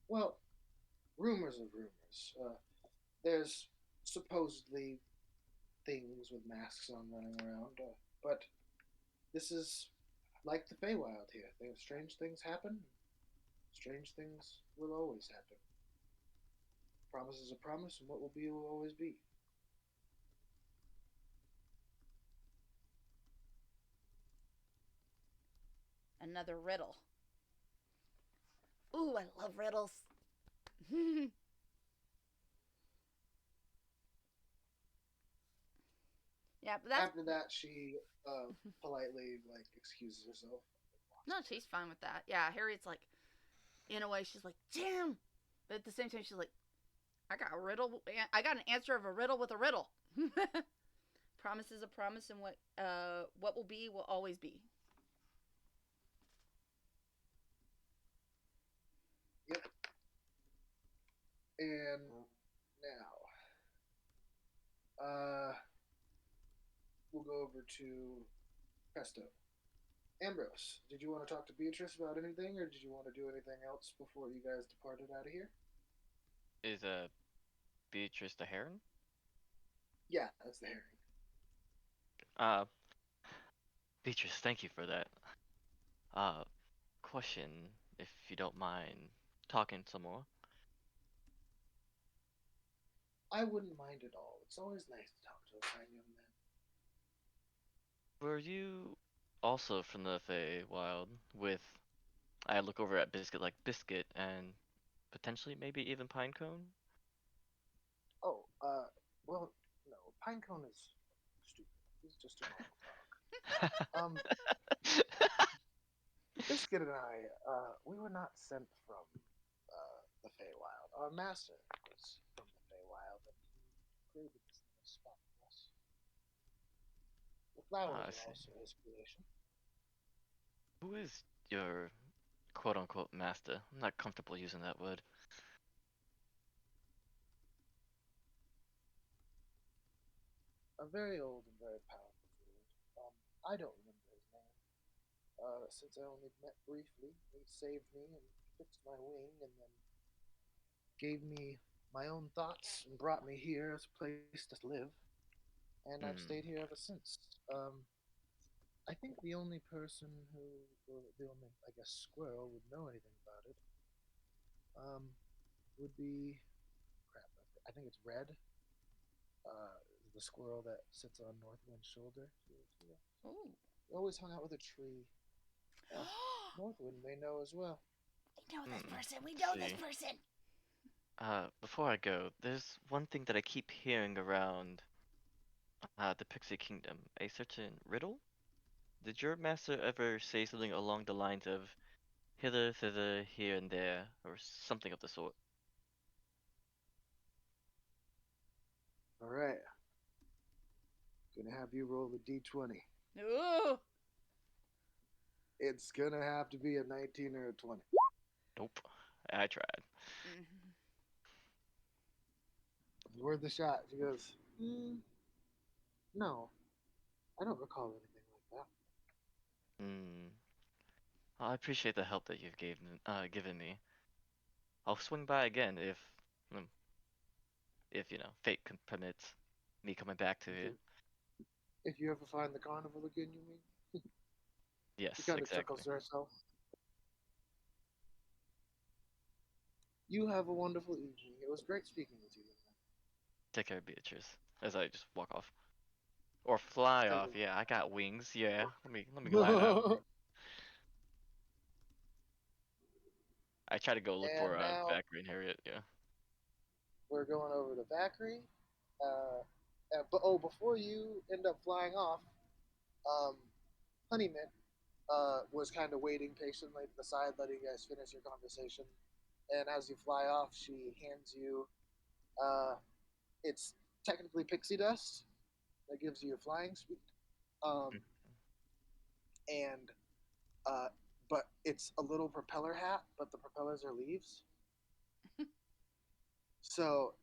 well, rumors of rumors. There's supposedly things with masks on running around, but this is like the Feywild here. Strange things happen. Strange things will always happen. Promise is a promise, and what will be will always be. Another riddle. Ooh, I love riddles. Yeah, but that's After that, she politely excuses herself. no, she's fine with that. Yeah, Harriet's like, in a way, she's like, damn, But at the same time, she's like, I got a riddle. I got an answer of a riddle with a riddle. Promise is a promise, and what will be will always be. Yep. And now, we'll go over to Presto. Ambrose, did you want to talk to Beatrice about anything, or did you want to do anything else before you guys departed out of here? Is Beatrice the Heron? Yeah, that's the herring. Uh, Beatrice, thank you for that. Uh, question, if you don't mind talking some more. I wouldn't mind at all. It's always nice to talk to a fine young man. Were you also from the Feywild with? I look over at Biscuit like Biscuit and potentially maybe even Pinecone. Oh, well, no. Pinecone is stupid. He's just a normal dog. Biscuit and I, we were not sent from the Feywild. Our master was from the Feywild, and he created this little spot for us. The flowers I are see. also his creation. Who is your quote unquote master? I'm not comfortable using that word. A very old and very powerful druid. I don't remember his name. Since I only met briefly, he saved me and fixed my wing, and then gave me my own thoughts and brought me here as a place to live. And I've stayed here ever since. I think the only person who, or the only, I guess, squirrel would know anything about it, would be, crap, I think it's Red, the squirrel that sits on Northwind's shoulder. Ooh. He always hung out with a tree. Northwind may know as well. We know this person. We know this See. person. Before I go, there's one thing that I keep hearing around the Pixie Kingdom. A certain riddle? Did your master ever say something along the lines of hither, thither, here and there, or something of the sort? Alright. Gonna have you roll the d20. Ooh. It's gonna have to be a 19 or a 20. Nope. I tried. Worth the shot. She goes, no, I don't recall anything like that. Hmm. I appreciate the help that you've given me. I'll swing by again mm, if fate permits me coming back to you. If you ever find the carnival again, you mean? Yes, She kind of exactly. chuckles to herself. You have a wonderful evening. It was great speaking with you. Take care, Beatrice. As I just walk off. Or fly off. Yeah, I got wings. Yeah, let me glide out. I try to go look And for now Valkyrie and Harriet. Yeah. we're going over to Valkyrie. Before you end up flying off, um, Honeymint was kind of waiting patiently at the side, letting you guys finish your conversation. And as you fly off, she hands you, it's technically pixie dust that gives you flying speed. And but it's a little propeller hat, but the propellers are leaves. So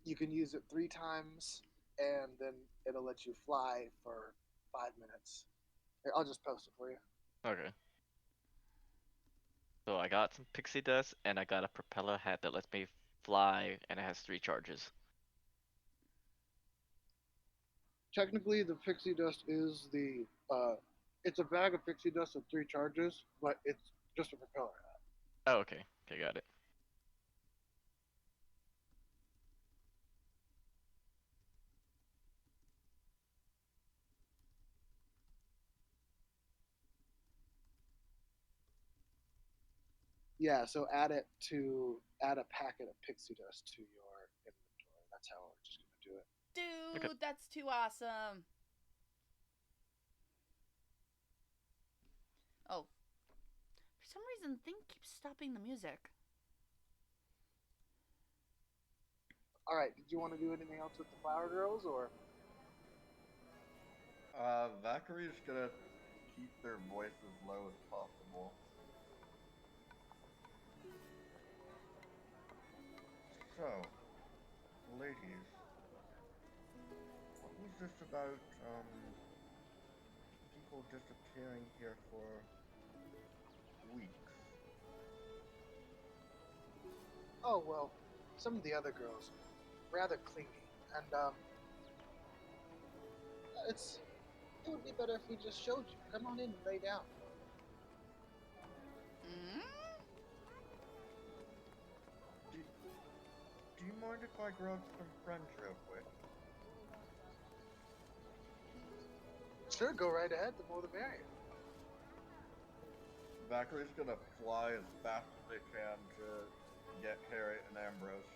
you can use it 3 times, and then it'll let you fly for 5 minutes. Here, I'll just post it for you. Okay. So I got some pixie dust and I got a propeller hat that lets me fly and it has 3 charges. Technically, the pixie dust is the it's a bag of pixie dust with 3 charges, but it's just a propeller hat. Oh, okay. Okay, got it. Yeah, so add a packet of pixie dust to your inventory. That's how we're just gonna do it. Dude, Okay. that's too awesome. Oh. For some reason, the thing keeps stopping the music. All right. Did you want to do anything else with the flower girls, or? Valkyrie's gonna keep their voice as low as possible. So, ladies, what was this about, people disappearing here for weeks? Oh well, some of the other girls, rather clingy, and it would be better if we just showed you. Come on in and lay down. Mm? Do you mind if I grab some friends real quick? Sure, go right ahead. The more the merrier. Valkyrie's gonna fly as fast as they can to get Harriet and Ambrose.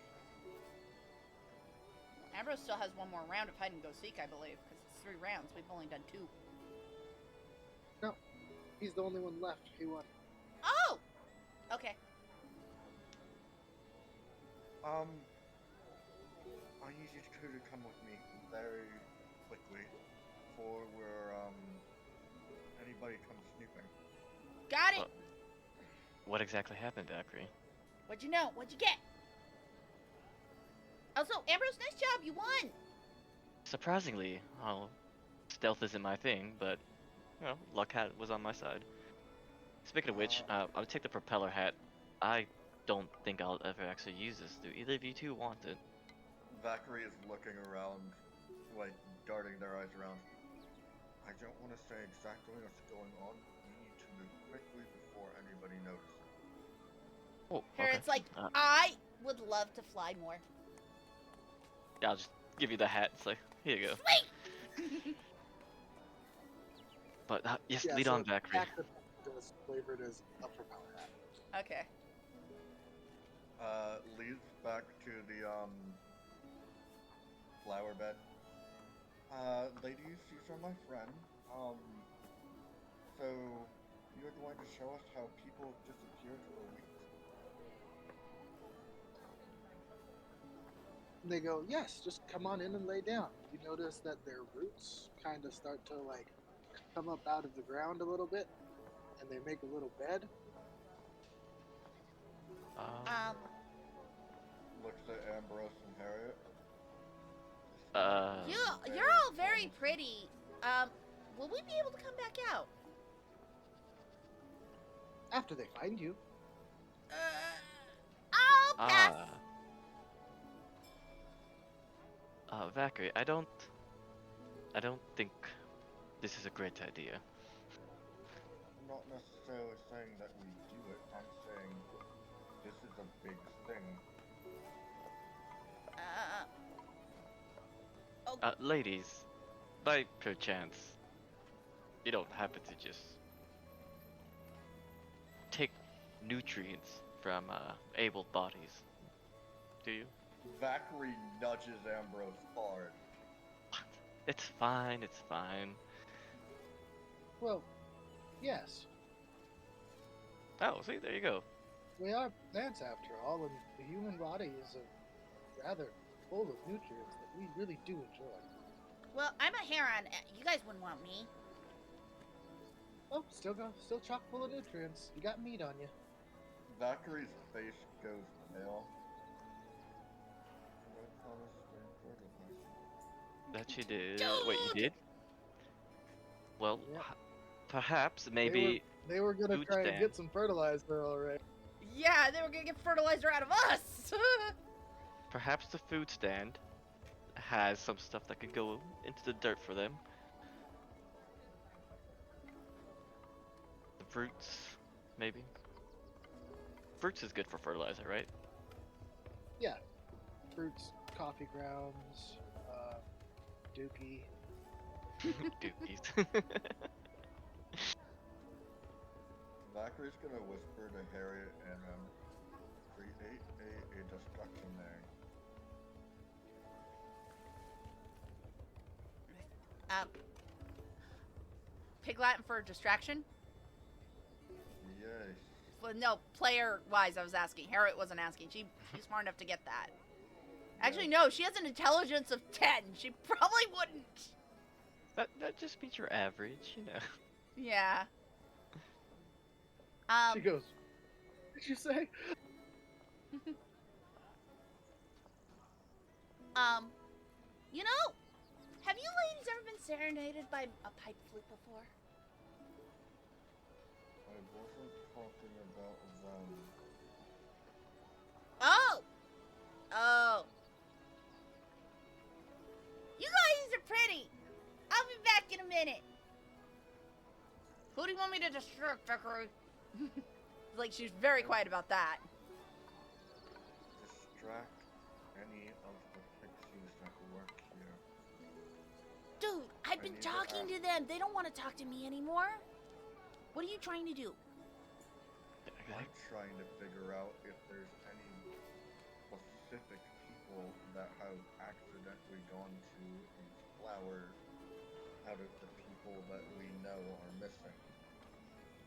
Ambrose still has one more round of hide and go seek, I believe, because it's 3 rounds. We've only done 2. No, he's the only one left. He won. Oh! Okay. I need you two to come with me very quickly before anybody comes snooping. Got it! What exactly happened, Valkyrie? What'd you know? What'd you get? Also, Ambrose, nice job. You won! Surprisingly, well, stealth isn't my thing, but, you know, luck was on my side. Speaking of which, I'll take the propeller hat. I don't think I'll ever actually use this. Do either of you two want it? Valkyrie is looking around, like, darting their eyes around. I don't want to say exactly what's going on. We need to move quickly before anybody notices. Oh, Here, okay. it's like, I would love to fly more. Yeah, I'll just give you the hat. It's like, here you go. Sweet! But, yes, Yeah, lead so on, Valkyrie. is flavored as a propeller hat. Okay. Leads back to the, flower bed. Ladies, these are my friend. So, you're going to show us how people have disappeared for weeks? And they go, yes, just come on in and lay down. You notice that their roots kind of start to like come up out of the ground a little bit, and they make a little bed. Looks at Ambrose and Harriet. You're all very pretty. Will we be able to come back out? After they find you. I'll pass. Valkyrie, I don't think this is a great idea. I'm not necessarily saying that we do it. I'm saying this is a big thing. Ladies, by perchance, you don't happen to just take nutrients from able bodies, do you? Valkyrie nudges Ambrose hard. It's fine, it's fine. Well, yes. Oh, see, there you go. We are plants after all, and the human body is rather full of nutrients that we really do enjoy. Well, I'm a heron. You guys wouldn't want me. Oh, still chock full of nutrients. You got meat on you. Valkyrie's face goes pale. That you did. Dude! Wait, you did? Well, Yeah. perhaps, maybe. They were gonna food try and stand. get some fertilizer already. Yeah, they were gonna get fertilizer out of us. Perhaps the food stand has some stuff that could go into the dirt for them. The fruits, maybe. Fruits is good for fertilizer, right? Yeah, fruits, coffee grounds, dookie. Dookies. Valkyrie's gonna whisper to Harriet and create a destruction there. Pig Latin for distraction? Yes. Well, no, player-wise, I was asking. Harriet wasn't asking. She's smart enough to get that. Actually, no, she has an intelligence of 10. She probably wouldn't. That just means you're average, you know. Yeah. She goes, what did you say? You know, have you ladies ever been serenaded by a pipe flute before? I wasn't talking about them. Oh. You ladies are pretty. I'll be back in a minute. Who do you want me to distract, Vickery? Like, she's very quiet about that. Distract any of the pixies that work here. Dude, I've been talking to them. They don't want to talk to me anymore. What are you trying to do? I'm trying to figure out if there's any specific people that have accidentally gone to these flowers out of the people that we know are missing.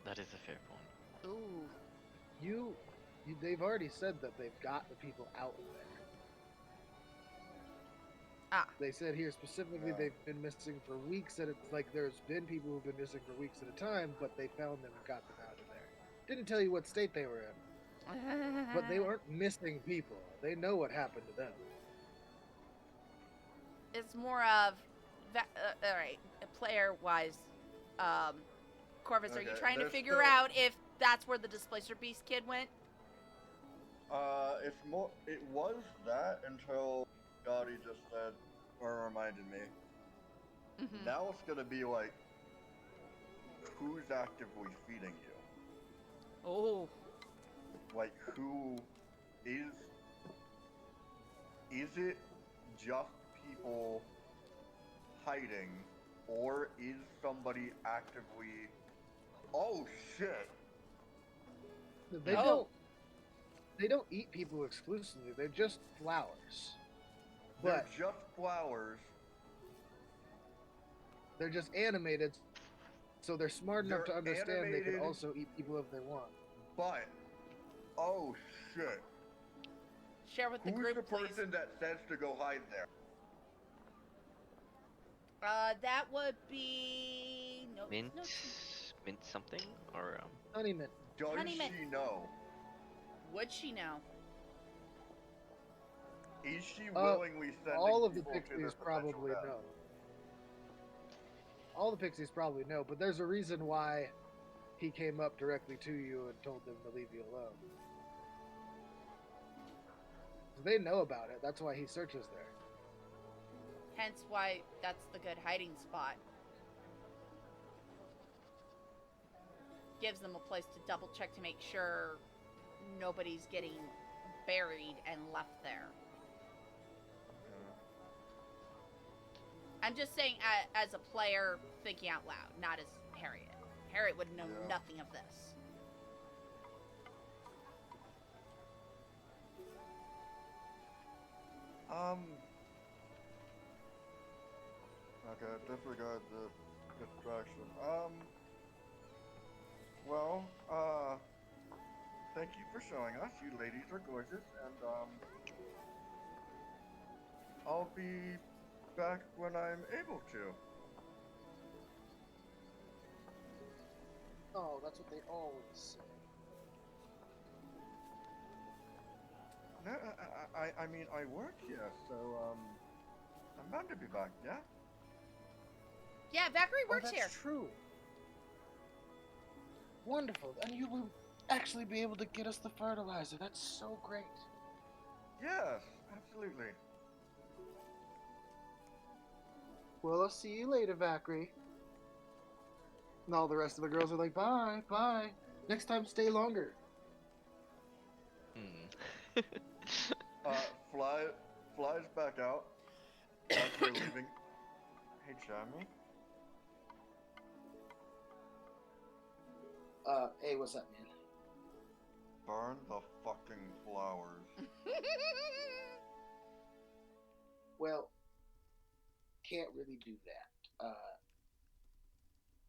That is a fair point. Ooh. They've already said that they've got the people out of there. They said here specifically they've been missing for weeks, and it's like there's been people who've been missing for weeks at a time, but they found them and got them out of there. Didn't tell you what state they were in, but they weren't missing people. They know what happened to them. It's more of, alright, player-wise, Corvus, are you trying to figure out if that's where the Displacer Beast kid went? It's more. It was that until Gotti just said, or reminded me. Mm-hmm. Now it's gonna be like, who's actively feeding you? Oh. Like, who is it just people hiding, or is somebody actively... Oh, shit! They don't eat people exclusively. They're just flowers. They're But just flowers. they're just animated, so they're smart enough to They're understand they can animated. also eat people if they want. But, oh shit. Share with the Who's group, the please. person that says to go hide there? That would be... No, Mint? no. Mint something? Or, Honeyman. Does Honeyman. she know? Would she know? Is she willingly sending All of the people to their pixies potential probably death? know. All the pixies probably know, but there's a reason why he came up directly to you and told them to leave you alone. They know about it. That's why he searches there. Hence why that's the good hiding spot. Gives them a place to double check to make sure nobody's getting buried and left there. I'm just saying as a player thinking out loud, not as Harriet. Harriet would know nothing of this. Okay, disregard the distraction. Well, thank you for showing us. You ladies are gorgeous, and, I'll be back when I'm able to. Oh, that's what they always say. No, I mean, I work here, so, I'm bound to be back, yeah? Yeah, Valkyrie works that's here. True. Wonderful. And you will actually be able to get us the fertilizer. That's so great. Yes, absolutely. Well, I'll see you later, Valkyrie. And all the rest of the girls are like, bye, bye. Next time, stay longer. Flies back out as they're leaving. Hey, Jamie. Hey, what's up, man? Burn the fucking flowers. Well, can't really do that.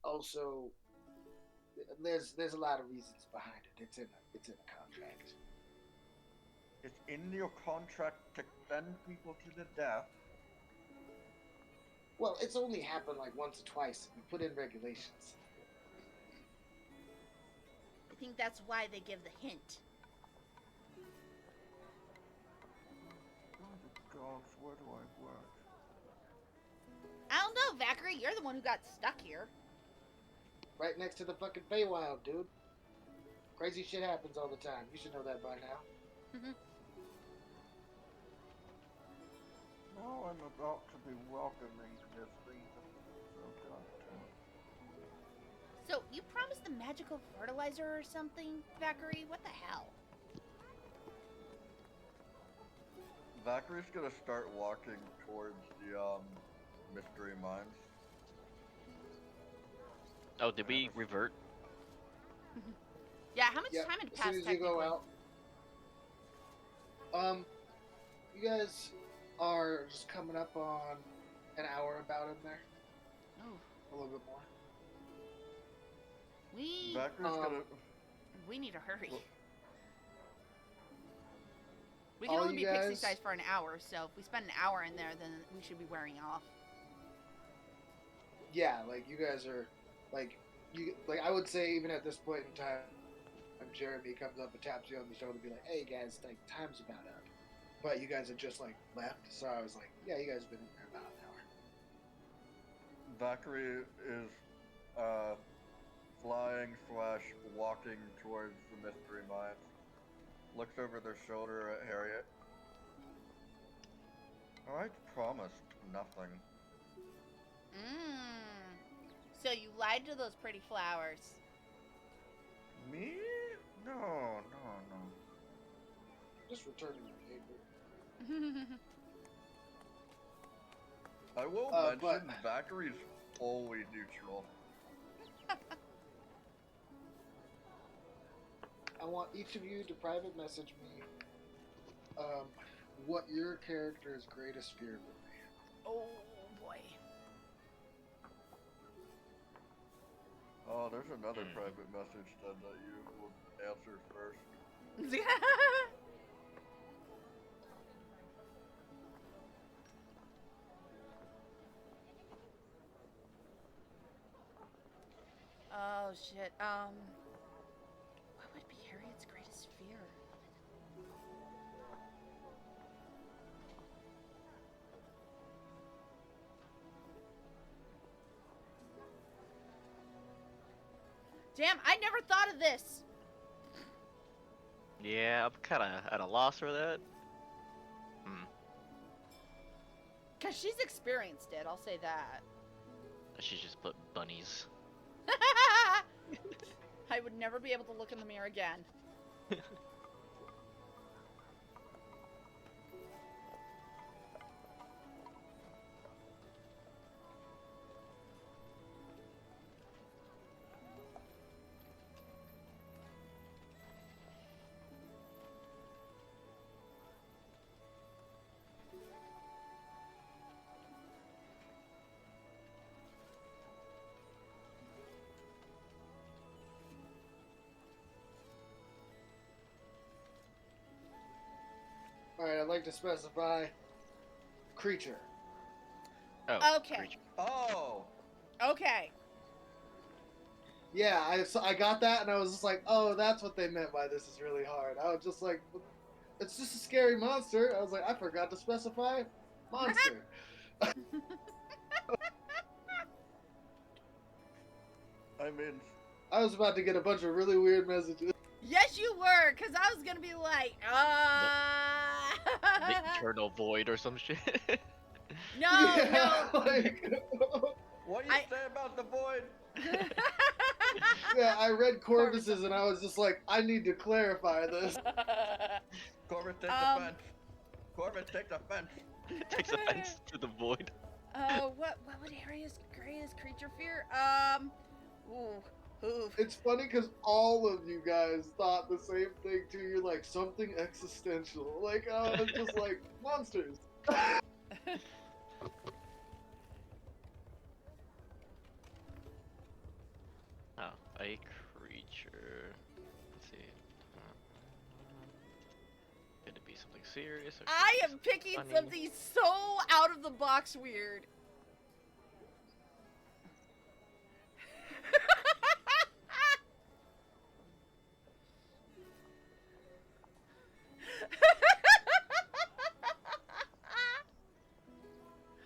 Also, there's a lot of reasons behind it. It's in a contract. It's in your contract to send people to the death. Well, it's only happened like once or twice. We put in regulations. I think that's why they give the hint. Oh, the dogs, where do I work? I don't know, Zachary. You're the one who got stuck here. Right next to the fucking Feywild, dude. Crazy shit happens all the time. You should know that by now. Now I'm about to be welcoming this reason. So goddamn. So, you promised the magical fertilizer or something, Zachary? What the hell? Zachary's gonna start walking towards the mystery mines. Oh, did we revert? Yeah, how much Yep, time had as passed soon as you go technically? out. You guys are just coming up on an hour about in there. Oh, A little bit more. Zachary's we need to hurry. Well, We can all only be you pixie guys- size for an hour, so if we spend an hour in there, then we should be wearing off. Yeah, like you guys are, like I would say even at this point in time, when Jeremy comes up and taps you on the shoulder, and be like, "Hey guys, like time's about up." But you guys had just like left, so I was like, "Yeah, you guys have been in there about an hour." Zachary is flying / walking towards the mystery mines. Looks over their shoulder at Harriet. I promised nothing. So you lied to those pretty flowers. Me? No. Just returning your paper. I will but- mention Zachary's fully neutral. I want each of you to private message me what your character's greatest fear would be. Oh boy. Oh, there's another private message that you will answer first. Oh shit. What would be Harriet's greatest fear? Damn, I never thought of this. Yeah, I'm kind of at a loss for that. Cause she's experienced it, I'll say that. I should just put bunnies. I would never be able to look in the mirror again. Alright, I'd like to specify creature. Oh, Okay. creature. Oh! Okay. Yeah, I got that and I was just like, oh, that's what they meant by this is really hard. I was just like, it's just a scary monster. I was like, I forgot to specify monster. I mean, I was about to get a bunch of really weird messages. Yes, you were, because I was gonna be like, The eternal void or some shit. No, Yeah, no. like, what do you say about the void? yeah, I read Corvus's and I was just like, I need to clarify this. Corvus takes offense. Corvus takes offense. Takes offense to the void. What would Harriet's greatest creature fear? Ooh. It's funny because all of you guys thought the same thing too. You're like, something existential. Like, it's just like, monsters. Oh, a creature. Let's see. Could it be something serious. Or I am picking funny. something so out of the box weird.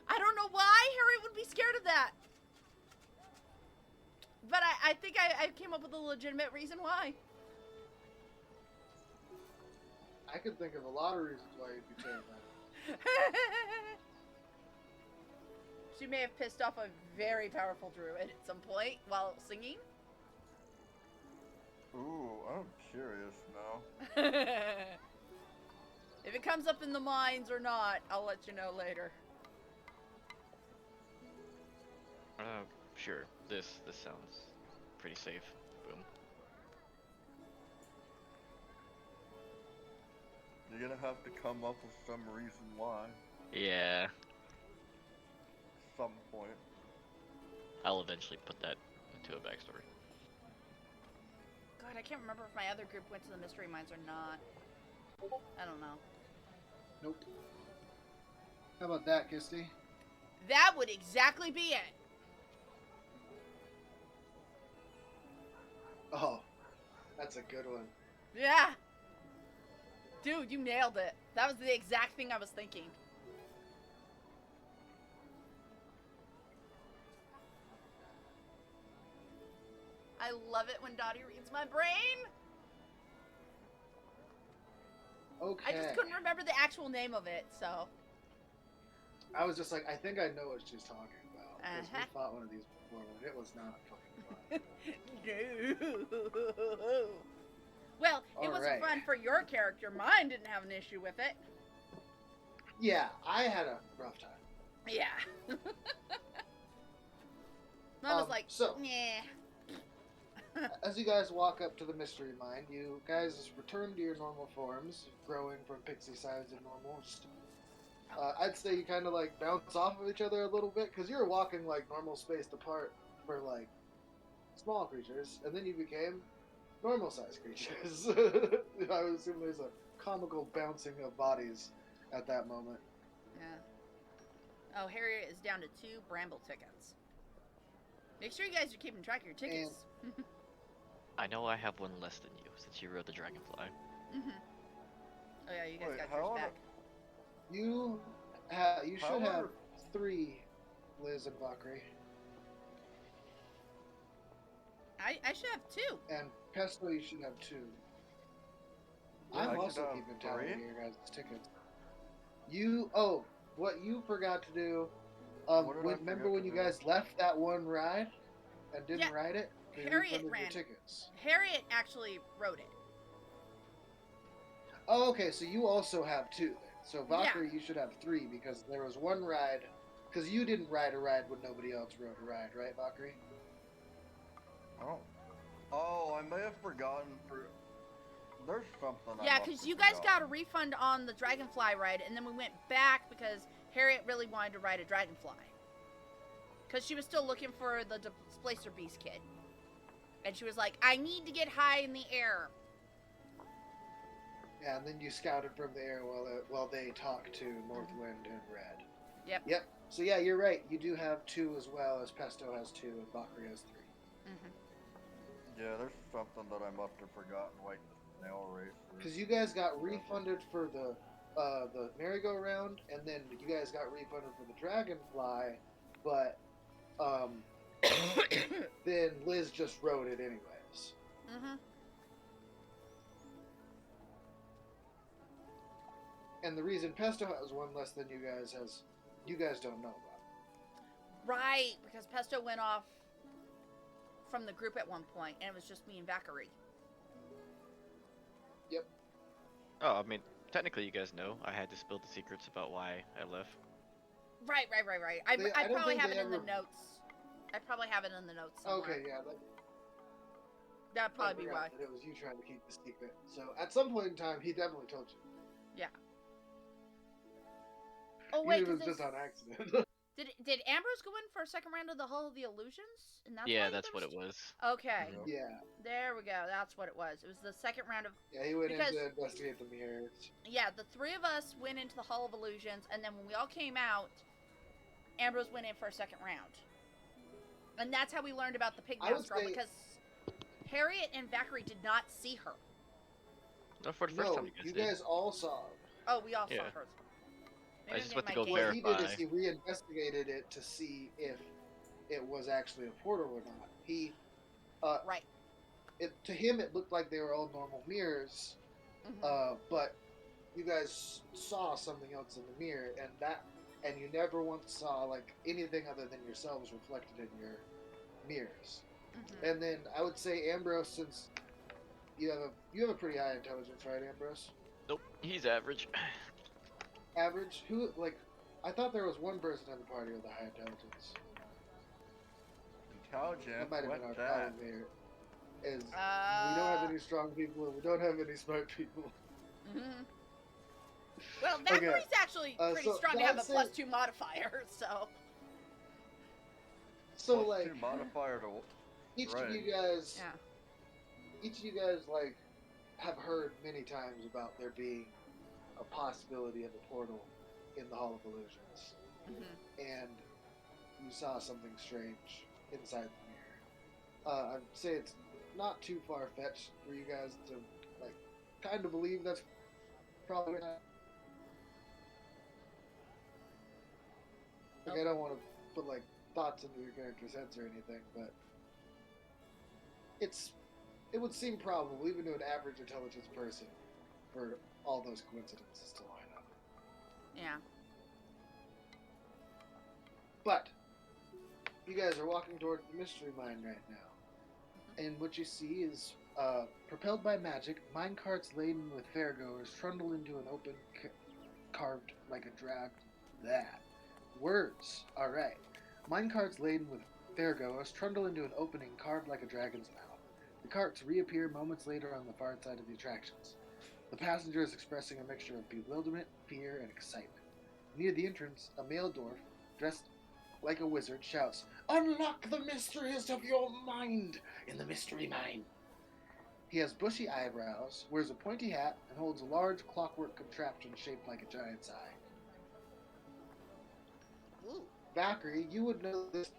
I don't know why Harry would be scared of that. But I think I came up with a legitimate reason why. I could think of a lot of reasons why you'd be terrified. She may have pissed off a very powerful druid at some point while singing. Ooh, I'm curious now. If it comes up in the mines or not, I'll let you know later. Sure. This sounds pretty safe. Boom. You're gonna have to come up with some reason why. Yeah. Some point. I'll eventually put that into a backstory. God, I can't remember if my other group went to the mystery mines or not. I don't know. Nope. How about that, Kisty? That would exactly be it. Oh, that's a good one. Yeah. Dude, you nailed it. That was the exact thing I was thinking. I love it when Dottie reads my brain. Okay. I just couldn't remember the actual name of it, so. I was just like, I think I know what she's talking about. Because Uh-huh. we fought one of these before, and it was not fucking fun. No. Well, it wasn't Alright. fun for your character. Mine didn't have an issue with it. Yeah, I had a rough time. Yeah. I was like, so- yeah. As you guys walk up to the mystery mine, you guys return to your normal forms, growing from pixie size to normal. I'd say you kind of like bounce off of each other a little bit, because you were walking like normal spaced apart for like small creatures, and then you became normal sized creatures. I would assume there's a comical bouncing of bodies at that moment. Yeah. Oh, Harriet is down to 2 Bramble tickets. Make sure you guys are keeping track of your tickets. I know I have one less than you since you rode the dragonfly. Mm-hmm. Oh yeah, you guys Wait, got how yours on back. You should How have are- 3, Liz and Valkyrie, I should have 2. and Pesto. You should have 2. Yeah, I I'm should also have keeping tally 3. of your guys' tickets. What you forgot to do. What did I Remember forget when to you do? guys left that one ride and didn't Yeah, ride it? They Harriet refunded your ran. tickets. Harriet actually wrote it. Oh, okay, so you also have 2 then. So Valkyrie, you should have 3 because there was one ride. Because you didn't ride a ride when nobody else rode a ride, right, Valkyrie? Oh, I may have forgotten for. There's something. Yeah, because you guys got a refund on the Dragonfly ride, and then we went back because Harriet really wanted to ride a Dragonfly. Because she was still looking for the Displacer Beast kid. And she was like, I need to get high in the air. Yeah, and then you scouted from the air while they talked to Northwind and Red. Yep. Yep. So yeah, you're right. You do have 2 as well, as Pesto has 2 and Valkyrie has 3. Mm-hmm. Yeah, there's something that I must have forgotten, like the snail race. Because you guys got refunded for the merry-go-round, and then you guys got refunded for the dragonfly, but then Liz just rode it anyways. Mm-hmm. And the reason Pesto has 1 less than you guys don't know about. Right, because Pesto went off from the group at one point, and it was just me and Valkyrie. Yep. Oh, I mean, technically you guys know I had to spill the secrets about why I left. Right. I I don't probably think have they it in the ever- notes. I probably have it in the notes somewhere. Okay, yeah. That'd I probably be forgot why. that it was you trying to keep the secret. So at some point in time, he definitely told you. Yeah. Oh, wait, Even if it was because just on accident. Did Ambrose go in for a second round of the Hall of the Illusions? And Yeah, why that's there what was it was. Okay, Yep. Yeah. there we go. That's what it was. It was the second round of. Yeah, he went in Because- to investigate the mirrors. Yeah, the three of us went into the Hall of Illusions, and then when we all came out, Ambrose went in for a second round. And that's how we learned about the I Pigmouse would girl, say- because Harriet and Zachary did not see her. No, for the first No, time you did. guys all saw it. Oh, we all saw Yeah. her. I just went to Maybe go I'm What getting he did verify. is he re-investigated it to see if it was actually a portal or not. He, Right. to him, it looked like they were all normal mirrors, Mhm. but you guys saw something else in the mirror, and you never once saw like anything other than yourselves reflected in your mirrors. Mhm. And then I would say Ambrose, since you have a pretty high intelligence, right, Ambrose? Nope, he's average. Average? Who like? I thought there was one person in the party with a high intelligence. Intelligent. That might have been our What's that? problem here. Is we don't have Uh, any strong people and we don't have any smart people. mhm. Well, Zachary's actually pretty so strong to have a I'd say- +2 modifier, so. So Plus like 2 modifier to each right. of you guys, Yeah. like have heard many times about there being a possibility of a portal in the Hall of Illusions, Mhm. and you saw something strange inside the mirror. I'd say it's not too far fetched for you guys to like kind of believe that's probably not. Like, I don't want to put like thoughts into your character's heads or anything, but it would seem probable, even to an average intelligence person, for all those coincidences to line up. Yeah. But you guys are walking toward the mystery mine right now, and what you see is, propelled by magic, mine carts laden with fairgoers trundle into an open, carved like a drag. That words. All right. Mine carts laden with fairgoers trundle into an opening carved like a dragon's mouth. The carts reappear moments later on the far side of the attractions. The passenger is expressing a mixture of bewilderment, fear, and excitement. Near the entrance, a male dwarf, dressed like a wizard, shouts, "Unlock the mysteries of your mind in the mystery mine." He has bushy eyebrows, wears a pointy hat, and holds a large clockwork contraption shaped like a giant's eye. Ooh. Valkyrie, you would know this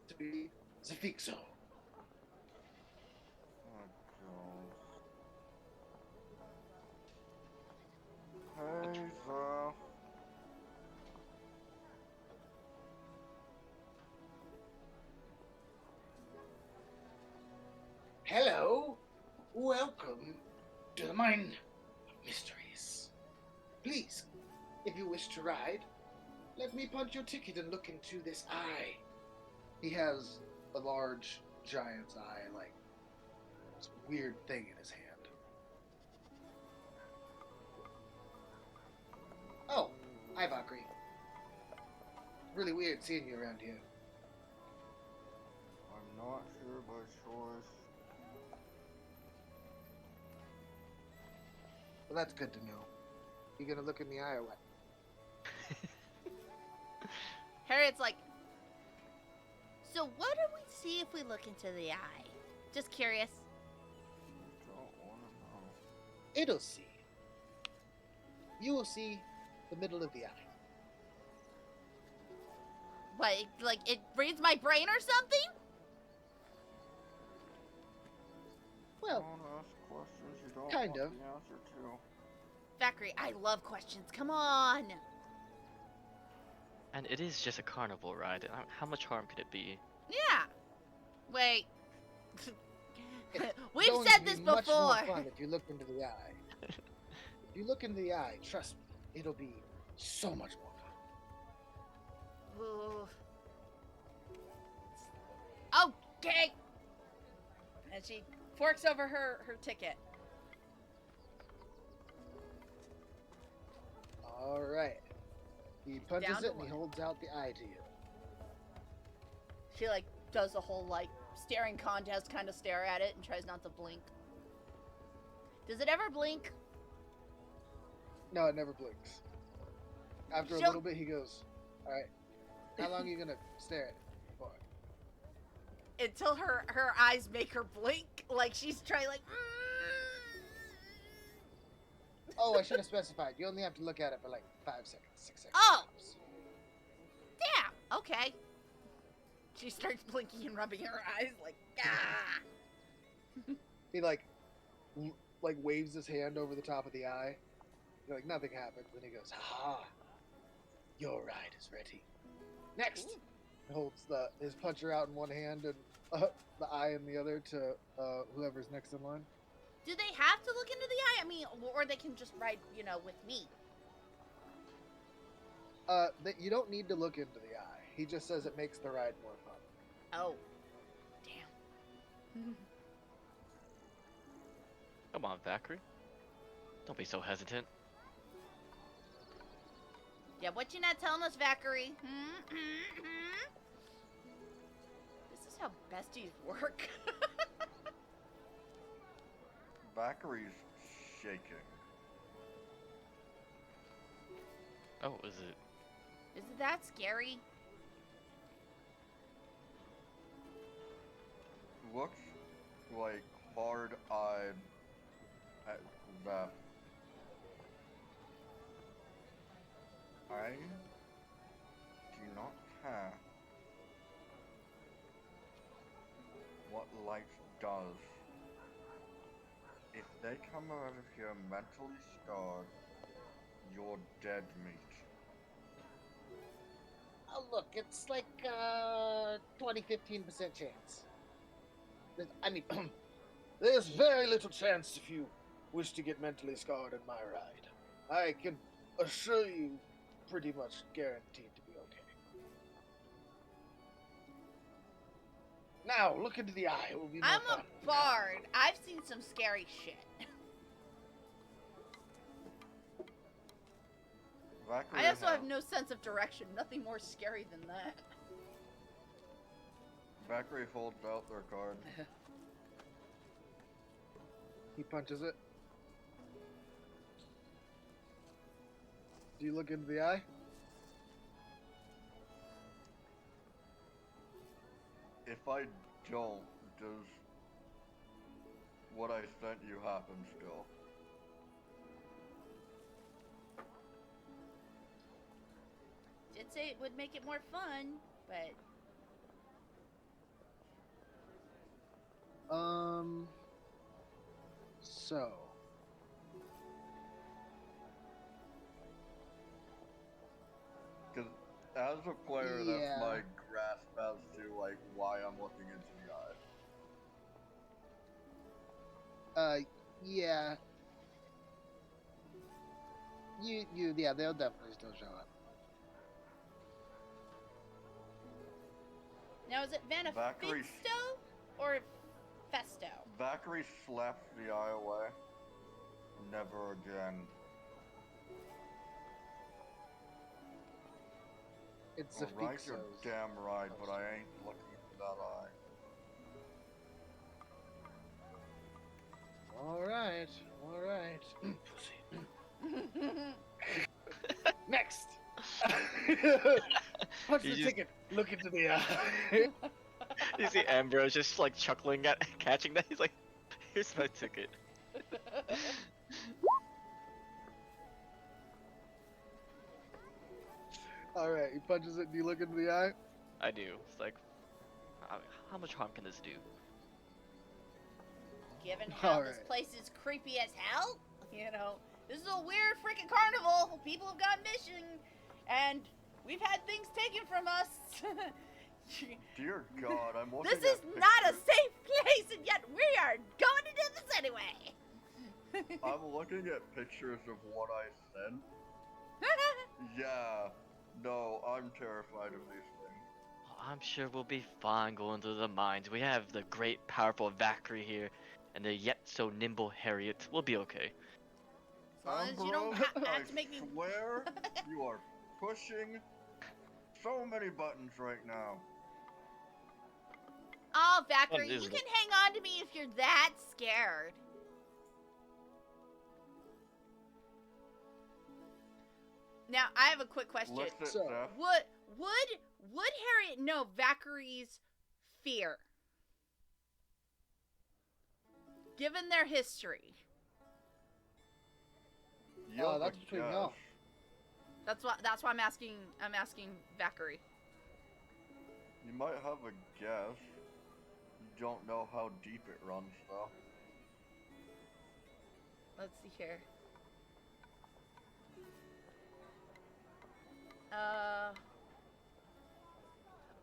to be Zafixo. Hey, so Hello, welcome to the Mine of Mysteries. Please, if you wish to ride, let me punch your ticket and look into this eye. He has a large giant's eye, like this weird thing in his hand. Oh, hi Valkyrie. Really weird seeing you around here. I'm not sure by choice. Well, that's good to know. You gonna look in the eye or what? Harriet's like, so what do we see if we look into the eye? Just curious. Don't want to know. It'll see. You will see the middle of the eye. What, like it reads my brain or something? Well, Don't ask questions you don't kind want of. the answer to. Zachary, I love questions. Come on. And it is just a carnival ride. How much harm could it be? Yeah. Wait. It's We've going said to be this much before. more fun if you look into the eye. If you look into the eye, trust me, it'll be so much more fun. Ooh. Okay. And she forks over her ticket. All right. He punches Down to it and he one. holds out the eye to you. She like does the whole like staring contest kind of stare at it and tries not to blink. Does it ever blink? No, it never blinks. After a She'll- little bit, he goes, "All right." How long are you gonna stare at it for? Until her eyes make her blink, like she's trying, like. Oh, I should have specified. You only have to look at it for like 5 seconds, 6 seconds. Oh! tops. Damn. Okay. She starts blinking and rubbing her eyes, like ah. He like waves his hand over the top of the eye. You're like, nothing happens. Then he goes, "Ha! Your ride is ready." Next, he holds his puncher out in one hand and the eye in the other to whoever's next in line. Do they have to look into the eye? I mean, or they can just ride, with me. You don't need to look into the eye. He just says it makes the ride more fun. Oh, damn. Come on, Valkyrie. Don't be so hesitant. Yeah, what you not telling us, Valkyrie? This is how besties work. Valkyrie's shaking. Oh, is it? Isn't that scary? Looks like hard-eyed at Beth. I do not care what light does. If they come out of here mentally scarred, you're dead meat. Oh, look, it's like 15% chance. I mean, there's very little chance if you wish to get mentally scarred in my ride. I can assure you, pretty much guaranteed to be okay. Now, look into the eye. It will be more I'm fun. a bard. I've seen some scary shit. Valkyrie I also has- have no sense of direction. Nothing more scary than that. Valkyrie holds out their card. He punches it. Do you look into the eye? If I don't, does what I sent you happen still? Did say it would make it more fun, but So. Because as a player, Yeah. that's my grasp as to like why I'm looking into the eye. Yeah. Yeah, they'll definitely still show up. now is it Valkyrie- Vanafisto or Festo? Valkyrie slaps the eye away. Never again. It's the Alright, you're Fixos. damn right, but I ain't looking for that eye. Alright. Next! Punch You the just- ticket. Look into the eye. You see Ambrose just like chuckling at catching that. He's like, "Here's my ticket." Alright, he punches it. Do you look into the eye? I do. It's like, how much harm can this do? Given how this Alright. place is creepy as hell, this is a weird freaking carnival. People have gone missing, and we've had things taken from us. Dear God, I'm looking This at is not a pictures- safe place, and yet we are going to do this anyway. I'm looking at pictures of what I sent. Yeah. No, I'm terrified of these things. Oh, I'm sure we'll be fine going through the mines. We have the great, powerful Valkyrie here, and the yet so nimble Harriet. We'll be okay. As long as you don't Ambrose, have to make me. I swear you are pushing so many buttons right now. Oh, Valkyrie, What is you it? can hang on to me if you're that scared. Now, I have a quick question. Looks at So- Zeph. would Harriet know Vacary's fear? Given their history. You have a that's between guess. y'all. That's why I'm asking Vacary. You might have a guess. You don't know how deep it runs, though. Let's see here.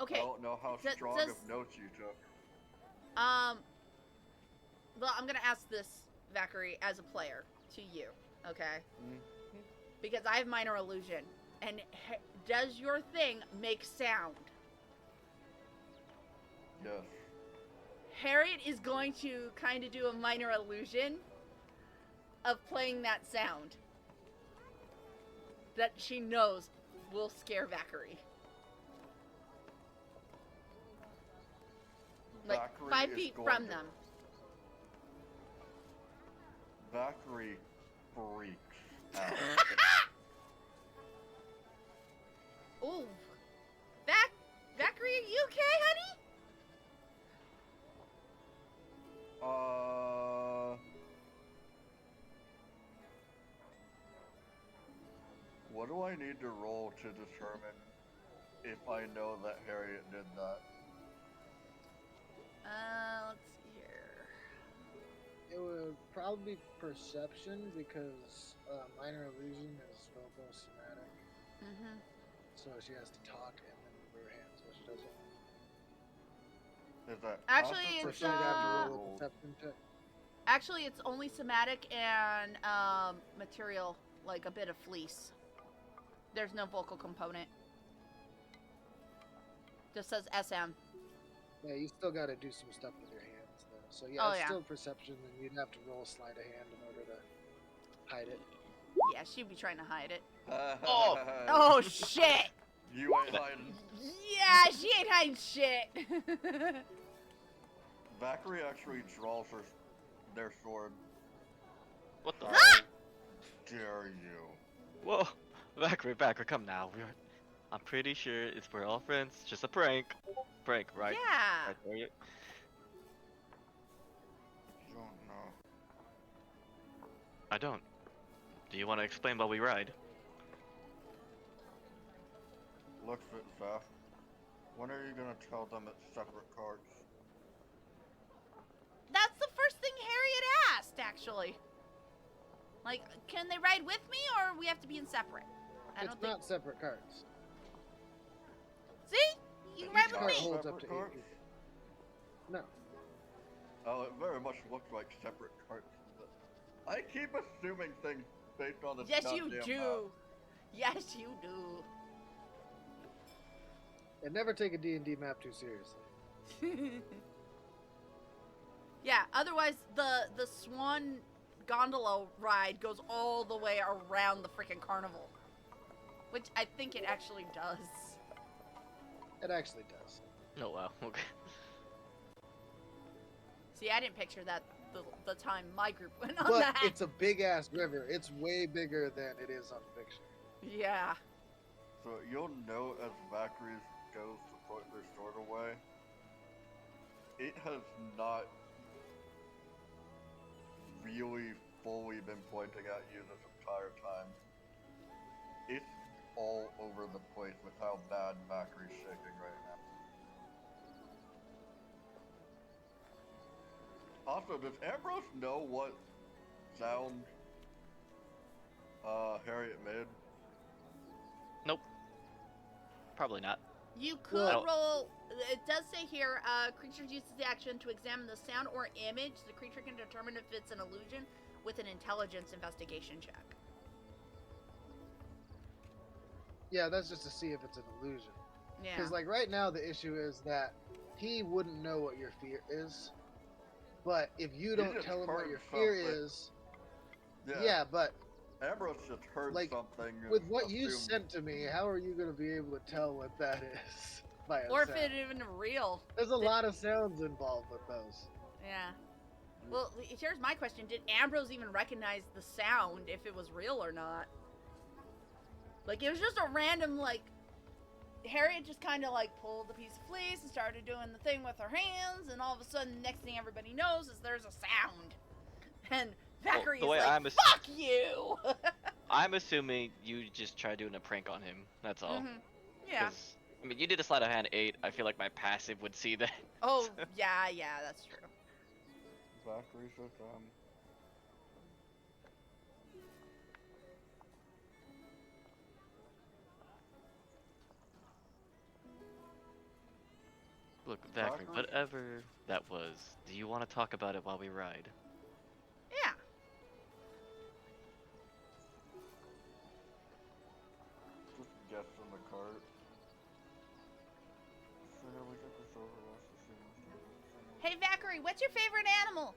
Okay. I don't know how strong does- of notes you took. Well, I'm gonna ask this, Vacary, as a player, to you, okay? Because I have minor illusion. And does your thing make sound? Yes. Harriet is going to kind of do a minor illusion of playing that sound that she knows will scare Vacary. Like Vacary 5 is feet going from to- them. Vacary freaks out. Ooh. Vacary, are you okay, honey? What do I need to roll to determine if I know that Harriet did that? Let's see here. It would probably be perception because minor illusion is somatic. Mm-hmm. So she has to talk and then move her hands, which doesn't. Is that Actually, passive it's, So she'd have to roll roll? a deception check. Actually, it's only somatic and material, like a bit of fleece. There's no vocal component. Just says SM. Yeah, you still got to do some stuff with your hands, though. So yeah, Oh, it's yeah. still perception, and you'd have to roll sleight of hand in order to hide it. Yeah, she'd be trying to hide it. Oh. Oh, shit! You ain't hiding. Yeah, she ain't hiding shit. Vacary actually draws their sword. What the? How dare you? Whoa. Vacary, come now. I'm pretty sure we're all friends. Just a prank. Prank, right? Yeah. Right there, You don't know. I don't. Do you want to explain while we ride? Look, Zaf. When are you gonna tell them it's separate cards? That's the first thing Harriet asked, actually. Like, can they ride with me, or we have to be in separate? I It's don't think. not separate cards. See? You can ride Each with card me. holds up to Separate 8 cards? people. No. Oh, it very much looks like separate cards. I keep assuming things based on the Yes, you goddamn do. map. Yes, you do. And never take a D&D map too seriously. Yeah, otherwise the Swan gondola ride goes all the way around the freaking carnival. Which I think it actually does. It actually does. Oh wow. Okay. See, I didn't picture that the time my group went on But that. it's a big-ass river. It's way bigger than it is on fiction. Yeah. So you'll know as Vacary goes to put their sword away, it has not really fully been pointing at you this entire time. It's all over the place with how bad Vacary's shaking right now. Also, does Ambrose know what sound Harriet made? Nope. Probably not. You could Well- roll. It does say here, creatures uses the action to examine the sound or image. The creature can determine if it's an illusion with an intelligence investigation check. Yeah, that's just to see if it's an illusion. Yeah. Because, like, right now the issue is that he wouldn't know what your fear is. But if you don't just tell him what heard your fear something. is... Yeah, but Ambrose just heard Like, something. and with what you assumed- sent to me, how are you going to be able to tell what that is? By a or if sound? it's even real. There's a lot of sounds involved with those. Yeah. Well, here's my question. Did Ambrose even recognize the sound, if it was real or not? Like, it was just a random, like, Harriet just kind of like pulled the piece of fleece and started doing the thing with her hands, and all of a sudden, next thing everybody knows is there's a sound, and Zachary the is way like, I'm "Fuck you!" I'm assuming you just tried doing a prank on him. That's all. Yeah. Because I mean, you did a sleight of hand 8. I feel like my passive would see that. Oh, yeah, that's true. Zachary says, Look, Zachary, Zachary? whatever that was, do you want to talk about it while we ride? Yeah. Just gets in the cart. So here we get this over with. So she must have it somewhere. Hey, Zachary, what's your favorite animal?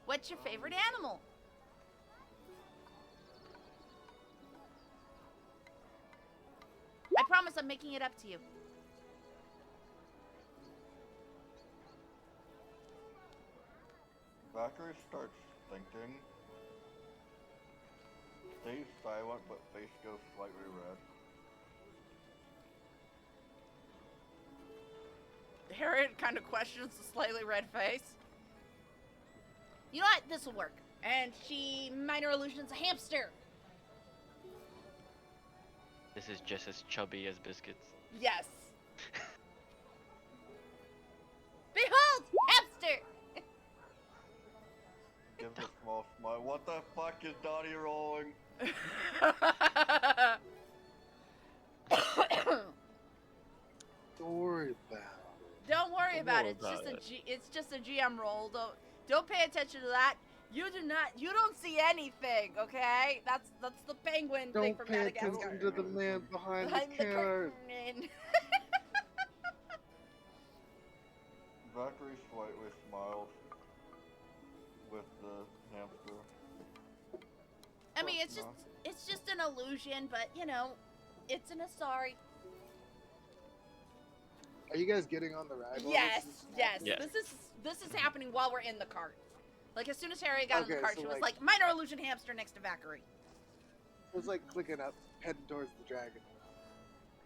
What's your favorite animal? I promise I'm making it up to you. Zachary starts thinking. Stays silent, but face goes slightly red. Harriet kind of questions the slightly red face. You know what? This will work. And she minor illusions a hamster. This is just as chubby as biscuits. Yes. Behold, hamster. Gives a small smile. What the fuck is Donnie rolling? Don't worry about it. Don't worry about worry it. about It's just a GM roll. Don't pay attention to that. You don't see anything, okay? That's the penguin thing Don't from pay Madagascar. attention to the man behind Behind the the counter. curtain. Zachary slightly smiles with the hamster. I mean, it's just an illusion, but you know, it's an Asari. Are you guys getting on the ride? while Yes, this is yes. happening? Yes. This is happening while we're in the cart. Like as soon as Harry got in the Okay, cart, so, she was like- like, "Minor illusion hamster next to Valkyrie." It was like clicking up, heading towards the dragon.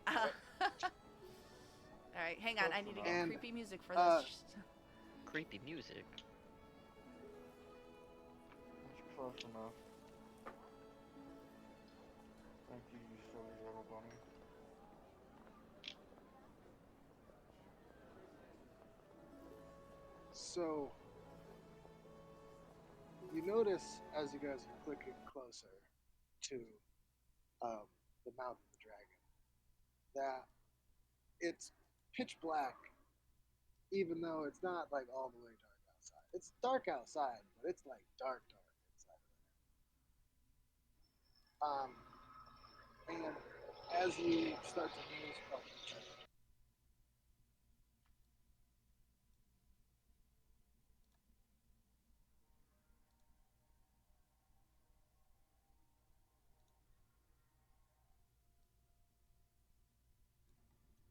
All right, hang on. I need to get And, creepy music for uh, this. Creepy music. It's close enough. Thank you, you silly little bunny. So, you notice as you guys are clicking closer to the mouth of the dragon that it's pitch black, even though it's not like all the way dark outside. It's dark outside, but it's like dark inside. And as you start to notice,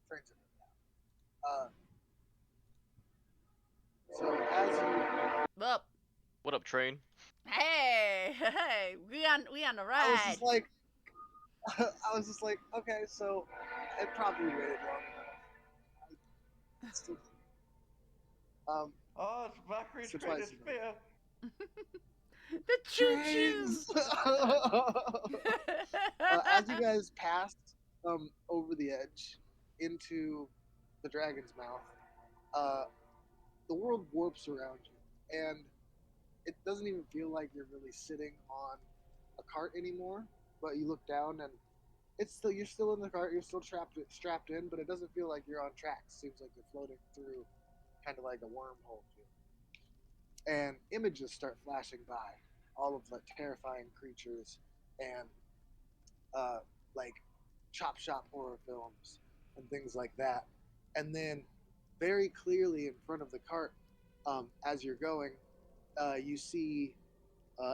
turns into that. So as you, Up. What up, train? Hey, we on the I was ride. just like, I was just like, okay, so it probably waited long enough. Still, Oh, it's Zachary's So greatest twice fear. The choo choo. trains. As you guys passed over the edge into the dragon's mouth, the world warps around you, and it doesn't even feel like you're really sitting on a cart anymore. But you look down, and you're still in the cart. You're still strapped in, but it doesn't feel like you're on tracks. Seems like you're floating through, kind of like a wormhole. And images start flashing by, all of the terrifying creatures and like chop shop horror films and things like that. And then very clearly in front of the cart, as you're going, you see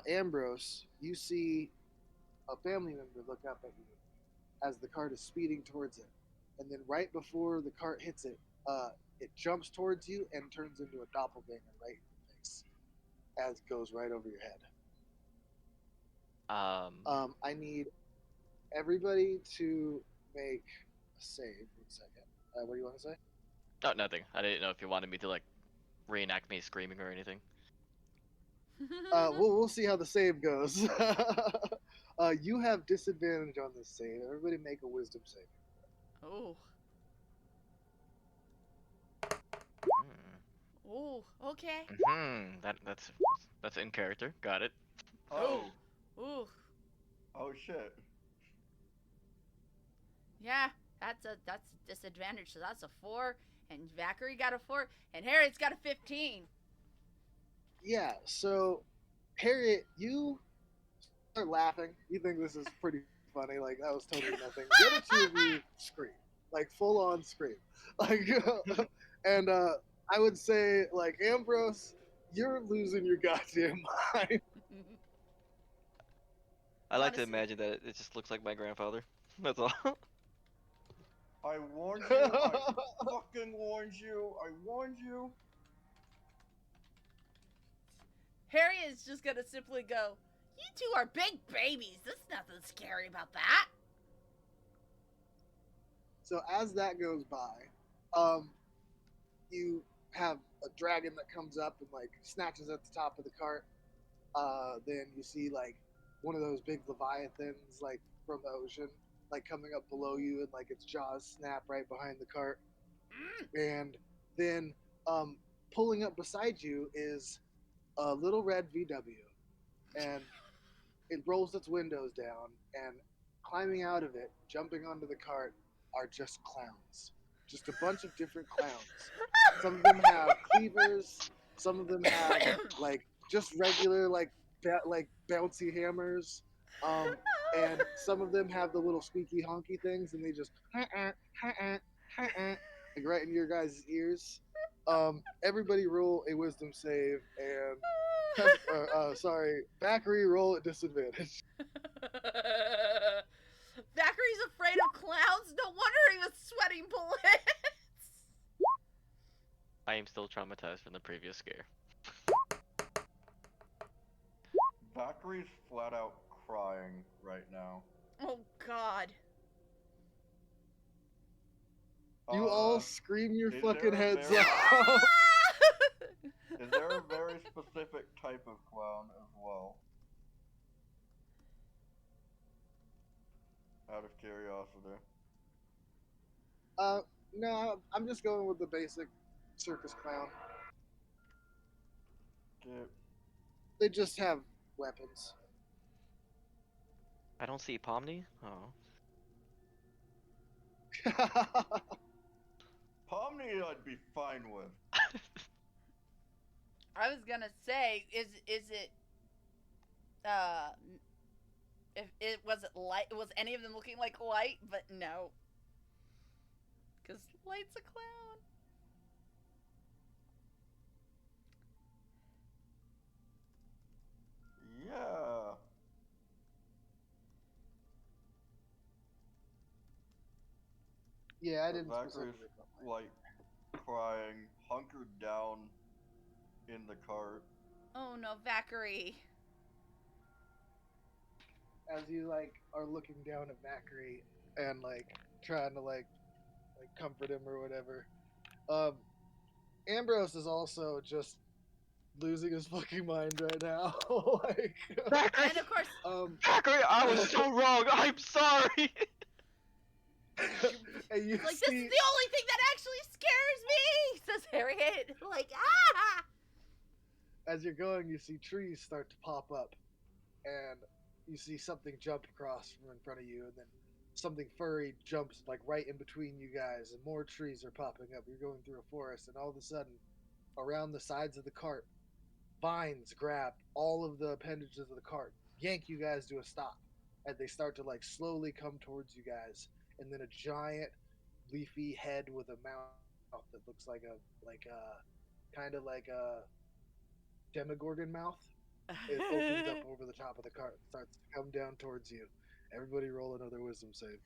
Ambrose. You see a family member look up at you as the cart is speeding towards it. And then right before the cart hits it, it jumps towards you and turns into a doppelganger right in your face as it goes right over your head. I need everybody to make a save. 1 second. What do you want to say? Oh, nothing. I didn't know if you wanted me to like reenact me screaming or anything. We'll see how the save goes. You have disadvantage on this save. Everybody make a wisdom save. Oh. Hmm. Oh. Okay. That's in character. Got it. Oh. Ooh. Oh shit. Yeah. That's a disadvantage. So that's a 4, and Valkyrie got a 4, and Harriet's got a 15. Yeah. So, Harriet, you start laughing. You think this is pretty funny. Like that was totally nothing. The other two of you scream, like full on scream, like, and I would say like Ambrose, you're losing your goddamn mind. I like to Honestly. imagine that it just looks like my grandfather. That's all. I warned you. I fucking warned you. I warned you. Harriet's just gonna simply go, "You two are big babies. There's nothing scary about that." So as that goes by, you have a dragon that comes up and like snatches at the top of the cart. Then you see like one of those big leviathans like from the ocean, like coming up below you, and like its jaws snap right behind the cart. And then pulling up beside you is a little red VW, and it rolls its windows down, and climbing out of it, jumping onto the cart, are just clowns. Just a bunch of different clowns. Some of them have cleavers. Some of them have like just regular like bouncy hammers. And some of them have the little squeaky honky things, and they just like right into your guys' ears. Everybody roll a wisdom save, and Valkyrie roll at disadvantage. Vacherie's afraid of clowns. No wonder he was sweating bullets. I am still traumatized from the previous scare. Valkyrie's flat out crying right now. Oh God. You all scream your is fucking there a heads very- off. Is there a very specific type of clown as well? Out of curiosity. No, I'm just going with the basic circus clown. Okay. They just have weapons. I don't see Pomni. Oh. Pomni I'd be fine with. I was gonna say, is it if it was it light? Was any of them looking like Light? But no, because Light's a clown. Yeah. Yeah, I didn't Valkyrie's specifically. like crying, hunkered down in the cart. Oh no, Valkyrie. As you like are looking down at Macri and like trying to like comfort him or whatever, Ambrose is also just losing his fucking mind right now. Like, And of course, Zachary, I was so wrong. I'm sorry. and you like, see, this is the only thing that actually scares me, says Harriet. Like, ah! as you're going, you see trees start to pop up, and you see something jump across from in front of you, and then something furry jumps like right in between you guys, and more trees are popping up. You're going through a forest, and all of a sudden, around the sides of the cart, vines grab all of the appendages of the cart, yank you guys to a stop, and they start to like slowly come towards you guys, and then a giant leafy head with a mouth that looks like a kind of like a demogorgon mouth. It opens up over the top of the cart and starts to come down towards you. Everybody roll another wisdom save.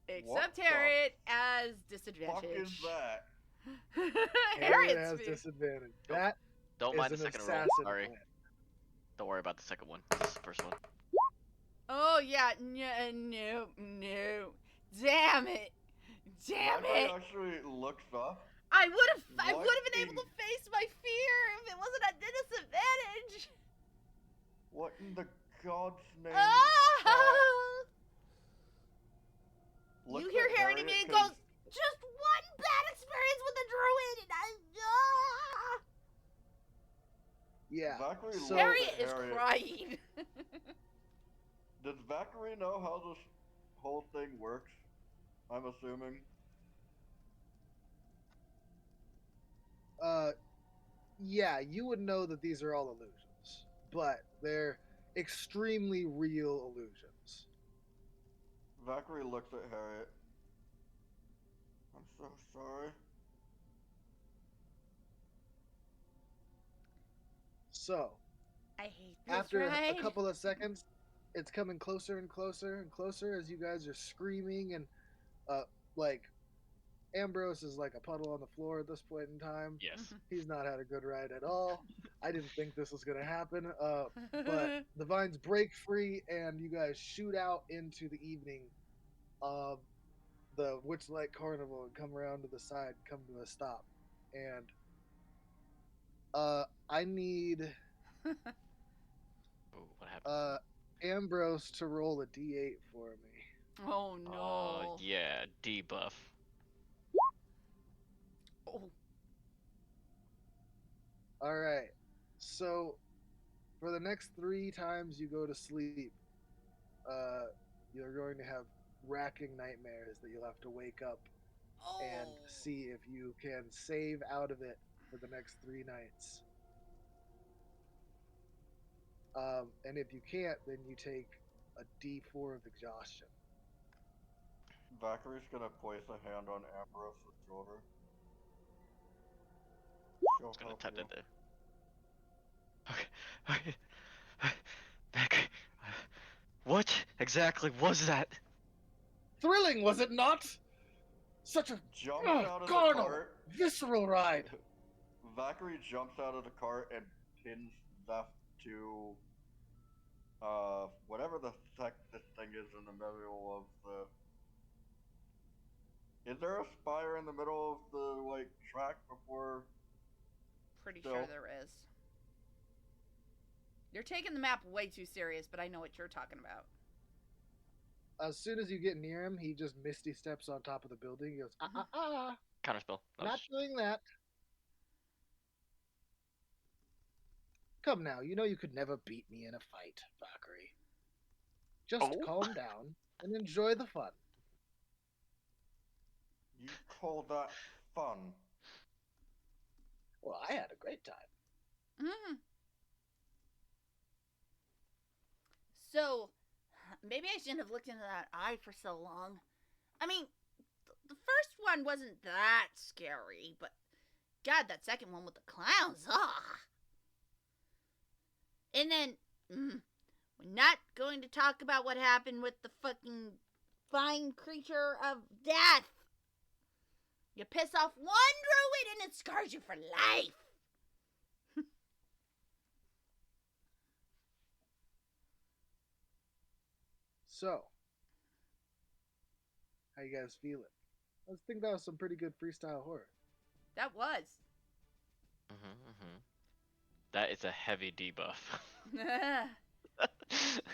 Except the Harriet as Fuck disadvantage. is that? Harriet Harriet's has me. disadvantage. Nope. That Don't is mind an the second roll. assassin Sorry. plan. Don't worry about the second one. This is the first one. Oh yeah, no. Damn it! Damn Zachary it! actually looks up. I would have What been able in- to face my fear if it wasn't at disadvantage. What in the God's name? Ah! You Looks hear at Harry to me Harriet and 'cause goes, "Just one bad experience with a druid," and Yeah. Zachary So- looks Harriet at is Harriet. crying. Does Zachary know how this whole thing works? I'm assuming. Yeah, you would know that these are all illusions, but they're extremely real illusions. Zachary looks at Harriet. I'm so sorry. So, I hate this after ride. a couple of seconds, it's coming closer and closer and closer as you guys are screaming and like Ambrose is like a puddle on the floor at this point in time. Yes. He's not had a good ride at all. I didn't think this was gonna happen. But the vines break free and you guys shoot out into the evening of the Witchlight Carnival and come around to the side, come to a stop. And I need Ooh, what happened? Ambrose to roll a D8 for me. Oh no. Yeah, debuff. Oh. All right. So for the next 3 times you go to sleep, you're going to have racking nightmares that you'll have to wake up and see if you can save out of it for the next 3 nights. And if you can't, then you take a D4 of exhaustion. Zachary's gonna place a hand on Ambrose's shoulder. She'll It's gonna help tap you. that there. Okay. Back. What exactly was that? Thrilling, was it not? Such a Jumps out of the carnal, cart. visceral ride. Zachary jumps out of the cart and pins Zeph to whatever the heck this thing is in the middle of the. Is there a spire in the middle of the like track before? Pretty Still. sure there is. You're taking the map way too serious, but I know what you're talking about. As soon as you get near him, he just misty steps on top of the building. He goes, Counterspell. That not was- doing that. Come now, you know you could never beat me in a fight, Valkyrie. Just Oh. calm down and enjoy the fun. You call that fun? Well, I had a great time. Mm. So, maybe I shouldn't have looked into that eye for so long. I mean, the first one wasn't that scary, but God, that second one with the clowns, And then, we're not going to talk about what happened with the fucking fine creature of death. You piss off one druid and it scars you for life. So, how you guys feeling? I think that was some pretty good freestyle horror. That was. That is a heavy debuff. That's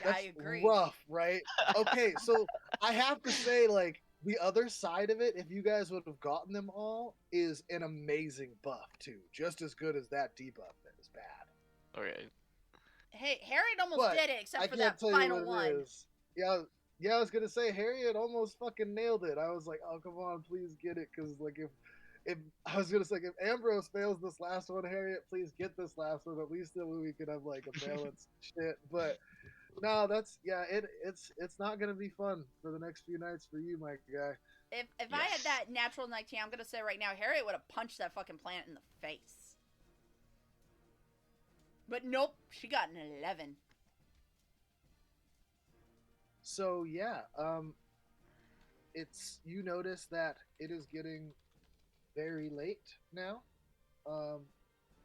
I agree. rough, right? Okay, so I have to say, like, the other side of it, if you guys would have gotten them all, is an amazing buff, too. Just as good as that debuff that is bad. Okay. Hey, Harriet almost But did it, except I for can't that tell final you what it one. is. Yeah, I was gonna say Harriet almost fucking nailed it. I was like, oh come on, please get it, because like if I was gonna say if Ambrose fails this last one, Harriet, please get this last one. At least then we could have like a balanced shit. But no, it's not gonna be fun for the next few nights for you, my guy. If I had that natural 19, I'm gonna say right now, Harriet would have punched that fucking plant in the face. But nope, she got an 11. So yeah, it's you notice that it is getting very late now.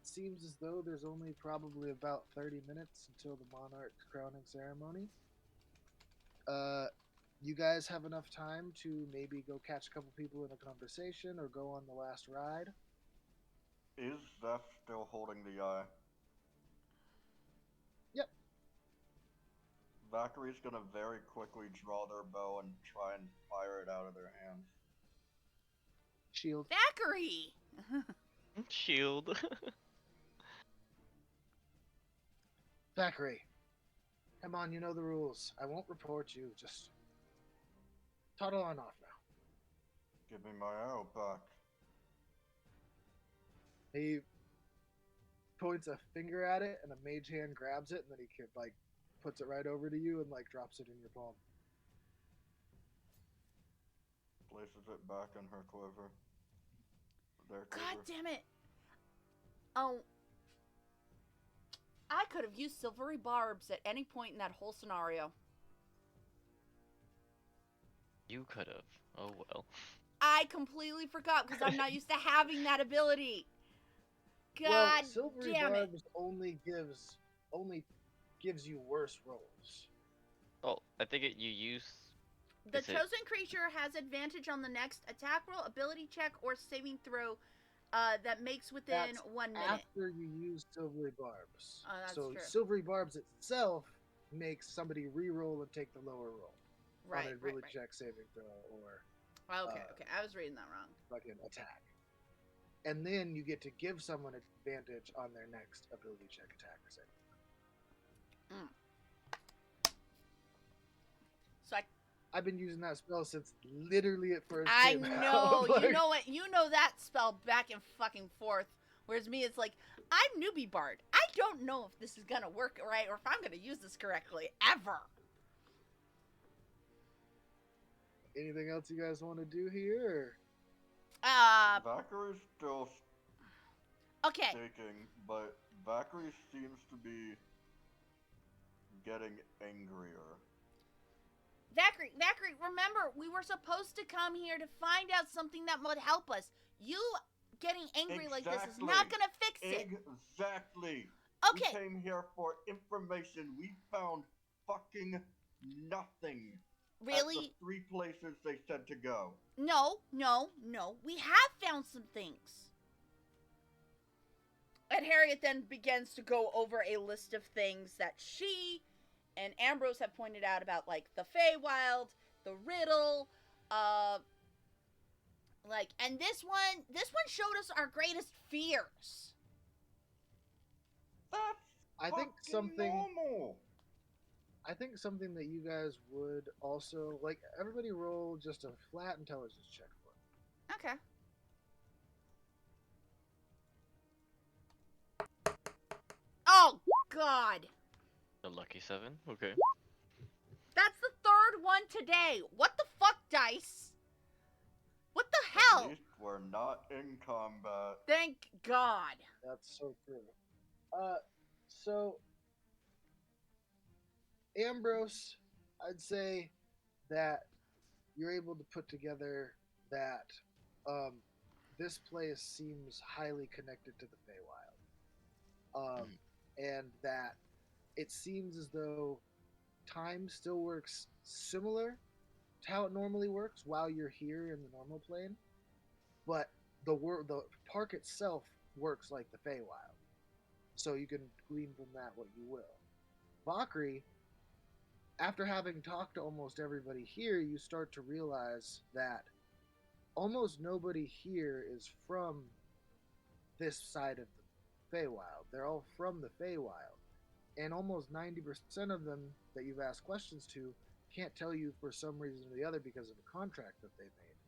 Seems as though there's only probably about 30 minutes until the monarch's crowning ceremony. You guys have enough time to maybe go catch a couple people in a conversation or go on the last ride? Is Zeph still holding the eye? Yep. Valkyrie's gonna very quickly draw their bow and try and fire it out of their hands. Shield. Thackeray! Shield. Thackeray. Come on, you know the rules. I won't report you. Just toddle on off now. Give me my arrow back. He points a finger at it, and a mage hand grabs it, and then he like puts it right over to you and like drops it in your palm. Places it back in her quiver. Their God quiver. damn it. Oh. I could have used silvery barbs at any point in that whole scenario. You could have. Oh well. I completely forgot because I'm not used to having that ability. God Well, silvery damn it. barbs only gives you worse rolls. Oh, I think you use. The Is it- chosen creature has advantage on the next attack roll, ability check, or saving throw that makes within That's 1 minute. after you use silvery barbs. Oh, that's so true. silvery barbs itself makes somebody re-roll and take the lower roll Right, on a right, ability right. check, saving throw, or Okay, okay. I was reading that wrong. fucking attack. And then you get to give someone advantage on their next ability check, attack, or saving. So I've been using that spell since literally it first I came know, out. Like, you know what? You know that spell back and fucking forth. Whereas me, it's like, I'm newbie bard. I don't know if this is gonna work right or if I'm gonna use this correctly ever. anything else you guys want to do here? Valkyrie's still Okay. shaking, but Valkyrie seems to be getting angrier. Vackery, remember, we were supposed to come here to find out something that would help us. You getting angry like this is not gonna fix it. Exactly. Okay. We came here for information. We found fucking nothing. Really? At the 3 places they said to go. No. We have found some things. And Harriet then begins to go over a list of things that she and Ambrose have pointed out about, like, the Feywild, the riddle, and this one showed us our greatest fears. That's I think fucking normal. I think something that you guys would also like. Everybody roll just a flat intelligence check for it. Okay. Oh, God. The lucky 7? Okay. That's the third one today. What the fuck, dice? What the At hell? least we're not in combat. Thank God. That's so true. So Ambrose, I'd say that you're able to put together that this place seems highly connected to the Feywild, and that it seems as though time still works similar to how it normally works while you're here in the normal plane, but the park itself works like the Feywild. So you can glean from that what you will. Valkyrie, after having talked to almost everybody here, you start to realize that almost nobody here is from this side of the Feywild. They're all from the Feywild. And almost 90% of them that you've asked questions to can't tell you for some reason or the other because of a contract that they made.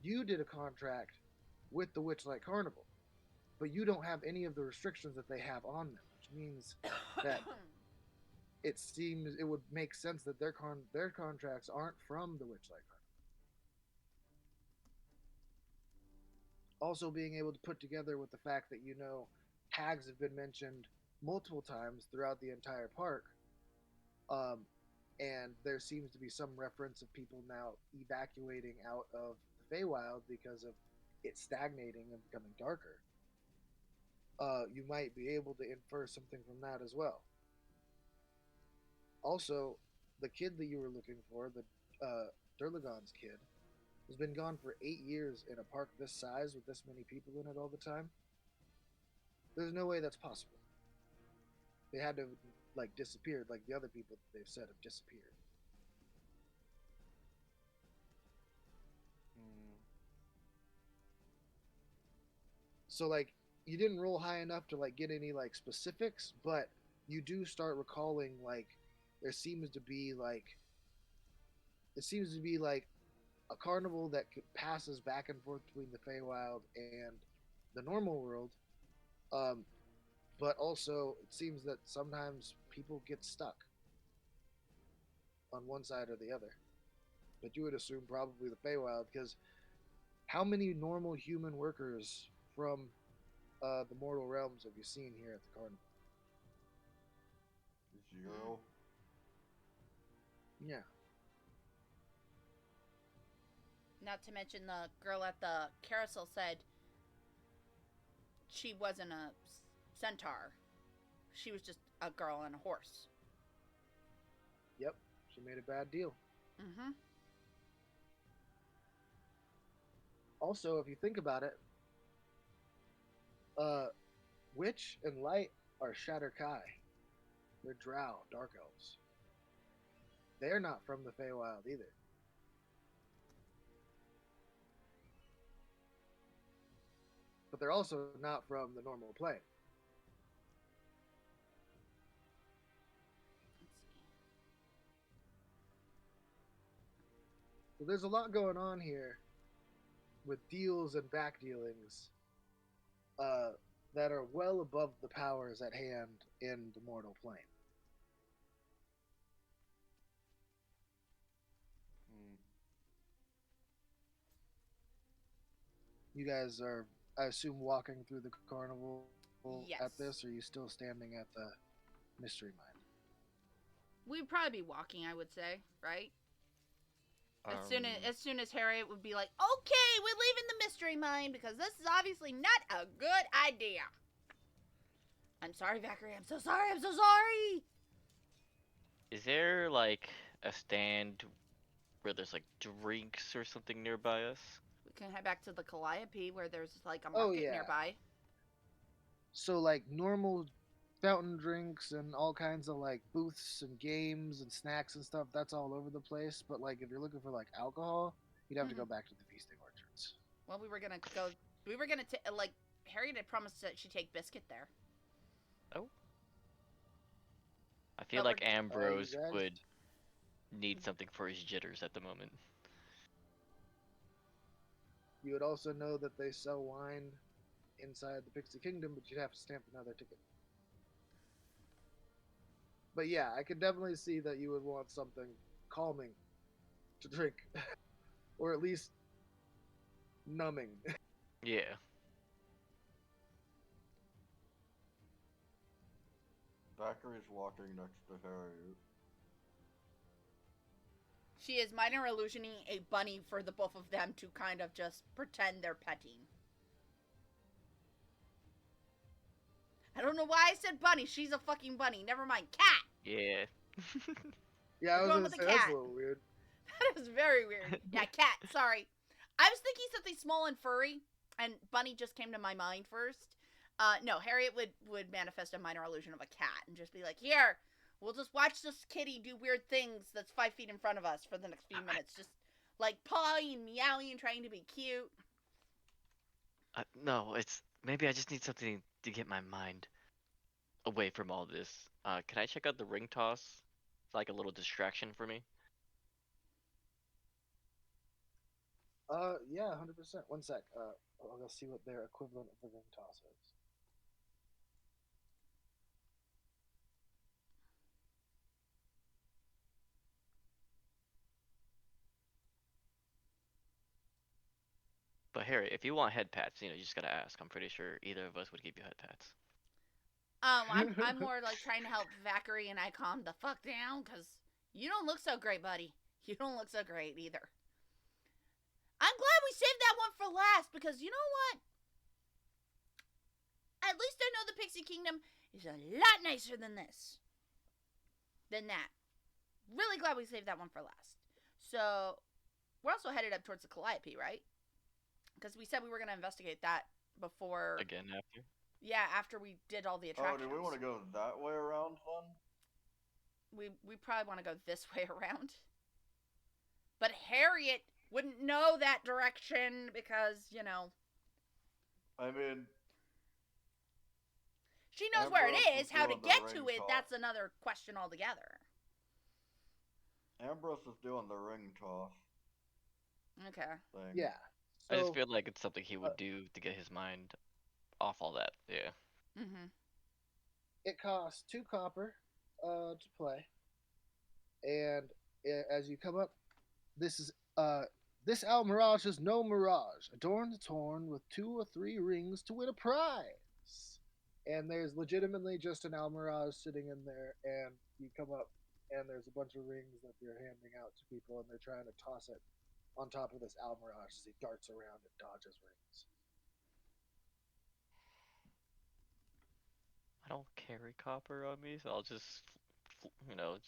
You did a contract with the Witchlight Carnival, but you don't have any of the restrictions that they have on them, which means that it seems it would make sense that their contracts aren't from the Witchlight Carnival. Also, being able to put together with the fact that tags have been mentioned multiple times throughout the entire park, and there seems to be some reference of people now evacuating out of the Feywild because of it stagnating and becoming darker. You might be able to infer something from that as well. Also, the kid that you were looking for, the Durlagon's kid, has been gone for 8 years in a park this size with this many people in it all the time. There's no way that's possible. They had to have, like, disappeared, like the other people that they've said have disappeared. Hmm. So, like, you didn't roll high enough to, like, get any, like, specifics, but you do start recalling, like, there seems to be, like, it seems to be, like, a carnival that passes back and forth between the Feywild and the normal world. Um, but also, it seems that sometimes people get stuck on one side or the other. But you would assume probably the Feywild, because how many normal human workers from the mortal realms have you seen here at the carnival? 0. Yeah. Not to mention the girl at the carousel said she wasn't a centaur. She was just a girl on a horse. Yep. She made a bad deal. Mm-hmm. Also, if you think about it, Witch and Light are Shatterkai. They're Drow, Dark Elves. They're not from the Feywild either. But they're also not from the normal plane. Let's see. So there's a lot going on here with deals and back dealings that are well above the powers at hand in the mortal plane. Hmm. You guys are, I assume, walking through the carnival Yes. at this, or are you still standing at the mystery mine? We'd probably be walking, I would say, right? Um, As soon as Harriet would be like, "Okay, we're leaving the mystery mine because this is obviously not a good idea." I'm sorry, Zachary. I'm so sorry. I'm so sorry. Is there like a stand where there's like drinks or something nearby us? We can head back to the Calliope where there's like a Oh, market yeah. nearby. So, like, normal fountain drinks and all kinds of, like, booths and games and snacks and stuff, that's all over the place. But, like, if you're looking for, like, alcohol, you'd have to go back to the feasting orchards. Well, we were gonna go. We were gonna like Harriet had promised that she'd take Biscuit there. I feel But like we're- Ambrose you guys- would need something for his jitters at the moment. You would also know that they sell wine inside the Pixie Kingdom, but you'd have to stamp another ticket. But yeah, I could definitely see that you would want something calming to drink, or at least numbing. Yeah. Zachary's walking next to Harriet. She is minor illusioning a bunny for the both of them to kind of just pretend they're petting. I don't know why I said bunny. She's a fucking bunny. Never mind. Cat. Yeah. Yeah, I We're was going gonna with the say that's cat. a little weird. That is very weird. Yeah, cat. Sorry. I was thinking something small and furry, and bunny just came to my mind first. No, Harriet would manifest a minor illusion of a cat and just be like, "Here, we'll just watch this kitty do weird things that's 5 feet in front of us for the next few minutes, just like pawing and meowing and trying to be cute." No, it's maybe I just need something to get my mind away from all this. Can I check out the ring toss? It's like a little distraction for me. Yeah, 100%. One sec. I'll go see what their equivalent of the ring toss is. But Harry, if you want head pats, you just gotta ask. I'm pretty sure either of us would give you head pats. I'm more like trying to help Zachary and I calm the fuck down because you don't look so great, buddy. You don't look so great either. I'm glad we saved that one for last because you know what? At least I know the Pixie Kingdom is a lot nicer than this. Than that. really glad we saved that one for last. So we're also headed up towards the Calliope, right? Because we said we were going to investigate that before. Again after. Yeah, after we did all the Oh, attractions. do we want to go that way around, then? We probably want to go this way around. But Harriet wouldn't know that direction because, you know, I mean, she knows where it Ambrose is. was How to doing the get to ring it, toss. that's another question altogether. Ambrose is doing the ring toss Okay. thing. Yeah. I just So feel like it's something he would do to get his mind off all that. Yeah. Mm-hmm. it costs 2 copper to play, and as you come up, this is this owl mirage is no mirage. Adorn its horn with 2 or 3 rings to win a prize. And there's legitimately just an owl mirage sitting in there, and you come up, and there's a bunch of rings that you're handing out to people, and they're trying to toss it on top of this owl mirage as he darts around and dodges rings. I don't carry copper on me, so I'll just,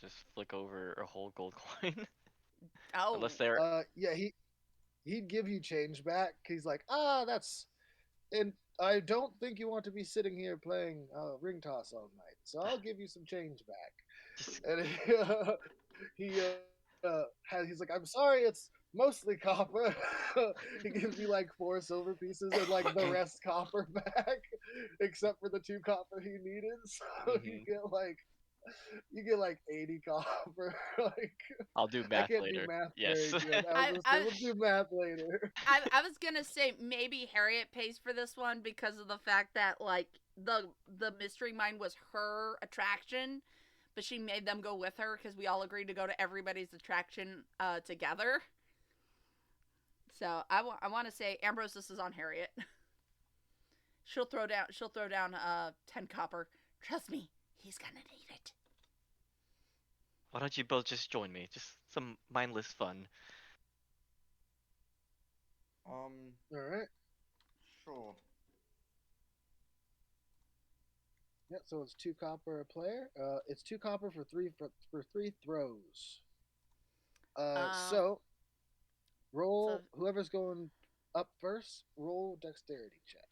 just flick over a whole gold coin. Oh. Unless they're. Yeah, he'd give you change back. He's like, that's, and I don't think you want to be sitting here playing ring toss all night, so I'll give you some change back. Just, And he's like, I'm sorry, it's mostly copper. He gives you like 4 silver pieces and like the rest copper back, except for the 2 copper he needed. So you get like 80 copper. Like, I'll do I math can't later. do math Yes. very good. I was gonna say, we'll do math later. I was gonna say maybe Harriet pays for this one because of the fact that like the mystery mine was her attraction, but she made them go with her because we all agreed to go to everybody's attraction together. So I want to say Ambrose, this is on Harriet. She'll throw down 10 copper. Trust me, he's gonna need it. Why don't you both just join me? Just some mindless fun. All right. Sure. Yeah, so it's 2 copper a player. It's 2 copper for 3 throws. So roll whoever's going up first. Roll dexterity check.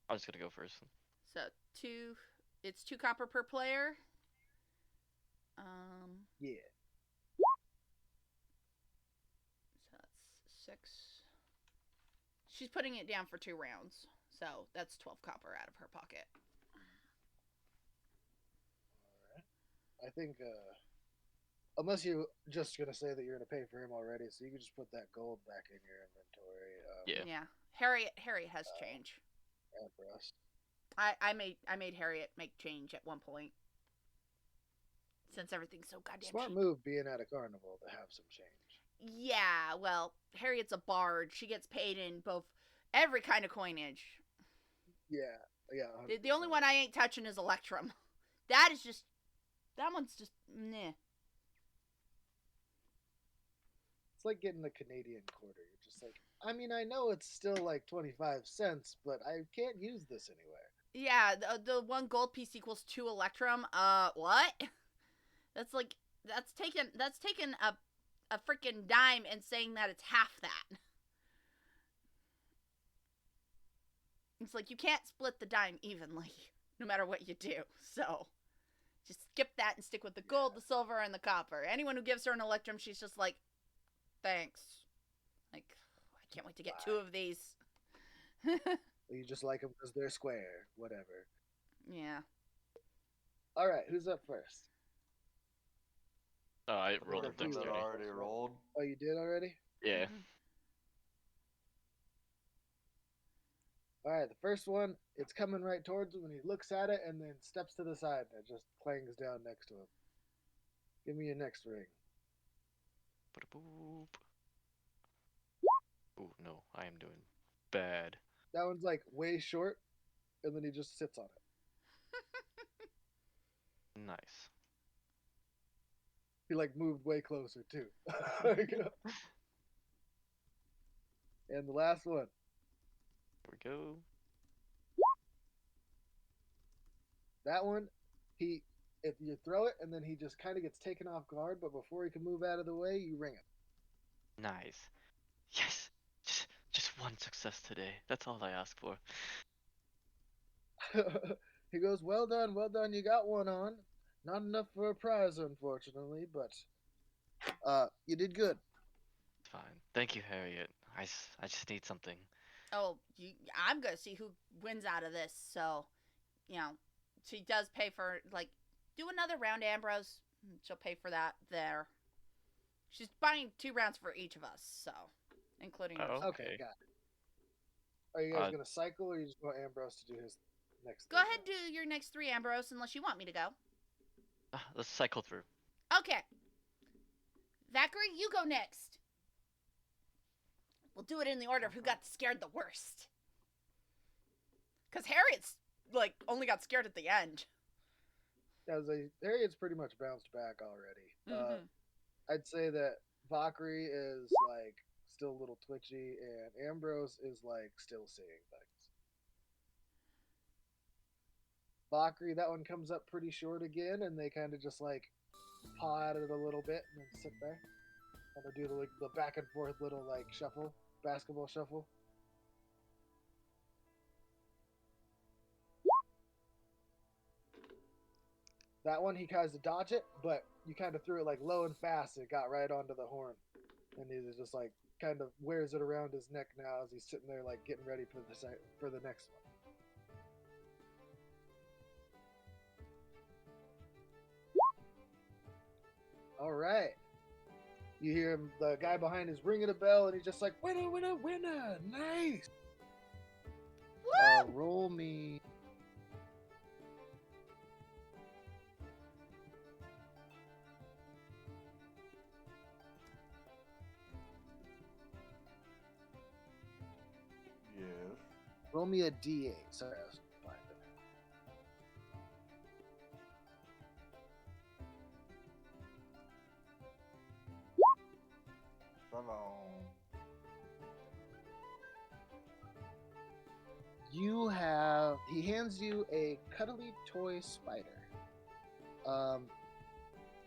I'm just gonna go first. So it's 2 copper per player. Yeah. So that's 6. She's putting it down for 2 rounds. So that's 12 copper out of her pocket. All right. I think unless you're just gonna say that you're gonna pay for him already, so you can just put that gold back in your inventory. Yeah. Harriet has change. Ambrose. I made Harriet make change at one point. Since everything's so goddamn Smart cheap. move being at a carnival to have some change. Yeah, well, Harriet's a bard. She gets paid in every kind of coinage. Yeah. The only one I ain't touching is Electrum. That one's just meh. It's like getting the Canadian quarter. You're just like, I mean, I know it's still like 25 cents, but I can't use this anywhere. Yeah, the 1 gold piece equals 2 Electrum. What? That's taking a freaking dime and saying that it's half that. It's like you can't split the dime evenly, no matter what you do. So, just skip that and stick with the gold, the silver, and the copper. Anyone who gives her an Electrum, she's just like, thanks. Like, I can't wait to get 2 of these. You just like them because they're square. Whatever. Yeah. All right, who's up first? Oh, I rolled I a think that dexterity. already rolled. Oh, you did already? Yeah. Mhm. All right, the first one, it's coming right towards him, and he looks at it and then steps to the side, and it just clangs down next to him. Give me your next ring. Ba-da-boop. Ooh, no, I am doing bad. That one's like way short, and then he just sits on it. Nice. He like moved way closer too. And the last one. Here we go. That one, he If you throw it, and then he just kind of gets taken off guard, but before he can move out of the way, you ring Nice. Yes. Just one success today. That's all I ask for. him. He goes, well done, well done. You got one on. Not enough for a prize, unfortunately, but you did good. It's fine. Thank you, Harriet. I just need something. Oh, I'm gonna see who wins out of this. So, you know, she does pay for like do another round, Ambrose. She'll pay for that there. She's buying 2 rounds for each of us, so including Oh, herself. Okay, okay. got it. Are you guys Uh, gonna cycle, or you just want Ambrose to do his next? Go ahead, do your next 3, Ambrose, unless you want me to go. let's cycle through. Okay, Zachary, you go next. We'll do it in the order of who got scared the worst. Cause Harriet's like only got scared at the end. Harriet's pretty much bounced back already. Mm-hmm. I'd say that Valkyrie is like still a little twitchy, and Ambrose is like still seeing things. Valkyrie, that one comes up pretty short again, and they kind of just like paw at it a little bit and then sit there. Kind of do the back and forth little like shuffle, basketball shuffle. That one he tries to dodge it, but you kind of threw it like low and fast, and it got right onto the horn, and he's just like kind of wears it around his neck now as he's sitting there like getting ready for the next one. All right. You hear him, the guy behind is ringing a bell, and he's just like, winner, winner, winner, nice. Woo! Roll me. Yes. Roll me a D8. Sorry, I was fine. 7. He hands you a cuddly toy spider.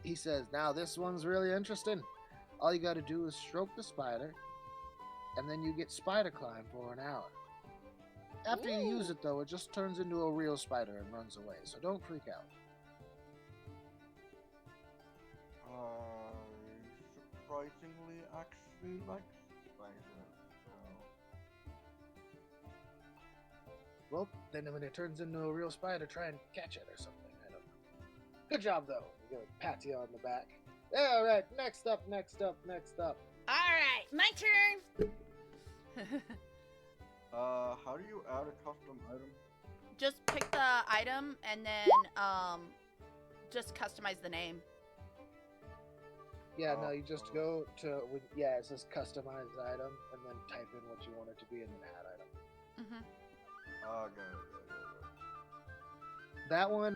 He says, now this one's really interesting. All you gotta do is stroke the spider, and then you get spider climb for an hour. After you use it, though, it just turns into a real spider and runs away, so don't freak out. Surprisingly, actually like spiders. Well, then when it turns into a real spider, try and catch it or something. I don't know. Good job, though. We're gonna pat you on the back. All right, next up. All right, my turn. How do you add a custom item? Just pick the item and then just customize the name. Yeah, no, you just go to, it says customize item, and then type in what you want it to be, and then add item. Mm-hmm. Okay. That one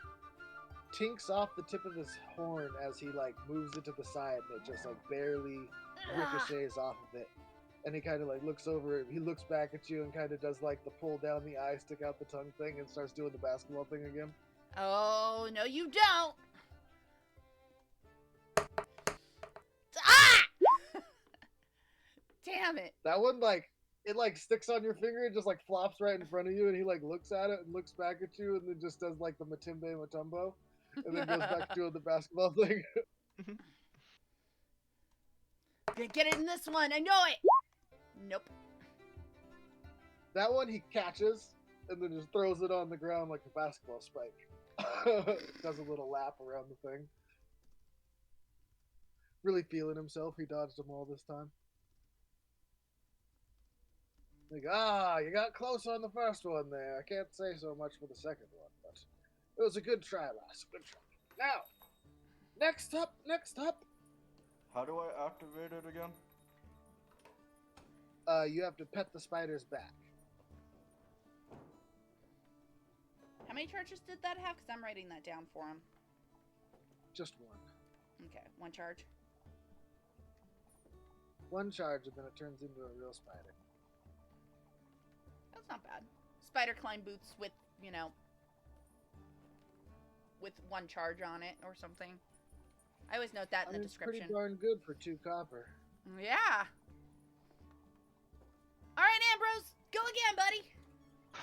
tinks off the tip of his horn as he like moves it to the side, and it just like barely ricochets off of it. And he kind of like looks over, he looks back at you and kind of does like the pull down the eye, stick out the tongue thing, and starts doing the basketball thing again. Oh, no you don't. Ah! Damn it. That one like, it like sticks on your finger and just like flops right in front of you, and he like looks at it and looks back at you, and then just does like the Matimbe Matumbo, and then goes back to doing the basketball thing. Gonna get it in this one, I know it. Nope. That one he catches and then just throws it on the ground like a basketball spike. Does a little lap around the thing. Really feeling himself, he dodged them all this time. Like, you got close on the first one there. I can't say so much for the second one, but it was a good try, lass. Good try. Now, next up. How do I activate it again? You have to pet the spider's back. How many charges did that have? Because I'm writing that down for him. Just one. Okay, 1 charge. One charge, and then it turns into a real spider. That's not bad. Spider climb boots with, with 1 charge on it or something. I always note that in the It's description. pretty darn good for 2 copper. Yeah. All right, Ambrose, go again, buddy.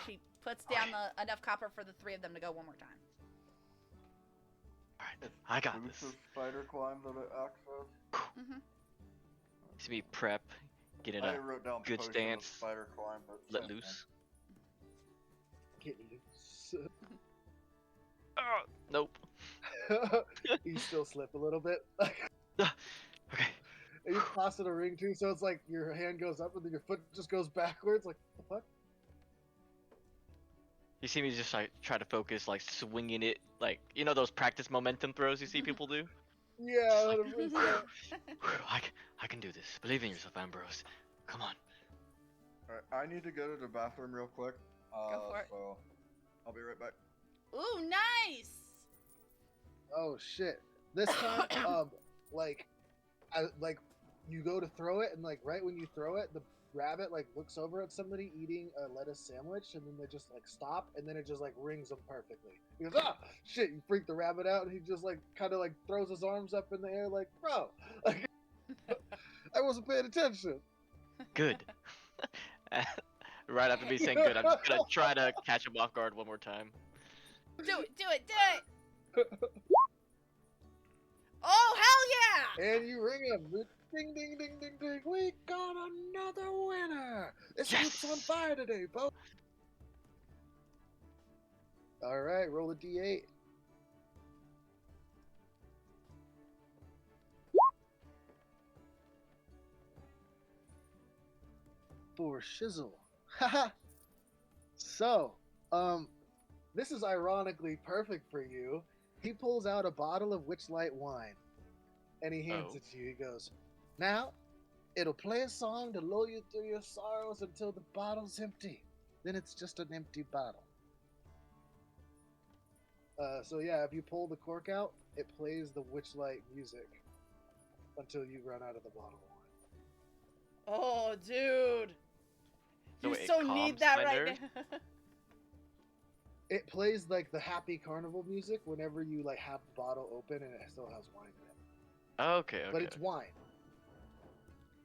She puts down enough copper for the 3 of them to go one more time. Alright, I got this. Boots of spider climb that it acts as. Mm-hmm. To me, prep, get in I a wrote down good potion of stance, spider climb, but let same loose. Get loose. Nope. You still slip a little bit. Okay. And you toss it a ring too, so it's like your hand goes up and then your foot just goes backwards. Like, what the fuck? You see me just like try to focus, like swinging it, like you know those practice momentum throws you see people do. Yeah, 100%. I can do this. Believe in yourself, Ambrose. Come on. Alright, I need to go to the bathroom real quick. Go for it. So I'll be right back. Ooh, nice. Oh shit! This time, like you go to throw it, and like right when you throw it, the rabbit like looks over at somebody eating a lettuce sandwich, and then they just like stop, and then it just like rings them perfectly. He goes, "Ah, shit!" You freak the rabbit out, and he just like kind of like throws his arms up in the air, like, "Bro, like, I wasn't paying attention." Good. Right after me saying good, I'm just gonna try to catch him off guard one more time. Do it, do it, do it. Oh, hell yeah! And you ring him. Ding, ding, ding, ding, ding. We got another winner. This Yes! group's on fire today, folks. All right, roll a d8. For shizzle. Haha. So, this is ironically perfect for you. He pulls out a bottle of Witchlight wine, and he hands it to you. He goes, "Now, it'll play a song to lull you through your sorrows until the bottle's empty. Then it's just an empty bottle." So yeah, if you pull the cork out, it plays the Witchlight music until you run out of the bottle of wine. Oh, dude. So You it so need calms that my right nerves? now. It plays like the happy carnival music whenever you like have the bottle open and it still has wine in it. Okay, okay. But it's wine.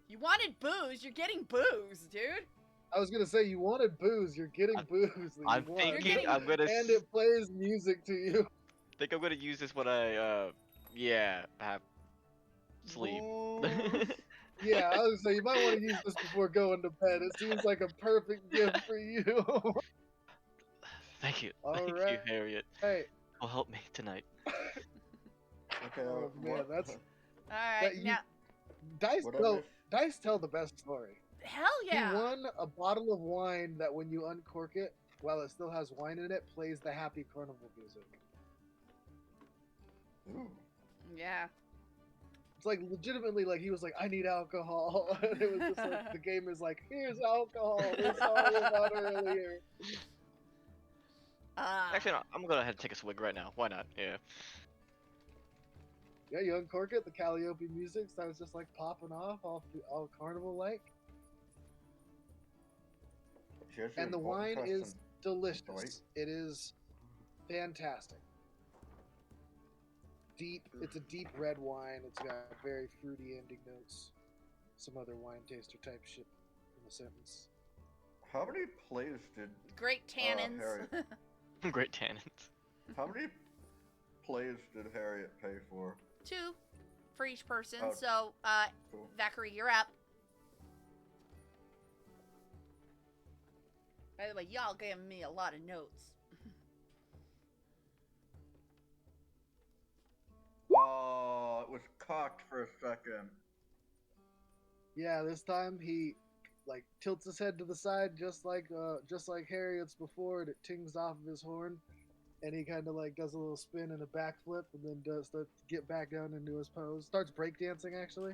You wanted booze, you're getting booze, dude. I was gonna say you wanted booze, you're getting booze that I'm you want. thinking getting- I'm gonna And it plays music to you. think I'm gonna use this when I have sleep. Booze. Yeah, I was gonna say you might want to use this before going to bed. It seems like a perfect gift for you. Thank you. All Thank you, right. Harriet. Hey, Will help me tonight. Okay, oh man, what? that's All right, you- now, dice. What I Tell, miss? dice tell the best story. hell yeah. He won a bottle of wine that when you uncork it, while it still has wine in it, plays the happy carnival music. Ooh. Yeah. It's like legitimately like he was like, "I need alcohol," and it was just like the game is like, "Here's alcohol." We saw about earlier. Actually, no, I'm gonna go ahead and take a swig right now. Why not? Yeah. Yeah, you uncork it, the Calliope music starts just like popping off, all carnival like, and the wine is delicious. Wait. It is fantastic. It's a deep red wine. It's got very fruity ending notes. Some other wine taster type shit in the sentence. How many plays did Great tannins. Harriet. Great tannins. How many plays did Harriet pay for? 2 for each person. Oh. So, Cool. Zachary, you're up. By the way, y'all gave me a lot of notes. Oh, it was cocked for a second. Yeah, this time he like tilts his head to the side just like Harriet's before, and it tings off of his horn, and he kind of like does a little spin and a backflip, and then starts to get back down into his pose. Starts breakdancing actually.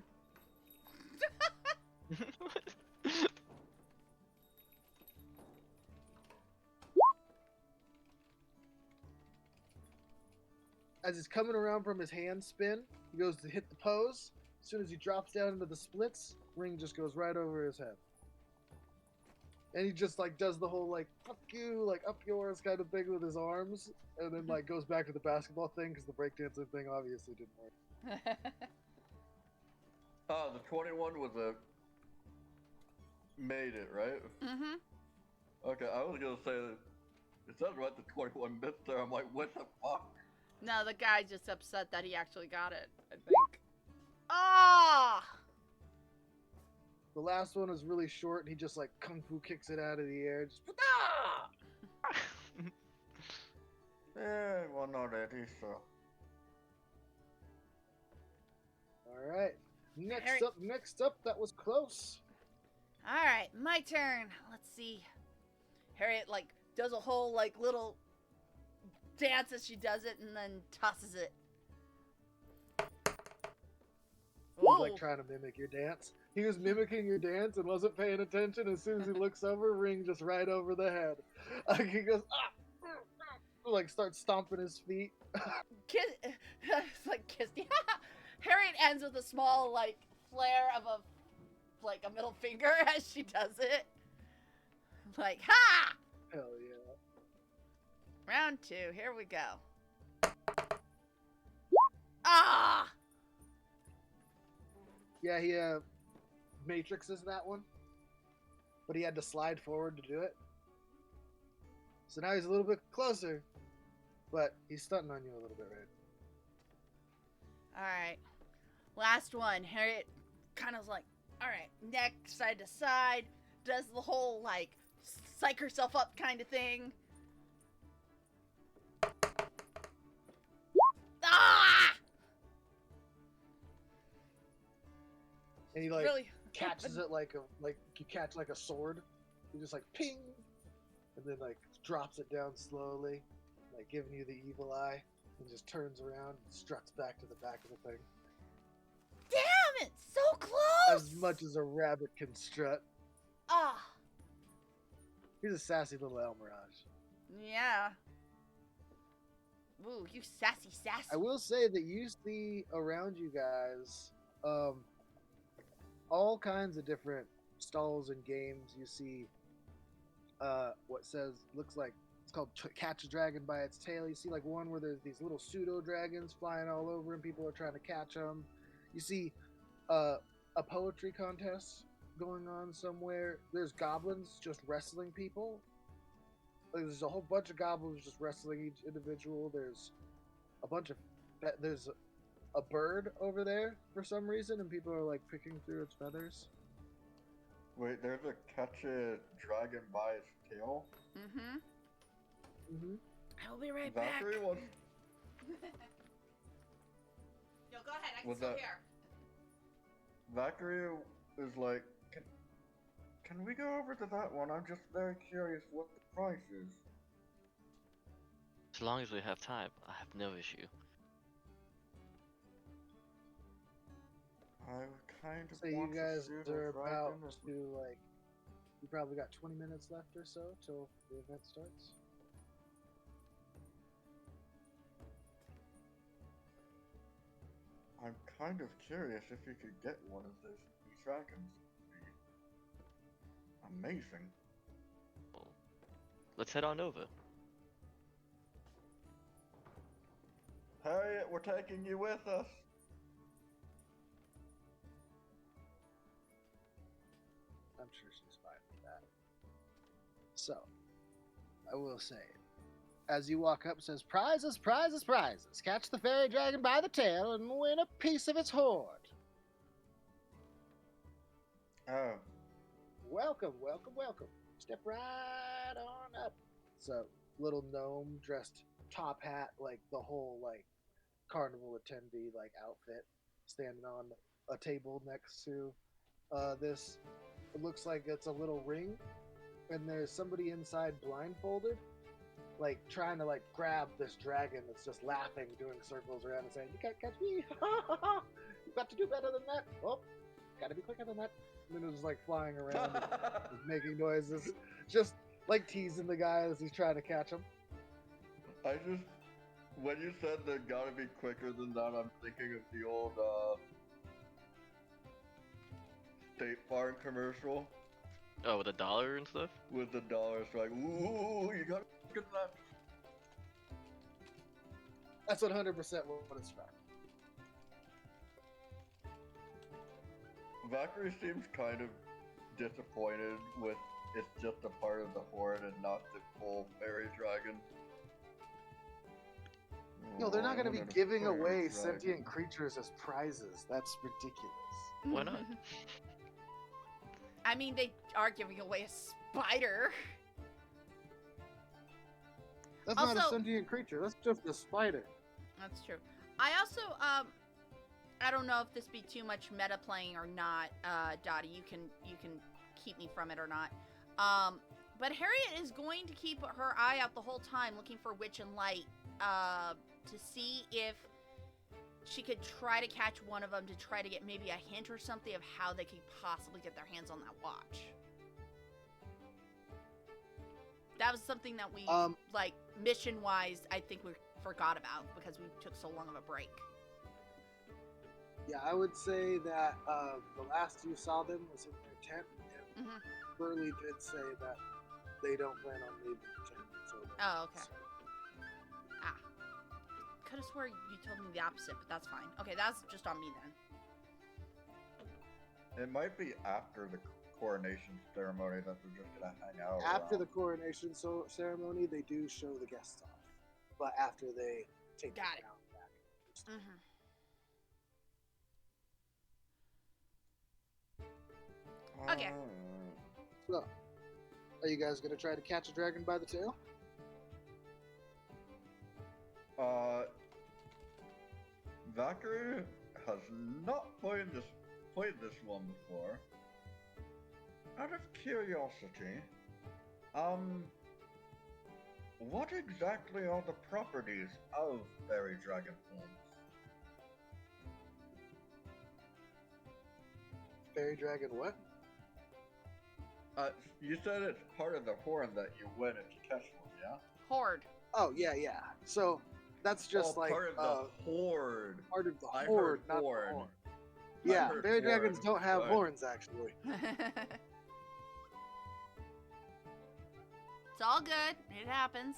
As he's coming around from his hand spin, he goes to hit the pose. As soon as he drops down into the splits, ring just goes right over his head. And he just like does the whole like "fuck you," like "up yours" kind of thing with his arms, and then like goes back to the basketball thing because the breakdancing thing obviously didn't work. Oh, the 21 was a made it, right? Mm-hmm. Okay, I was gonna say that it says right the 21 missed there. I'm like, what the fuck? No, the guy's just upset that he actually got it, I think. Ah! The last one is really short, and he just like kung fu kicks it out of the air. Just "Ah!" Yeah, one already, so. All right. Harry- Next up, that was close. Alright, my turn. Let's see. Harriet, like, does a whole, like, little dance as she does it and then tosses it. He was like trying to mimic your dance. He was mimicking your dance and wasn't paying attention. As soon as he looks over, ring just right over the head. Like he goes, like starts stomping his feet. Kiss, it's like kissy. Harriet ends with a small like flare of a middle finger as she does it. Like ha! Hell yeah! Round 2. Here we go. Ah! Yeah, he matrixes that one, but he had to slide forward to do it. So now he's a little bit closer, but he's stunting on you a little bit, right? All right. Last one. Harriet kind of like, all right, neck side to side, does the whole like psych herself up kind of thing. Ah! And he like Really? catches it like you catch like a sword. He just like ping, and then like drops it down slowly, like giving you the evil eye, and just turns around and struts back to the back of the thing. Damn it! So close! As much as a rabbit can strut. Ah. He's a sassy little El Mirage. Yeah. Ooh, you sassy. I will say that you see around you guys all kinds of different stalls and games. You see what looks like it's called Catch a Dragon by Its Tail. You see like one where there's these little pseudo dragons flying all over and people are trying to catch them. You see a poetry contest going on somewhere. There's goblins just wrestling people. There's a whole bunch of goblins just wrestling each individual. There's a bunch of there's a bird over there for some reason, and people are like picking through its feathers. Wait, there's a catch a dragon by its tail? Mm-hmm. Mm-hmm. I will be right back. Valkyrie was. Yo, go ahead. I can Was still that- hear. Valkyrie is like, can we go over to that one? I'm just very curious what the price is. As long as we have time, I have no issue. I kind of So you want guys to shoot are a about dragon. to like, you probably got 20 minutes left or so till the event starts. I'm kind of curious if you could get one of those dragons. Amazing. Well, let's head on over. Harriet, we're taking you with us. I'm sure she's fine with that. So, I will say, as you walk up, it says, "Prizes, prizes, prizes! Catch the fairy dragon by the tail and win a piece of its hoard." Oh, Welcome, welcome, welcome. Step right on up. So, little gnome dressed top hat, like the whole like carnival attendee like outfit, standing on a table next to this. It looks like it's a little ring, and there's somebody inside blindfolded, like trying to like grab this dragon that's just laughing, doing circles around and saying, "You can't catch me! You've got to do better than that! Oh, gotta be quicker than that!" And then it was like flying around, and making noises, just like teasing the guy as he's trying to catch him. I just, when you said that gotta be quicker than that, I'm thinking of the old State Farm commercial Oh, with $1 and stuff? with the dollars. Like, ooh, you gotta get that. That's 100% what it's from. Valkyrie seems kind of disappointed with it's just a part of the horde and not the full fairy dragon. No, they're not going to be wanted a giving fairy away dragon. sentient creatures as prizes. That's ridiculous. Why not? I mean, they are giving away a spider. That's not a Also- sentient creature. That's just a spider. That's true. I also, I don't know if this be too much meta playing or not, Dottie. You can keep me from it or not. But Harriet is going to keep her eye out the whole time looking for Witch and Light, to see if she could try to catch one of them to try to get maybe a hint or something of how they could possibly get their hands on that watch. That was something that we, like, mission-wise, I think we forgot about because we took so long of a break. Yeah, I would say that the last you saw them was in their tent, and Mhm. Burley did say that they don't plan on leaving the tent. So Oh, okay. Could have swore you told me the opposite, but that's fine. Okay, that's just on me then. It might be after the coronation ceremony that they're just gonna hang out. After the around. coronation ceremony, they do show the guests off, but after they take Got the it. crown back. Mm-hmm. Okay. So, are you guys gonna try to catch a dragon by the tail? Valkyrie has not played this one before. Out of curiosity, what exactly are the properties of fairy dragon forms? Fairy dragon, what? You said it's part of the horn that you win if you catch one, yeah? Horde. Oh yeah, yeah. So that's just like part of the horde. part of the I horde, heard not horn. the horn. I Yeah, heard fairy dragons horn, don't have but- horns actually. It's all good. It happens.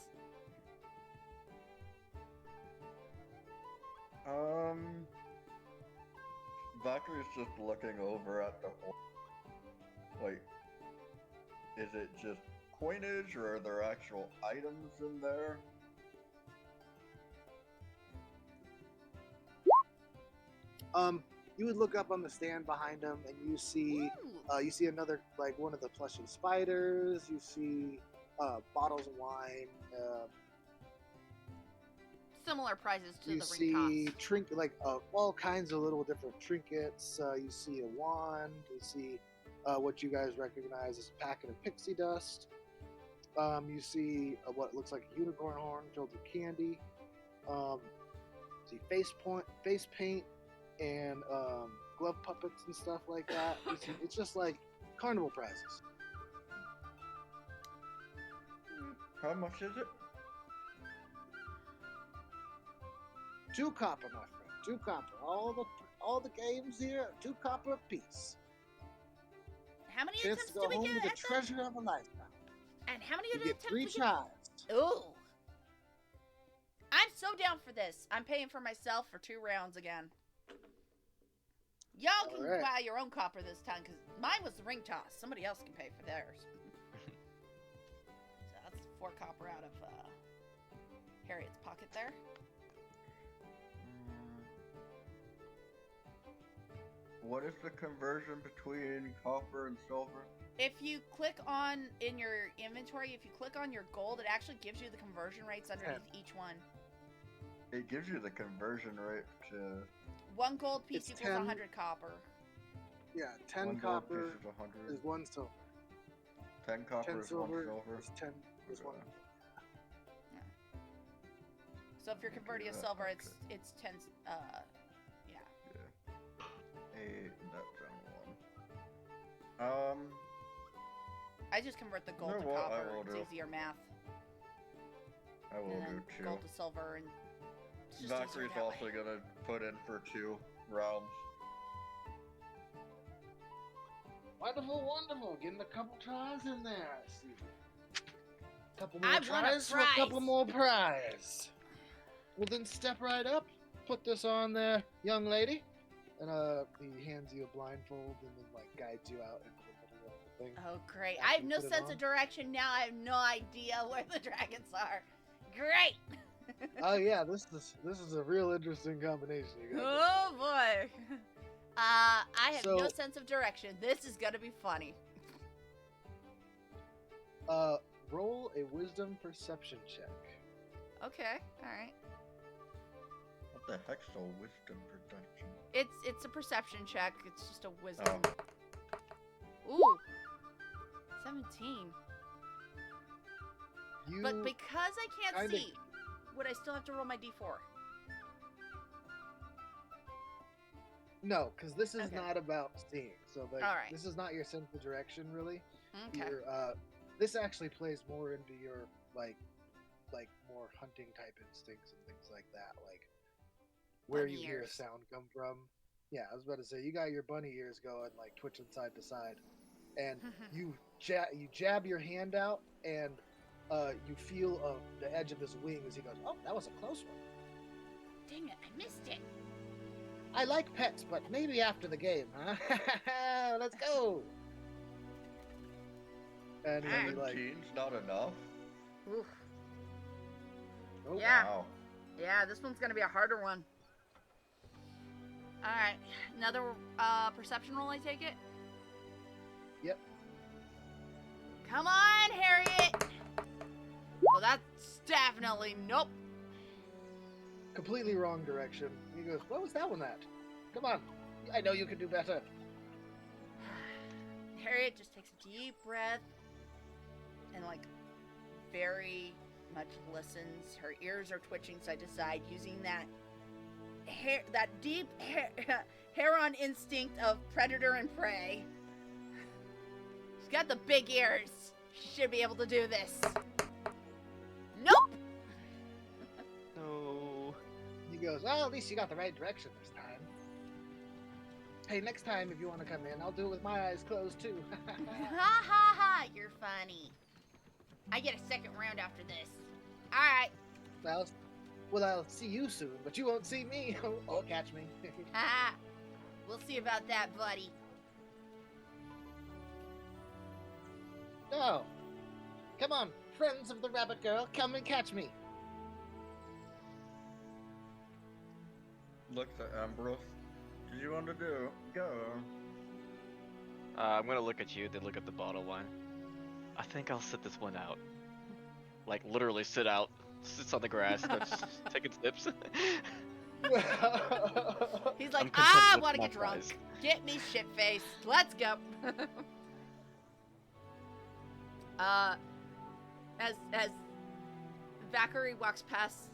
Valkyrie's just looking over at the horn. Like, is it just coinage or are there actual items in there? You would look up on the stand behind him, and you see Ooh. another, like, one of the plushy spiders. You see bottles of wine. Similar prizes to You the see ring toss. all kinds of little different trinkets. You see a wand. You see what you guys recognize as a packet of pixie dust. You see what looks like a unicorn horn filled with candy. See face paint, and glove puppets and stuff like that. It's just like carnival prizes. How much is it? 2 copper, my friend. 2 copper. All the games here, 2 copper apiece. How many Chance attempts to do go we home get with a at that? treasure of a lifetime. And how many You get attempts 3 we tries. Ooh. I'm so down for this. I'm paying for myself for 2 rounds again. Y'all can Alright. buy your own copper this time, because mine was the ring toss. Somebody else can pay for theirs. So that's 4 copper out of Harriet's pocket there. What is the conversion between copper and silver? If you click on, in your inventory, if you click on your gold, it actually gives you the conversion rates underneath each one. It gives you the conversion rate to 1 gold piece It's equals 10 100 copper. Yeah, 10 1 gold copper piece is 100. is 1 silver. 10 copper 10 is 1 silver silver. is 10 is 1. So if you're converting a that, silver, okay. it's 10. Yeah. That's down 1. I just convert the gold You to know what I copper. will It's do? easier math. I will And do then 2. gold to silver, and it's just easier Valkyrie's that also way. gonna put in for 2 rounds. Wonderful, wonderful. Getting a couple tries in there, I see. Couple more I want a tries for a couple prize. more prize. Well, then step right up. Put this on there, young lady. And he hands you a blindfold and then like guides you out into the middle of the thing. Oh, great. After I have you no put it sense on. of direction now. I have no idea where the dragons are. Great. Oh yeah, this is a real interesting combination. You got Oh, boy. I have no So- sense of direction. This is going to be funny. Roll a wisdom perception check. Okay. All right. What the heck's a wisdom production? It's a perception check. It's just a wisdom. Oh. Ooh. 17. You But because I can't kinda- see, would I still have to roll my d4? no, because this is Okay. not about seeing. So like, All right. this is not your sense of direction really. Okay. Your this actually plays more into your like more hunting type instincts and things like that, like where Bunny you hear a ears. sound come from. Yeah, I was about to say you got your bunny ears going, like twitching side to side, and you jab your hand out, and you feel the edge of his wing as he goes. Oh, that was a close one. Dang it, I missed it. I like pets, but maybe after the game, huh? Let's go. And he Alright. like, 17's not enough? Oof. oh, Yeah. Wow. Yeah, this one's gonna be a harder one. Alright, another perception roll, I take it? Yep. Come on, Harriet! Well, that's definitely nope. completely wrong direction. He goes, what was that one at? Come on, I know you can do better. Harriet just takes a deep breath and, like, very much listens. Her ears are twitching side to side, using that deep heron instinct of predator and prey. She's got the big ears. She should be able to do this. Nope. No. He goes, well, at least you got the right direction this time. Hey, next time if you want to come in, I'll do it with my eyes closed too. Ha ha ha, you're funny. I get a second round after this. Alright. well, I'll see you soon, but you won't see me. Or catch me. Ha. We'll see about that, buddy. No. Come on, friends of the rabbit girl, come and catch me. Looks at Ambrose. What do you want to do? Go. I'm gonna look at you, then look at the bottle one. I think I'll sit this one out. Like literally sit out, sits on the grass, starts taking sips. He's like, I'm content I with want to my get drunk. prize. Get me shit-faced. Let's go. As Valkyrie walks past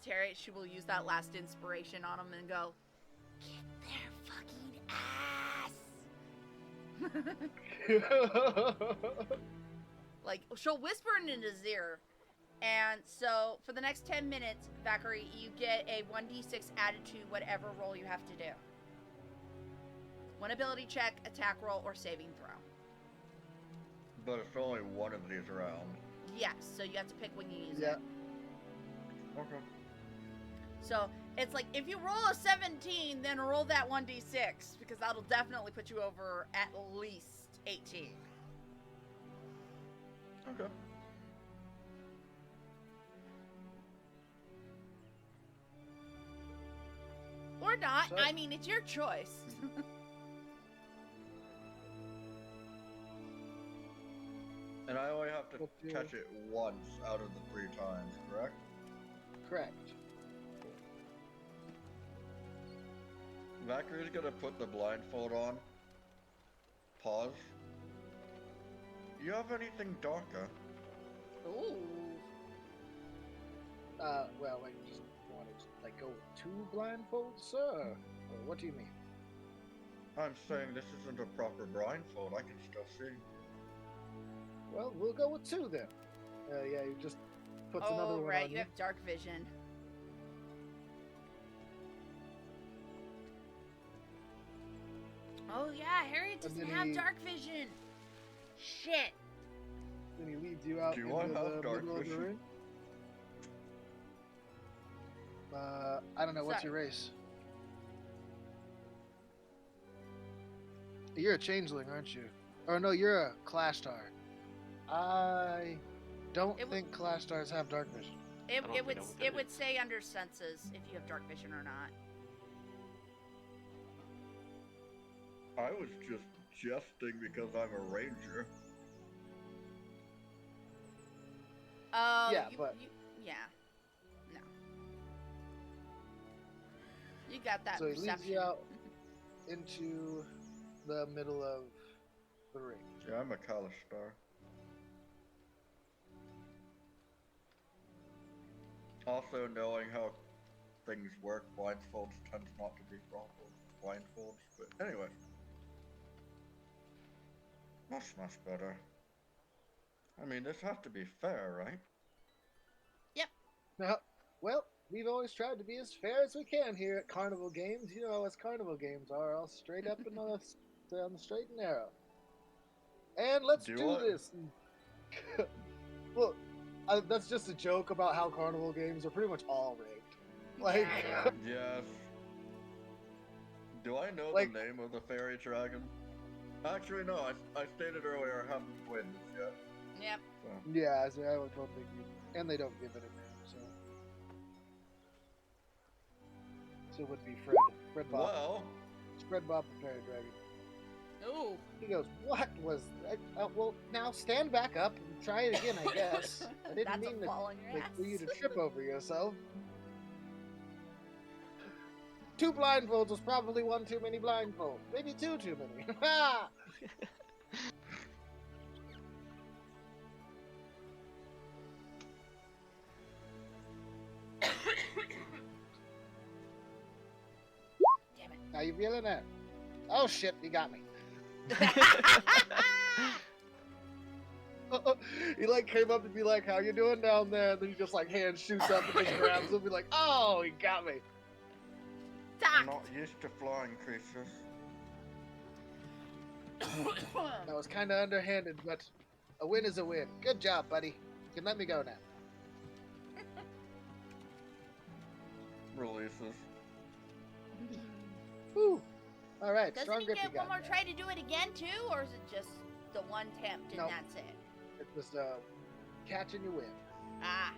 Harriet, she will use that last inspiration on him and go, get their fucking ass. Like, she'll whisper in his ear. And so, for the next 10 minutes, Valkyrie, you get a 1d6 added to whatever roll you have to do. One ability check, attack roll, or saving throw. But it's only one of these rounds. Yes, so you have to pick when you use Yeah. it. Okay. So, it's like, if you roll a 17, then roll that 1d6, because that'll definitely put you over at least 18. Okay. Or not. So- I mean, it's your choice. And I only have to What do- catch it once out of the 3 times, correct? Correct. Valkyrie's gonna put the blindfold on. Pause. You have anything darker? Ooh. Well, like, just want to like go with 2 blindfolds, sir? Or what do you mean? I'm saying this isn't a proper blindfold. I can still see. Well, we'll go with 2 then. Yeah, he just puts another Oh, one right, on you have dark vision. Oh yeah, Harriet And doesn't then have he- dark vision. Shit. Then he leads you out Do into I have the dark middle of the vision? ring. I don't know. What's Sorry. your race? You're a changeling, aren't you? Or no, you're a clash star. I don't It w- think clash stars have dark vision. It, don't it even would know what it that would is. say under senses if you have dark vision or not. I was just jesting because I'm a ranger. Oh, Yeah, but- yeah, no. You got that So he leads perception. you out into the middle of the ring. Yeah, I'm a Kalish star. Also, knowing how things work, blindfolds tends not to be blindfolds. But anyway, much better. I mean, this has to be fair, right? Now, well, we've always tried to be as fair as we can here at Carnival Games. You know, as Carnival Games are, all straight up and on the straight and narrow. And let's Do do I- this. Well, that's just a joke about how Carnival Games are pretty much all rigged. Like, Yeah. Yes. Do I know Like- the name of the fairy dragon? Actually, no. I stated earlier I haven't played this yet. Yep. So. yeah, so I don't think you. And they don't give it a name, so. So it would be Fred. Fred Bob. Well, Fred Bob the Fairy Dragon. Ooh. He goes, "What was that? Well, now stand back up and try it again, I guess. I didn't That's mean a to, fall on your like, ass. for you to trip over yourself. 2 blindfolds was probably 1 too many blindfolds. Maybe 2 too many. Ha! Damn it. How you feeling that? Oh shit, you got me. He like came up to be like, "How you doing down there?" And then he just like hand shoots up and just grabs him, be like, "Oh, he got me." I'm Doc. not used to flying creatures. That was kind of underhanded, but a win is a win. Good job, buddy. You can let me go now. Releases. Whew. All right, Doesn't strong he grip you get one got. more there. try to do it again too, or is it just the one attempt and No. that's it? It's just catch and you win. Ah,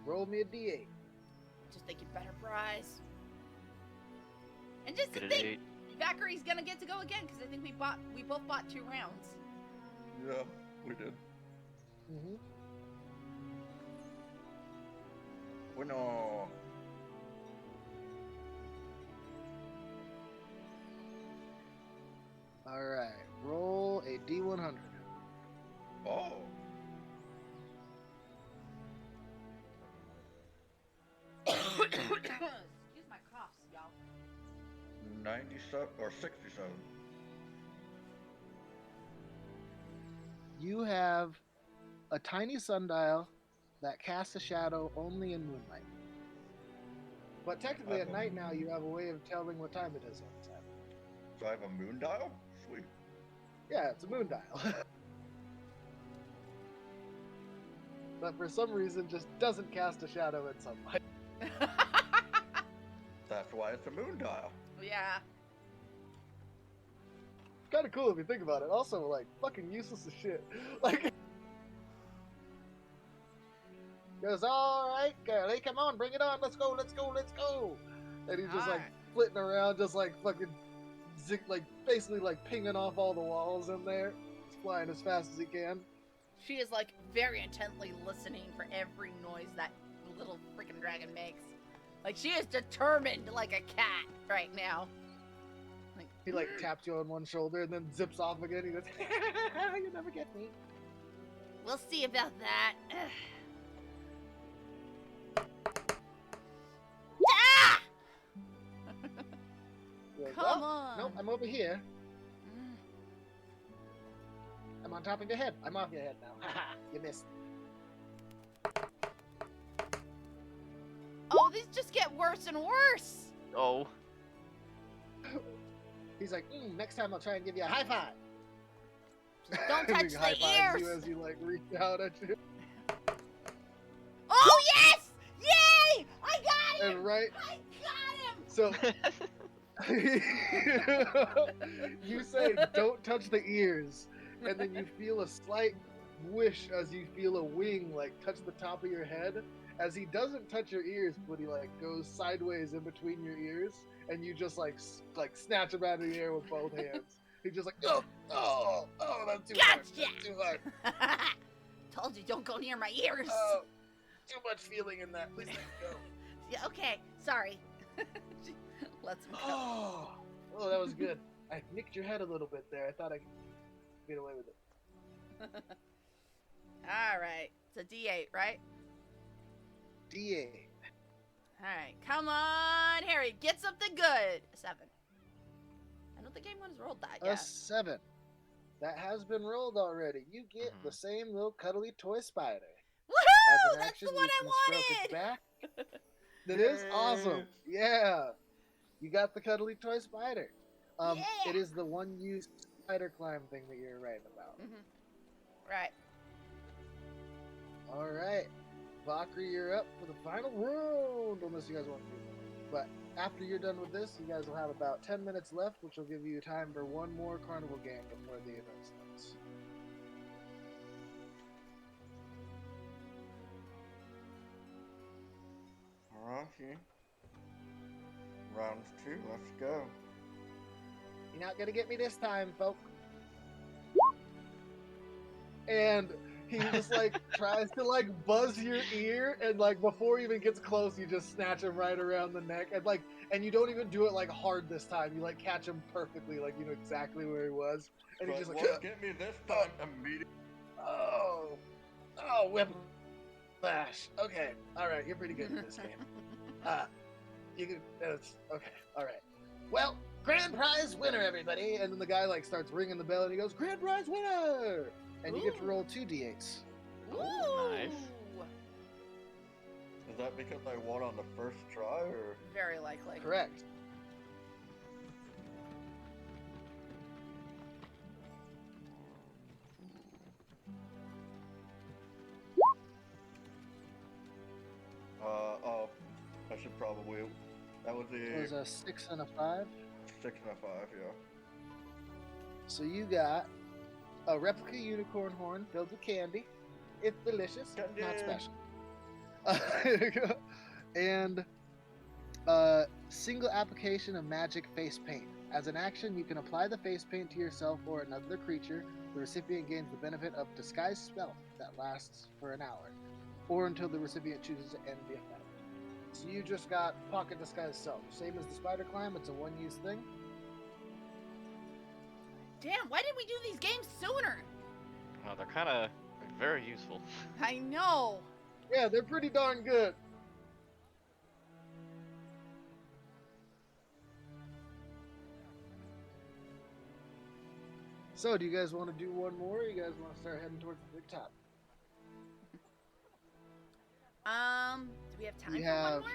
Roll me a d8. just think you better prize. And just to Good at think, 8. Vacary's gonna get to go again because I think we both bought 2 rounds. Yeah, we did. Mm-hmm. Bueno. All right, roll a d100. Oh. Excuse my coughs, y'all. 97 or 67. You have a tiny sundial that casts a shadow only in moonlight. But technically, at night now, you have a way of telling what time it is all the time. So I have a moon dial? Sweet. Yeah, it's a moon dial. But for some reason, just doesn't cast a shadow in sunlight. That's why it's a moon dial. Yeah. It's kind of cool if you think about it. Also, like, fucking useless as shit. Like, goes, "All right, girlie, come on, bring it on. Let's go, let's go, let's go." And he's just like Alright. flitting around, just like fucking, like basically like pinging off all the walls in there. He's flying as fast as he can. She is like very intently listening for every noise that little freaking dragon makes. Like she is determined like a cat right now. Like He like taps you on one shoulder and then zips off again. He goes, "You never get me." we'll see about that. Ah! He goes, Come "Well, on. nope, I'm over here. Mm. I'm on top of your head. I'm off your head now. Haha, you missed." Oh, these just get worse and worse. Oh. He's like, next time I'll try and give you a high five. Just don't And touch he high the fives ears. you as he like reach out at you. Oh yes! Yay! I got him! And right, I got him! so you say, "Don't touch the ears," and then you feel a slight wish as you feel a wing like touch the top of your head. As he doesn't touch your ears, but he like goes sideways in between your ears, and you just like snatch him out of the air with both hands. He's just like, oh, that's too hard. Gotcha! That's too hard. Told you don't go near my ears. Oh, too much feeling in that. Please let go. Yeah, okay, sorry. Let's go. Oh, that was good. I nicked your head a little bit there. I thought I could get away with it. All right, it's a D8, right? D8. All right, come on, Harry, get something good. A 7. I don't think anyone's rolled that A yet. 7. That has been rolled already. You get the same little cuddly toy spider. Woohoo! As an That's action, the one you I can stroke its wanted. back. That is awesome. Yeah. You got the cuddly toy spider. Yeah. It is the one-use spider climb thing that you're writing about. Right. All right. Valkyrie, you're up for the final round, unless you guys want to do that. But after you're done with this, you guys will have about 10 minutes left, which will give you time for one more carnival game before the event starts. Alrighty. Round 2, let's go. You're not gonna get me this time, folk. And he just like tries to like buzz your ear, and like before he even gets close, you just snatch him right around the neck, and you don't even do it like hard this time. You like catch him perfectly, like you know exactly where he was, and But he's just what like, get me this time immediately. oh, whiplash. Okay, all right, you're pretty good at this game. You can. Okay, all right. Well, grand prize winner, everybody! And then the guy like starts ringing the bell, and he goes, "Grand prize winner!" And you get to roll 2 d8s. Ooh. Nice. Is that because I won on the first try, or? Very likely. Correct. Oh, I should probably. That was It was a a 6 and a 5. 6 and a 5, yeah. So you got a replica unicorn horn filled with candy. It's delicious, Candy. not special. And a single application of magic face paint. As an action, you can apply the face paint to yourself or another creature. The recipient gains the benefit of disguise spell that lasts for an hour, or until the recipient chooses to end the effect. So you just got pocket disguise self. Same as the spider climb, it's a one-use thing. Damn, why didn't we do these games sooner? Oh, they're kind of very useful. I know. Yeah, they're pretty darn good. So, do you guys want to do one more, or you guys want to start heading towards the big top? Do we have time We for one have- more?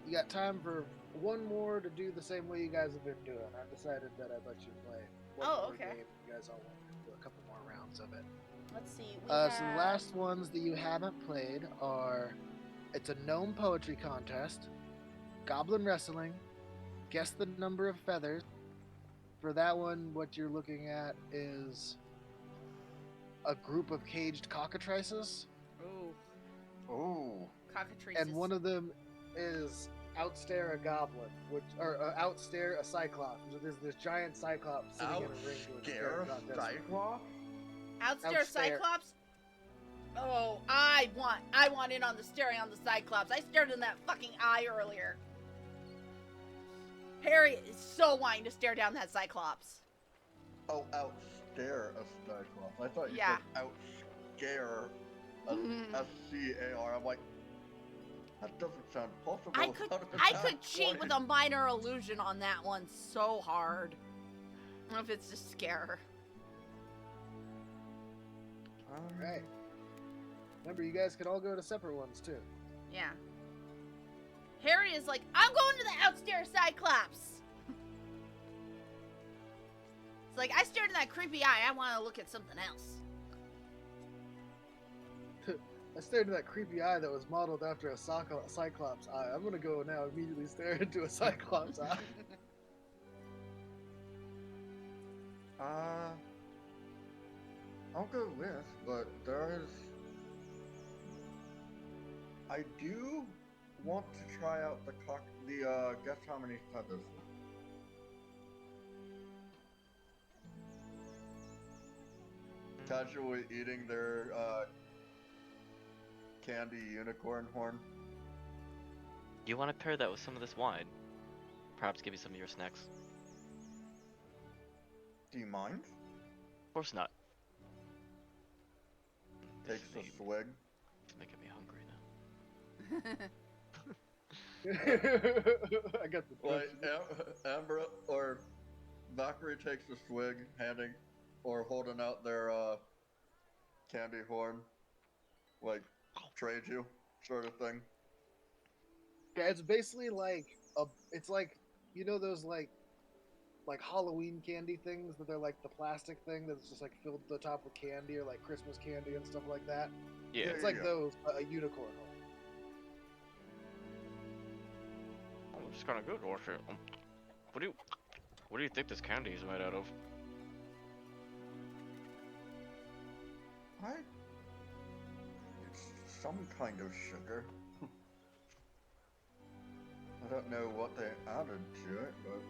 You got time for one more to do the same way you guys have been doing. I've decided that I'd let you play one Oh, more okay. game. You guys all want to do a couple more rounds of it. Let's see. We So the last ones that you haven't played are, it's a gnome poetry contest, goblin wrestling, guess the number of feathers. For that one, what you're looking at is a group of caged cockatrices, Ooh, Ooh. cockatrices. and one of them is outstare a goblin, or outstare a cyclops. There's this giant cyclops sitting in a ring doing a Scare staring contest. Cyclops? Outstare Outstare. Cyclops? Oh, I want in on the staring on the Cyclops. I stared in that fucking eye earlier. Harry is so wanting to stare down that Cyclops. Oh, outstare a Cyclops. I thought you Yeah. said outscare a Mhm. SCAR. I'm like, that doesn't sound possible. I How could does I that could cheat with work? a minor illusion on that one so hard. I don't know if it's just scare. Alright. Remember, you guys can all go to separate ones, too. Yeah. Harry is like, I'm going to the outstare Cyclops. It's like, I stared in that creepy eye. I want to look at something else. I stared into that creepy eye that was modeled after a cyclops eye. I'm gonna go now immediately stare into a cyclops eye. I'll go with, but I do want to try out the guess how many feathers. Casually eating their candy unicorn horn. You want to pair that with some of this wine? Perhaps give you some of your snacks. Do you mind? Of course not. This Takes is a swig. It's making me hungry now. I got the Like Amber or Valkyrie takes a swig, handing or holding out their candy horn, like trade you sort of thing. Yeah, it's basically like it's like, you know those like Halloween candy things that they're like the plastic thing that's just like filled to the top with candy, or like Christmas candy and stuff like that. Yeah. It's like those, but a unicorn horn. Oh, it's kind of good. What do you think this candy is made out of? It's some kind of sugar. I don't know what they added to it, but...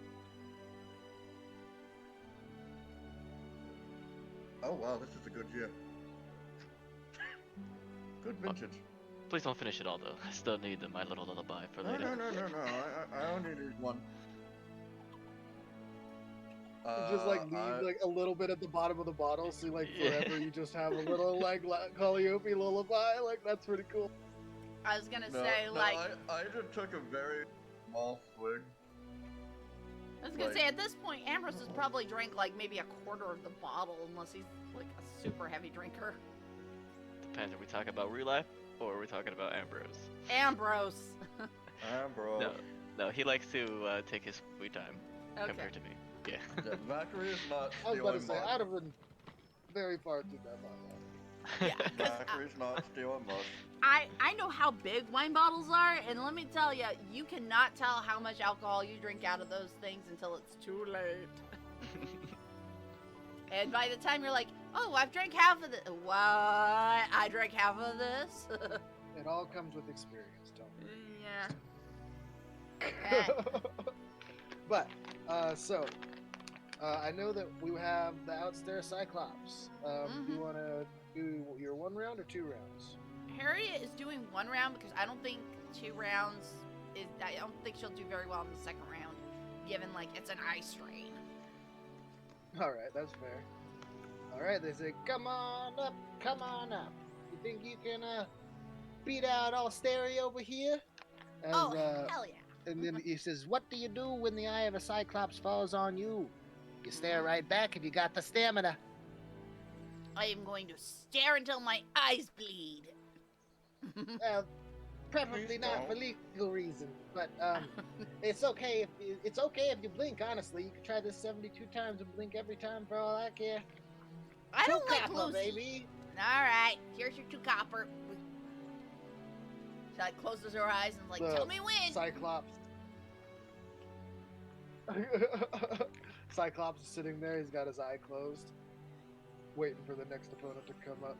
Oh wow, this is a good year. Good vintage. Please don't finish it all though. I still need my little lullaby for No, later. no. I only need one. You just like leave like a little bit at the bottom of the bottle, so like forever you just have a little like Calliope lullaby. Like, that's pretty cool. I was gonna say, like... I just took a very small swig. I was gonna say, at this point, Ambrose has probably drank like maybe a quarter of the bottle, unless he's like a super heavy drinker. Depends. Are we talking about real life or are we talking about Ambrose? Ambrose. Ambrose. No, he likes to take his free time compared to me. Yeah. Yeah, Valkyrie is not I was about to stealing say, much. I'd have been very far through that bottle. Yeah, 'cause Valkyrie's not stealing much. I know how big wine bottles are, and let me tell you, you cannot tell how much alcohol you drink out of those things until it's too late. And by the time you're like, oh, I've drank half of this. What? I drank half of this? It all comes with experience, don't worry. Yeah. But, I know that we have the Outstare Cyclops. Do you want to do your 1 round or 2 rounds? Harriet is doing 1 round because I don't think 2 rounds I don't think she'll do very well in the 2nd round, given like it's an eye strain. Alright, that's fair. Alright, they say, come on up, come on up. You think you can beat out Outstare over here? As, Oh, hell yeah. And then he says, what do you do when the eye of a Cyclops falls on you? You stare right back if you got the stamina. I am going to stare until my eyes bleed. Well, preferably Please not for don't. legal reasons, but it's okay if you blink. Honestly, you can try this 72 times and blink every time for all I care. I don't 2 like copper, Lucy. baby. All right, here's your 2 copper. She like closes her eyes and like, The tell me when. Cyclops. Cyclops is sitting there. He's got his eye closed, waiting for the next opponent to come up.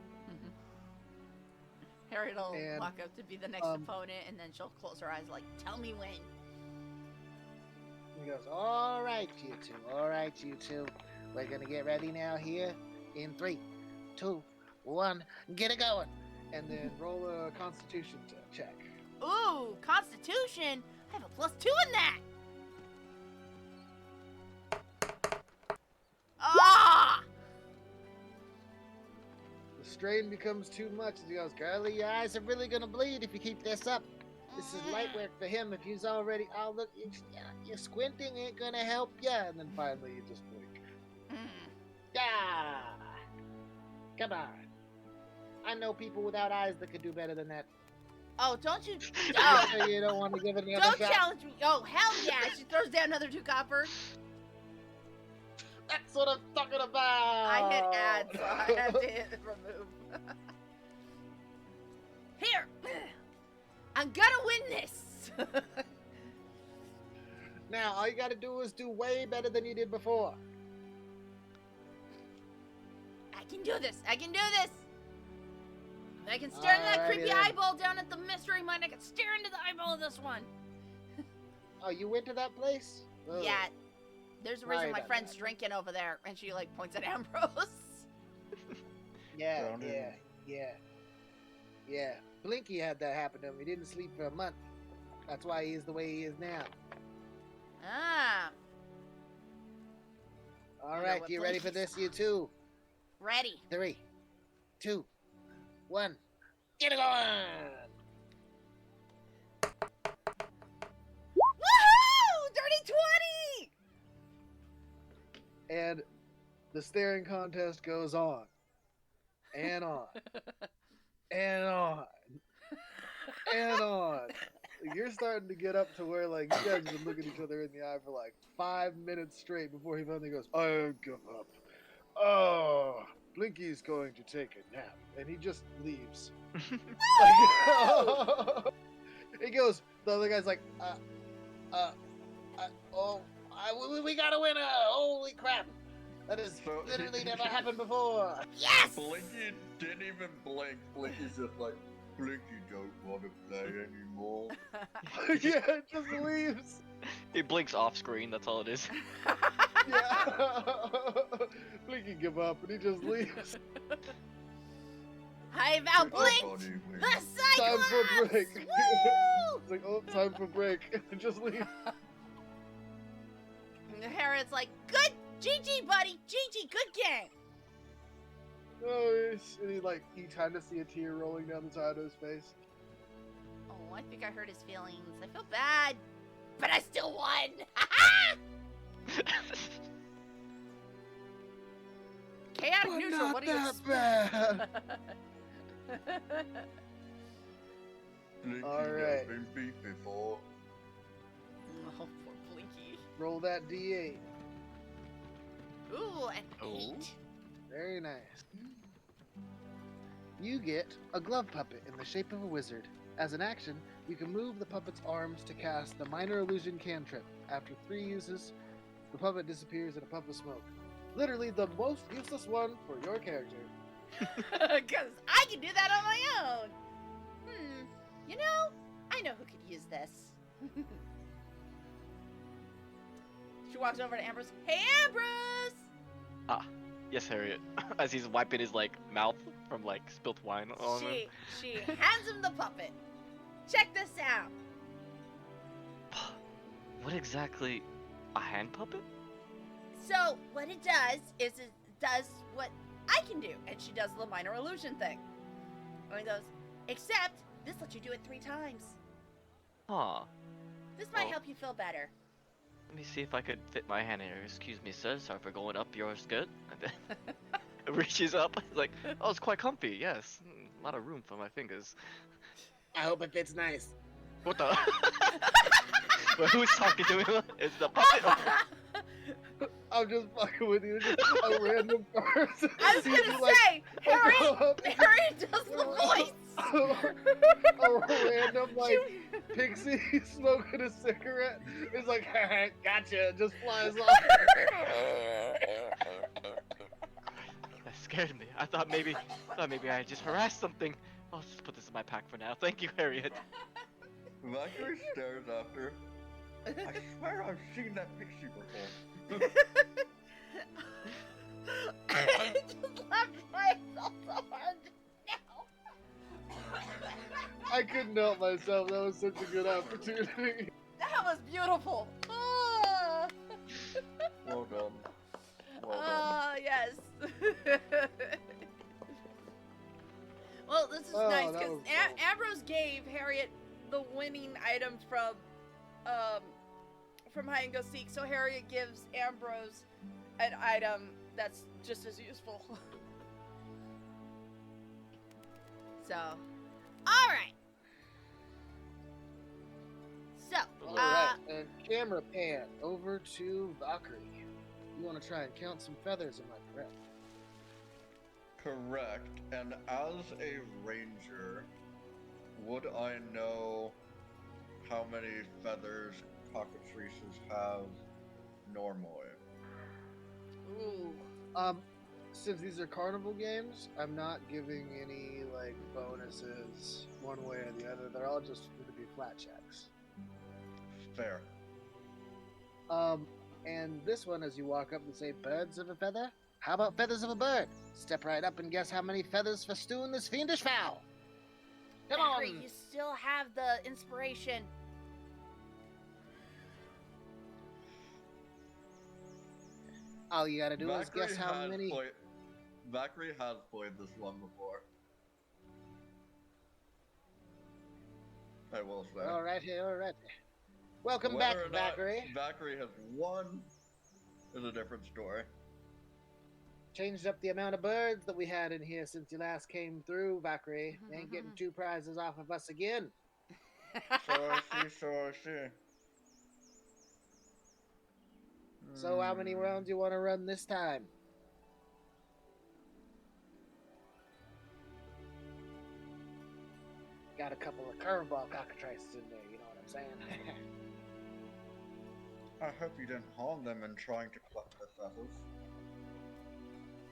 Harriet will And, walk up to be the next opponent, and then she'll close her eyes like, tell me when. He goes, all right, you two. We're gonna get ready now here in 3, 2, 1, get it going. And then roll a Constitution check. Ooh, Constitution. I have a +2 in that. Ah! The strain becomes too much. He goes, girlie, your eyes are really gonna bleed if you keep this up. This is light work for him. If he's already, look, you're squinting ain't gonna help ya. And then finally you just blink. Yeah. Come on. I know people without eyes that could do better than that. Oh, don't you? Oh. Oh, You don't want to give it another don't shot? challenge me. Oh, hell yeah. She throws down another 2 copper. That's That's what I'm talking about. I hit add, so I have to hit remove. Here! I'm gonna win this! Now, all you gotta do is do way better than you did before. I can do this! I can do this! I can stare into that Alrighty creepy then. eyeball down at the mystery mine. I can stare into the eyeball of this one. Oh, you went to that place? Ugh. Yeah. There's a reason Sorry my about friend's that. drinking over there. And she, like, points at Ambrose. Yeah, Down yeah. Blinky had that happen to him. He didn't sleep for a month. That's why he is the way he is now. Ah. All know right, what you ready for Blinky's- this, you two? Ready. 3, 2, 1. Get it on! Woohoo! Dirty 20! And the staring contest goes on. And on. And on. And on. You're starting to get up to where, like, you guys have been looking each other in the eye for, like, 5 minutes straight before he finally goes, I give up. Oh, Blinky's going to take a nap. And he just leaves. He goes, the other guy's like, we got a winner! Holy crap! That has So- literally never happened before. Yes! Blinky didn't even blink. Blinky's just like, Blinky don't want to play anymore. Yeah, it just leaves. He blinks off screen. That's all it is. Yeah. Blinky give up and he just leaves. Hi, Val It's Blink! funny, The Blinky. Time Cyclops! for a break. Woo! It's like, oh, time for break. And just leave. And Harriet's like, good GG, buddy! GG, good game! Oh, and he like, you kind of see a tear rolling down the side of his face. Oh, I think I hurt his feelings. I feel bad. But I still won! Chaotic But neutral, not what do you that expect? bad. Blinky Alright. has been beat before. Oh, poor Blinky. Roll that D8. Ooh, an Oh. 8. Very nice. You get a glove puppet in the shape of a wizard. As an action, you can move the puppet's arms to cast the minor illusion cantrip. After 3 uses, the puppet disappears in a puff of smoke. Literally the most useless one for your character. Because I can do that on my own. You know, I know who could use this. She walks over to Ambrose. Hey, Ambrose! Yes, Harriet. As he's wiping his like mouth from like spilt wine on him. She hands him the puppet. Check this out. What exactly? A hand puppet? So what it does is it does what I can do, and she does the minor illusion thing. And he goes, except this lets you do it 3 times. Huh. This might Oh. help you feel better. Let me see if I could fit my hand in here. Excuse me, sir. Sorry for going up your skirt. And then it reaches up. It's like, oh, it's quite comfy. Yes, a lot of room for my fingers. I hope it fits nice. What the? Wait, who's talking to me? Is the puppet? I'm just fucking with you. Just a random person. I was gonna say, Harriet does the voice. a random like pixie smoking a cigarette is like, gotcha, just flies off. That scared me. I thought maybe I just harassed something. I'll just put this in my pack for now. Thank you, Harriet. Valkyrie stares after. I swear I've seen that pixie before. I just laughed myself so hard now. I couldn't help myself. That was such a good opportunity. That was beautiful. Ah. Well done. Well done. Ah, yes. Well, this is Oh, nice that because was cool. Ambrose gave Harriet the winning item from Hide and Go Seek, so Harriet gives Ambrose an item that's just as useful. So, all right. So, Alright, and camera pan over to Valkyrie. You want to try and count some feathers, am I correct? Correct. And as a ranger, would I know how many feathers cockatrices have normally? Ooh. Since these are carnival games, I'm not giving any like bonuses one way or the other. They're all just going to be flat checks. Fair. And this one, as you walk up and say, birds of a feather? How about feathers of a bird? Step right up and guess how many feathers festoon this fiendish fowl. Come Zachary, on! you still have the inspiration. All you gotta do is Valkyrie guess how has many. Valkyrie has played this one before. I will say. All right, here, all right. Welcome Whether back, or not Valkyrie. Valkyrie has won is a different story. Changed up the amount of birds that we had in here since you last came through, Valkyrie. You ain't getting 2 prizes off of us again. So I see. So how many rounds you want to run this time? Got a couple of curveball cockatrices in there, you know what I'm saying? I hope you didn't harm them in trying to collect the feathers.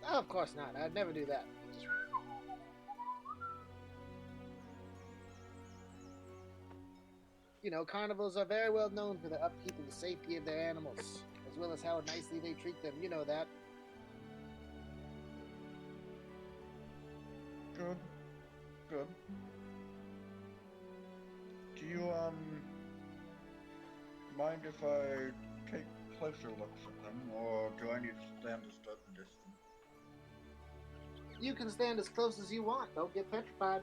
Oh, of course not. I'd never do that. You know, carnivals are very well known for the upkeep and the safety of their animals, as well as how nicely they treat them. You know that. Good. Do you, mind if I take closer looks at them, or do I need to stand a certain distance? You can stand as close as you want. Don't get petrified.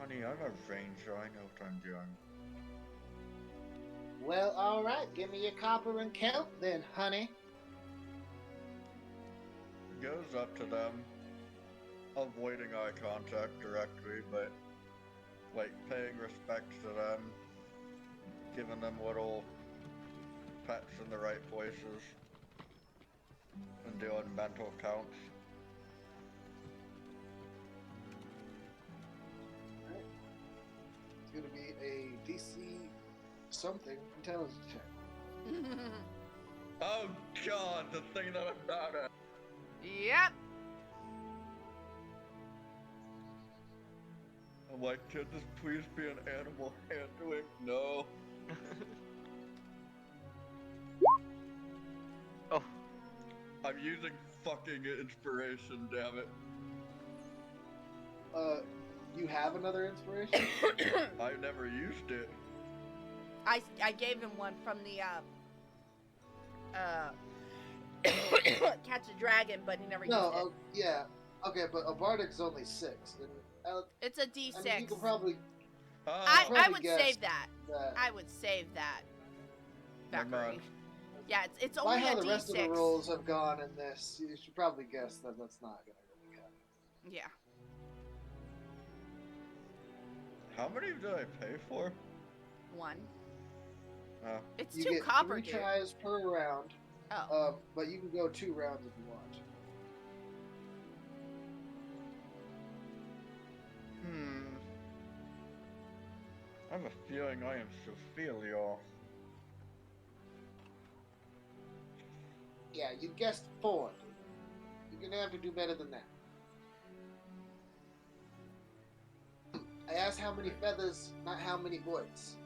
Honey, I'm a ranger. I know what I'm doing. Well, all right. Give me your copper and kelp then, honey. Goes up to them, avoiding eye contact directly, but like paying respect to them, giving them little pats in the right places, and doing mental counts. It's gonna be a DC something intelligence check. Oh god, the thing that I'm not at. Yep. I'm like, could this please be an animal handling? No. Oh, I'm using fucking inspiration, damn it. You have another inspiration? I never used it. I gave him one from the Catch a Dragon, but he never used it. Yeah. Okay, but a bardic's only 6. And, It's a D6. I mean, you can probably I probably would guess save that. that. I would save that. Never Valkyrie. mind. Yeah, it's By only how a the rest of the D6. rolls have gone in this, you should probably guess that that's not gonna really count. Yeah. How many did I pay for? 1. Oh. It's You 2 get copper, 3 dude. tries per round, Oh. but you can go 2 rounds if you want. I have a feeling I am Sophia. Yeah, you guessed 4. You're gonna have to do better than that. I asked how many feathers, not how many voids.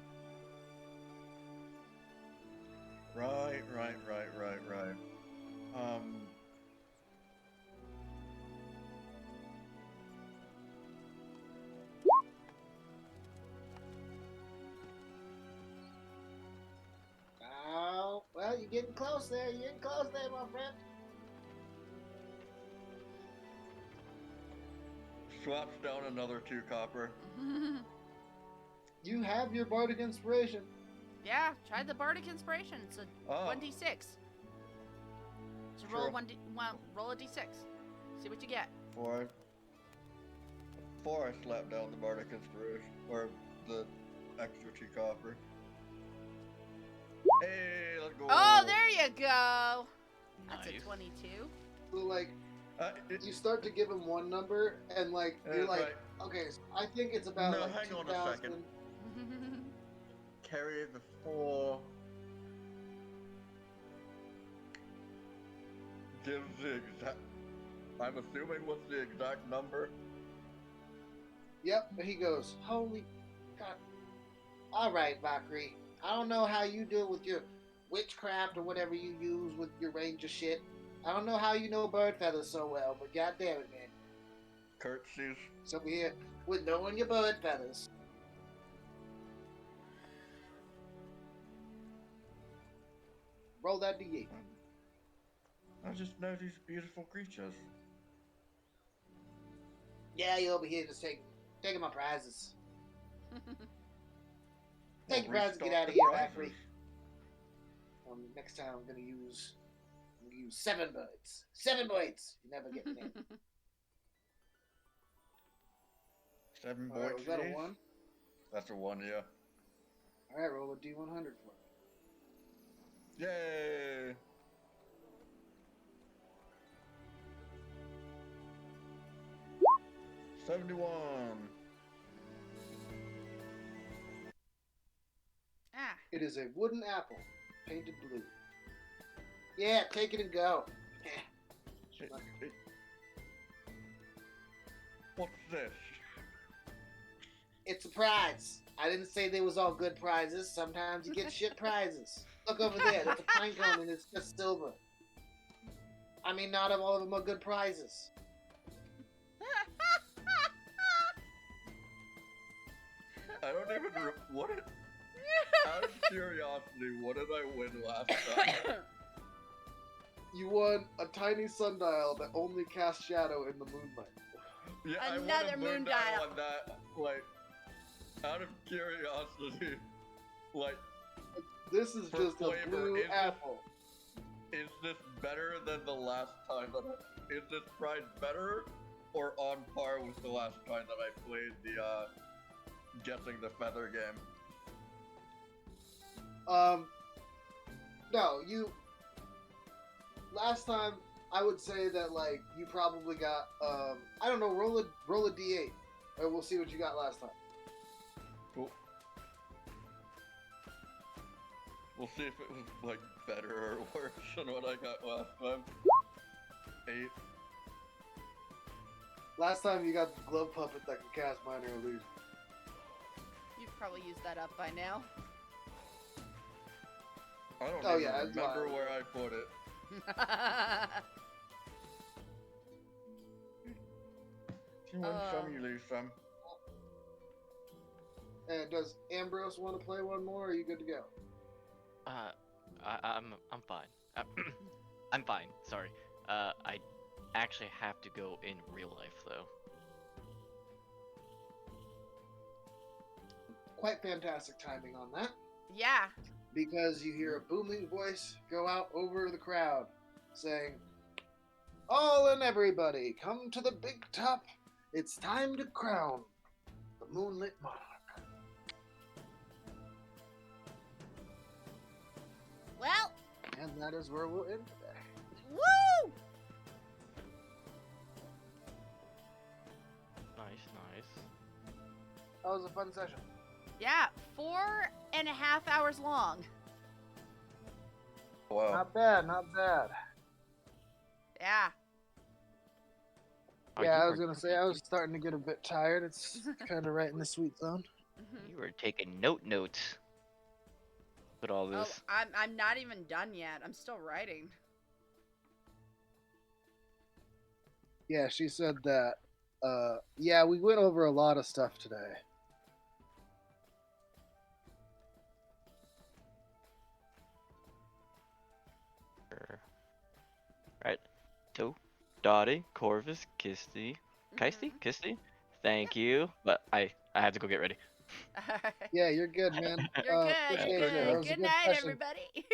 Right. Oh, well, you're getting close there. You're getting close there, my friend. Swaps down another 2 copper. You have your bardic inspiration. Yeah, try the Bardic Inspiration. It's a Oh. 1d6. So roll True. roll a d6. See what you get. Before I slap down the bardic inspiration, or the extra 2 copper. Hey, let's go. Oh, there you go. That's a Nice. 22. So like It, you start to give him one number, and like you're it's like, right. okay, so I think it's about No, like hang on a 2,000. second. Carry the 4. Gives the exact. I'm assuming what's the exact number. Yep, and he goes, holy God. All right, Valkyrie. I don't know how you do it with your witchcraft or whatever you use with your ranger shit. I don't know how you know bird feathers so well, but god damn it, man. Curtsies. So we're here with knowing your bird feathers. Roll that D8. I just know these beautiful creatures. Yeah, you over here just taking my prizes. We'll Take your prizes, get restock out of the here, prizes. Valkyrie. Next time I'm gonna use 7 birds. 7 birds. You never get me in. 7 All right, was that a boys. 1? That's a 1, yeah. All right, roll a D100 for me. Yay! $71. Ah. It is a wooden apple, painted blue. Yeah, take it and go. What's this? It's a prize. I didn't say they was all good prizes. Sometimes you get shit prizes. Look over there. That's a pine cone and it's just silver. I mean, not all of them are good prizes. I don't even. What? Out of curiosity, what did I win last time? You won a tiny sundial that only casts shadow in the moonlight. Yeah, I won Another a moon moon dial. on that. Like, out of curiosity, like, This is For just a flavor, blue is this- apple. is this better than the last time that is this prize better or on par with the last time that I played the guessing the feather game? No, you. Last time, I would say that like you probably got I don't know, roll a d8, and we'll see what you got last time. Cool. We'll see if it was like better or worse than what I got last time. 8. Last time you got the glove puppet that can cast minor illusion. You've probably used that up by now. I don't Oh, even yeah, it's remember mine. where I put it. You win some, you lose some. And does Ambrose want to play one more? Or are you good to go? I'm fine. I'm fine. Sorry. I actually have to go in real life though. Quite fantastic timing on that, Yeah. because you hear a booming voice go out over the crowd, saying, "All and everybody, come to the big top. It's time to crown the Moonlit Monarch." Well, And that is where we'll end today. woo! Nice. That was a fun session. Yeah, 4.5 hours long. Wow. Not bad, not bad. Yeah. Oh, Yeah, you I was were- gonna say I was starting to get a bit tired. It's kind of right in the sweet zone. Mhm. You were taking notes. With all Oh, this. I'm not even done yet. I'm still writing. Yeah, she said that. Yeah, we went over a lot of stuff today. Right. So, Dottie, Corvus, Kisty. Kirsty? Mhm. Kisty? Thank you. But I have to go get ready. Yeah, you're good, man. You're good. appreciate You're it. That good. was a Good good night, session. everybody.